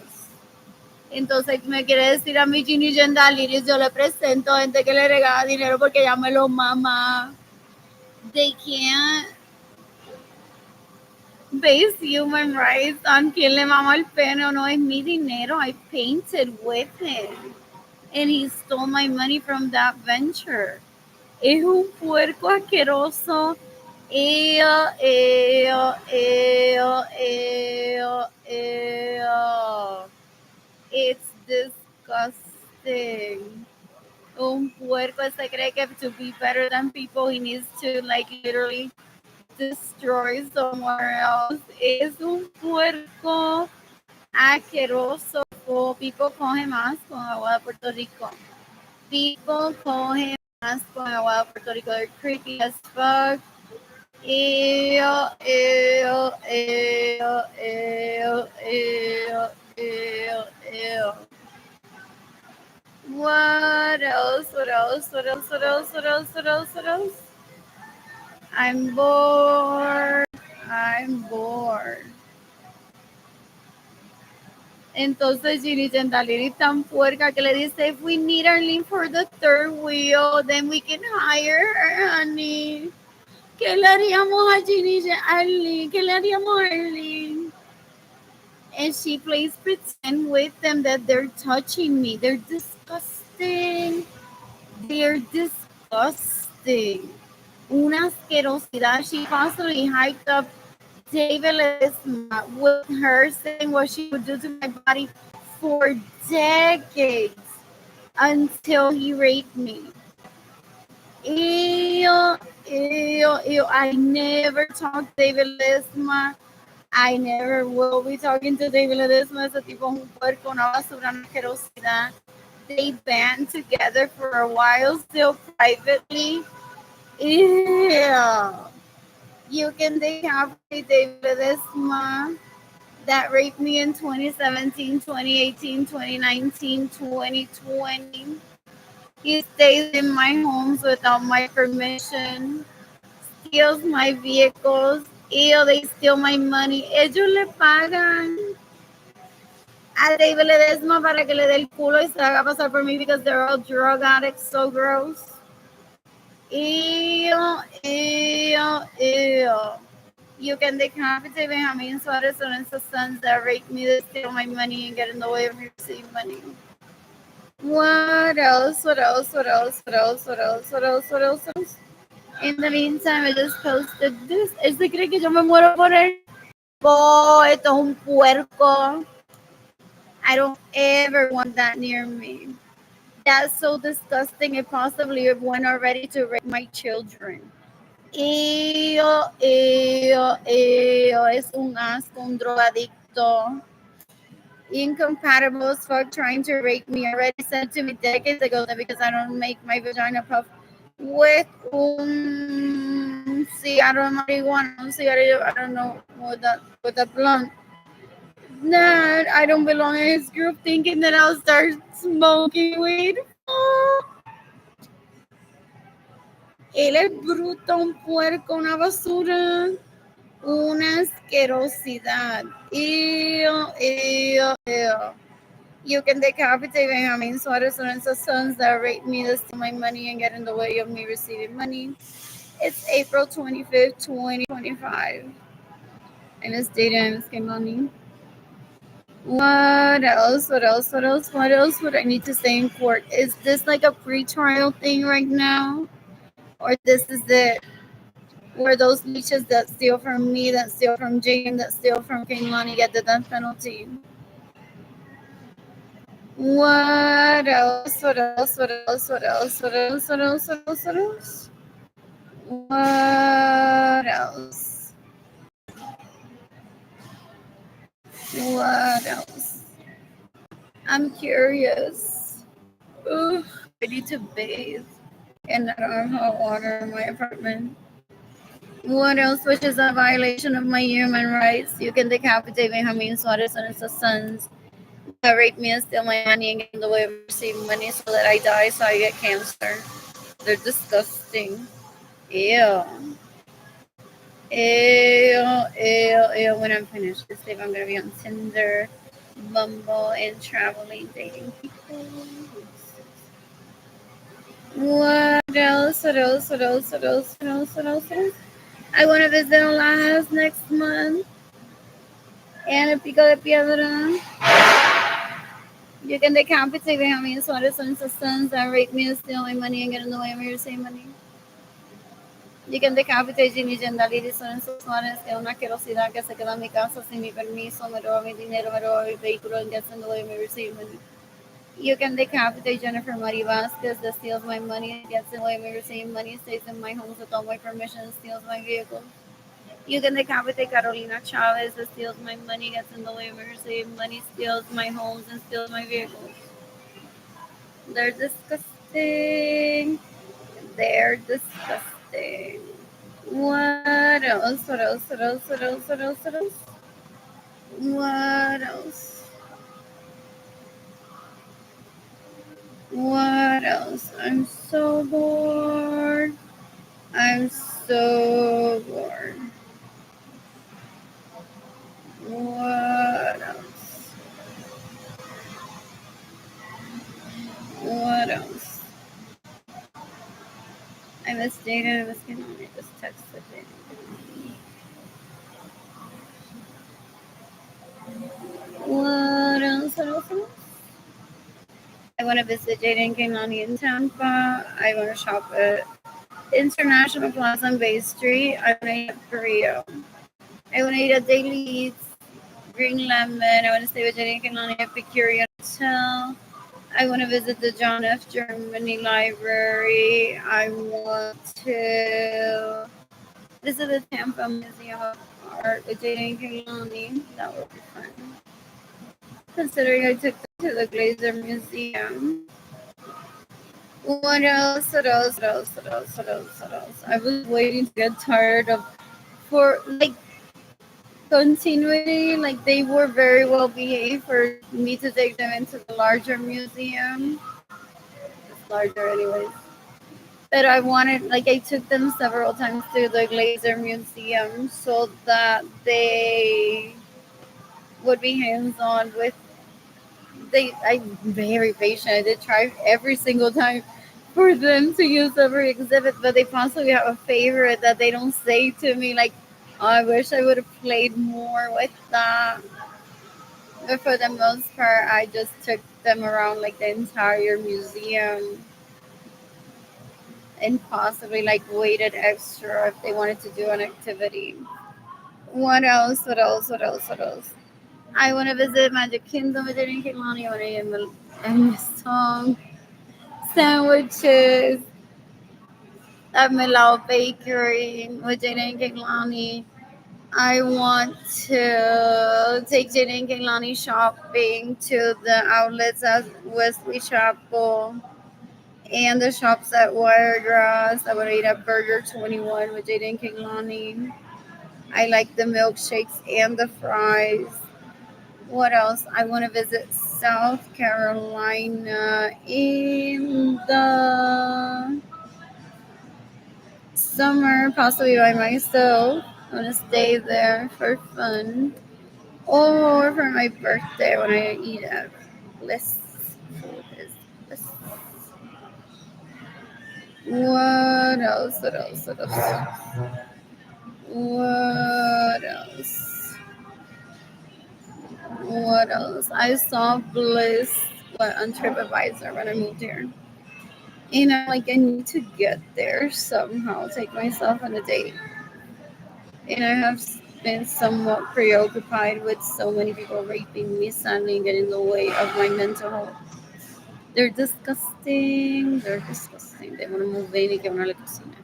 Entonces me quiere decir a mi Ginny Gendaliris, yo le presento gente que le regala dinero porque ella me lo mama. They can't base human rights on quién le mama el pene o no. Es mi dinero. I painted with him. And he stole my money from that venture. Es un puerco asqueroso. Ew, ew, ew, ew, ew. It's disgusting. Un puerco se cree que to be better than people, he needs to like literally destroy somewhere else. Es un puerco asqueroso. People coge más con agua de Puerto Rico. People coge más con agua de Puerto Rico. They're creepy as fuck. Ew, ew, ew, ew, ew, ew, ew. What else? What else? What else? What else? What else? What else? What else? I'm bored. I'm bored. Entonces Ginny Gentile is tan puerca que le dice, if we need Arlene for the third wheel, then we can hire her, honey. ¿Qué le haríamos a Ginny Arlene? ¿Qué le haríamos a Arlene? And she plays pretend with them that they're touching me. They're disgusting. They're disgusting. Una asquerosidad. She possibly hyped up David Ledesma with her saying what she would do to my body for decades until he raped me. Ew, ew, ew. I never talked to David Ledesma. I never will be talking to David Ledesma. Ese tipo es un puerco, una basura, una asquerosidad. They band together for a while, still privately. Ew. You can decapitate David Ledesma that raped me in 2017, 2018, 2019, 2020. He stays in my homes without my permission, steals my vehicles. Ew, they steal my money. Ellos le pagan a David Ledesma para que le dé el culo y se haga pasar por mí because they're all drug addicts. So gross. Ew, ew, ew. You can decapitate Benjamin Suarez and his sons that raped me, that steal my money and get in the way of me receiving money. What else? What else? What else? What else? What else? What else? What else? What else? In the meantime, I just posted this. ¿Este cree que yo me muero por él? Esto es un puerco. I don't ever want that near me. That's so disgusting. It possibly went already to rape my children. Ew, ew, ew. Es un asco, un drogadicto. Incompatible as fuck trying to rape me. Already said to me decades ago that because I don't make my vagina puff with cigarro de marijuana, un cigarrillo, I don't know, with a blunt. That I don't belong in his group thinking that I'll start smoking weed. Oh, él es bruto, un puerco, una basura, una asquerosidad. Ew, ew, ew. You can decapitate Benjamin Suarez and his sons that rape me, that steal my money, and get in the way of me receiving money. It's April 25th, 2025. And it's data and it's money. What else? What else? What else? What else would I need to say in court? Is this like a pre-trial thing right now? Or this is it? Where those leeches that steal from me, that steal from Jaden, that steal from Kaylani get the death penalty? What else? What else? What else? What else? What else? What else? What else? What else? What else? What else? I'm curious. Ugh, I need to bathe, and I don't have hot water in my apartment. What else, which is a violation of my human rights? You can decapitate Benjamin Suarez and his sons that rape me and steal my money and get in the way of receiving money so that I die, so I get cancer. They're disgusting. Ew. Ew. When I'm finished this live, I'm going to be on Tinder, Bumble, and traveling, dating people. What else? What else? What else? What else? What else? What else? What else? I want to visit Lajas next month. And a Pico de Piedra. You can decapitate Benjamin Suarez and his sons that rape me and steal my money and get in the way of me receiving money. You can decapitate Jimmy Gendalidis and Suarez, que es una asquerosidad que se queda en mi casa sin mi permiso, me roba mi dinero, me roba mi vehículo, and gets in the way of me receiving money. You can decapitate Jennifer Marie Vasquez that steals my money, gets in the way of me receiving money, stays in my home without my permission, steals my vehicle. You can decapitate Carolina Chavez that steals my money, gets in the way of me receiving money, steals my homes, and steals my vehicles. They're disgusting. They're disgusting. What else? What else? What else? What else? What else? What else? What else? What else? I'm so bored. I'm so bored. What else? What else? I miss Dana. I miss Kanon. I just texted Dana. What else? What else? What else? I want to visit Jaden Kainani in Tampa. I want to shop at International Plaza on Bay Street. I want to eat at Burrito. I want to eat at Daily Eats, Green Lemon. I want to stay with Jaden Kainani at Picurian Hotel. I want to visit the John F. Germany Library. I want to visit the Tampa Museum of Art with Jaden Kainani. That would be fun. Considering I took them to the Glazer Museum. What else? What else? What else? What else? What else? What else? I was waiting to get tired of for like continuity. Like they were very well behaved for me to take them into the larger museum. It's larger, anyways. But I wanted, like, I took them several times to the Glazer Museum so that they would be hands-on with. I'm very patient. I did try every single time for them to use every exhibit, but they possibly have a favorite that they don't say to me, like, oh, I wish I would have played more with that. But for the most part, I just took them around like the entire museum and possibly like waited extra if they wanted to do an activity. What else? What else? What else? What else? I want to visit Magic Kingdom with Jane Kehlani. I want to eat my song sandwiches at Milao Bakery with Jane Kehlani. I want to take Jane and Kehlani shopping to the outlets at Wesley Chapel and the shops at Wiregrass. I want to eat at Burger 21 with Jade and Kehlani. I like the milkshakes and the fries. What else? I want to visit South Carolina in the summer, possibly by myself. I want to stay there for fun. Or for my birthday when I eat at Bliss. Bliss. What else? What else? What else? What else? What else? I saw Bliss on TripAdvisor when I moved here. And I'm like, I need to get there somehow, take myself on a date. And I have been somewhat preoccupied with so many people raping me, sadly, getting in the way of my mental health. They're disgusting. They're disgusting. They want to move in y que uno le cocina.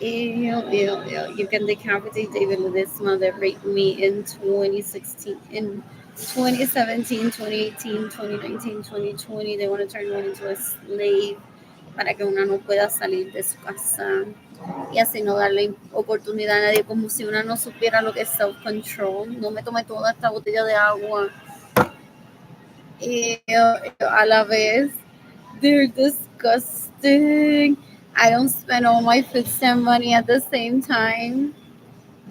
Ew, ew, ew. You can decapitate David Ledesma that raped me in 2016, in 2017, 2018, 2019, 2020. They want to turn one into a slave para que una no pueda salir de su casa y así no darle oportunidad a nadie, como si una no supiera lo que es self-control. No me tomé toda esta botella de agua a la vez. They're disgusting. I don't spend all my food stamp money at the same time.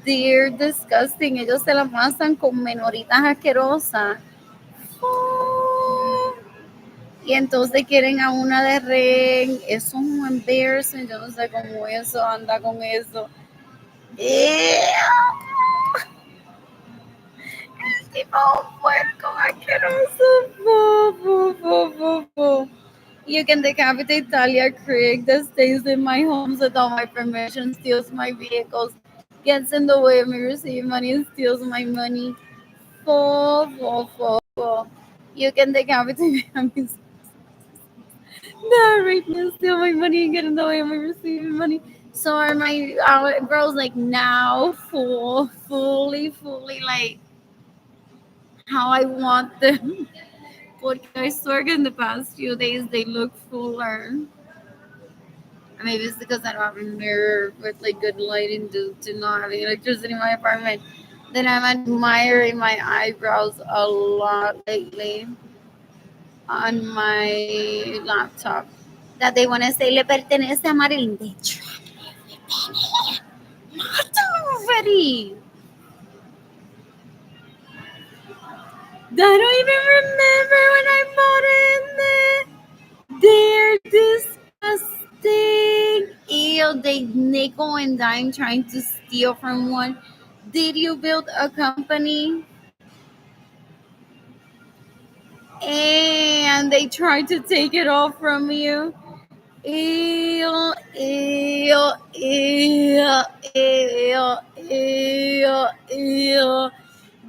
They're disgusting. Ellos se la pasan con menoritas asquerosas. Oh. Y entonces quieren a una de ren. Eso es un embarrassment. Yo no sé cómo eso anda con eso. El tipo puerco asqueroso. You can decapitate Talia Craig that stays in my homes without my permission, steals my vehicles, gets in the way of me receiving money, and steals my money. Full. You can decapitate me. No, rape me and steal my money and get in the way of me receiving money. So are my bros like now fully like how I want them. Porque I swear in the past few days they look fuller. Maybe it's because I don't have a mirror with like good lighting due to not having electricity in my apartment. Then I'm admiring my eyebrows a lot lately on my laptop. That they want to say le pertenece a Marilyn. They tried not already. I don't even remember when I bought it in there. They're disgusting. Ew, they nickel and dime trying to steal from one. Did you build a company and they tried to take it all from you? Ew, ew, ew, ew, ew, ew.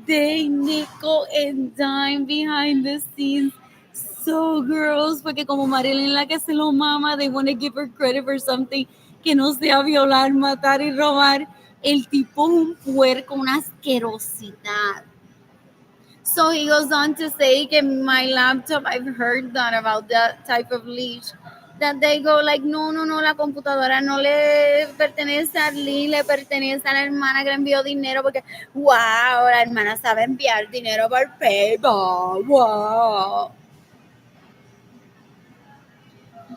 They nickel and dime behind the scenes. So girls, porque como Marilyn la que se lo mama, they want to give her credit for something que no sea violar, matar y robar. El tipo es un puerco, una asquerosidad. So he goes on to say que my laptop, I've heard that about that type of leash. That they go like, no, la computadora no le pertenece a Lee, le pertenece a la hermana que le envió dinero porque, wow, la hermana sabe enviar dinero por PayPal, wow.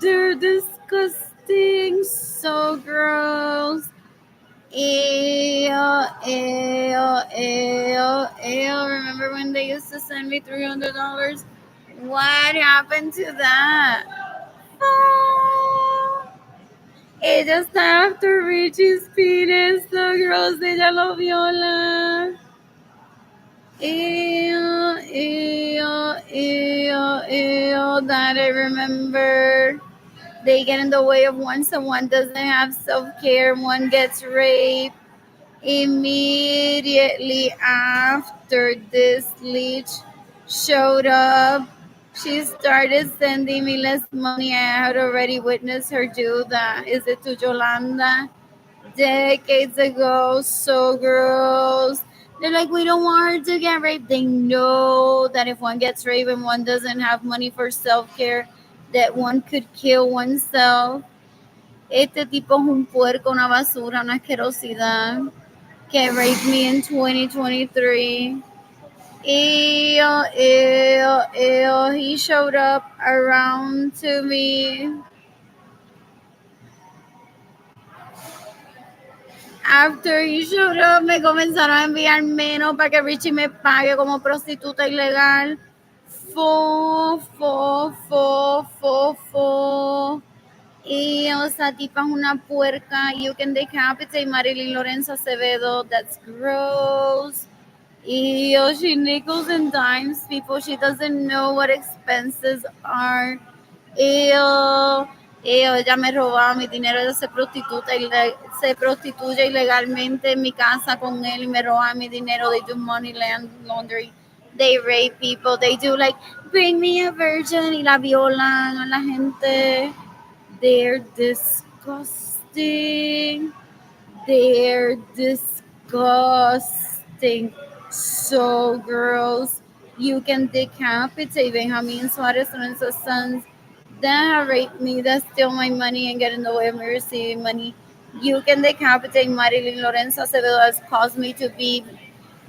They're disgusting, so gross. Ew. Remember when they used to send me $300? What happened to that? Oh. Ella está after Richie's penis, the girls, ella lo viola. Ew, ew, ew, ew, that I remember. They get in the way of one, someone doesn't have self-care, one gets raped. Immediately after this leech showed up, she started sending me less money. I had already witnessed her do that. Is it to Yolanda? Decades ago, so gross. They're like, we don't want her to get raped. They know that if one gets raped and one doesn't have money for self care, that one could kill oneself. Este tipo es un puerco, una basura, una asquerosidad que raped me in 2023. Ew, ew, ew. He showed up around to me. After he showed up, me comenzaron a enviar menos para que Richie me pague como prostituta ilegal. Fo. Y esa tipa es una puerca. You can decapitate Marilyn Lorenzo Acevedo. That's gross. Ew, she nickels and dimes people. She doesn't know what expenses are. Ew, ella me robaba mi dinero, ella se prostituye ilegalmente en mi casa con él y me roba mi dinero. They do money laundering. They rape people. They do like, bring me a virgin, y la violan a la gente. They're disgusting. They're disgusting. So gross. You can decapitate Benjamin Suarez Lorenzo's sons that have raped me, that steal my money and get in the way of me receiving money. You can decapitate Marilyn Lorenzo Acevedo has caused me to be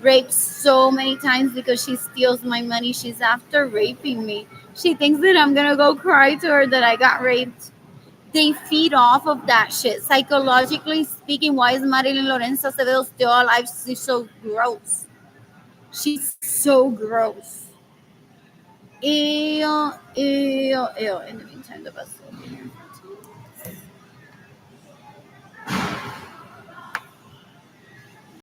raped so many times because she steals my money. She's after raping me. She thinks that I'm gonna go cry to her that I got raped. They feed off of that shit. Psychologically speaking, why is Marilyn Lorenzo Acevedo still alive? She's so gross. She's so gross. Ew. In the meantime, the bus will be here.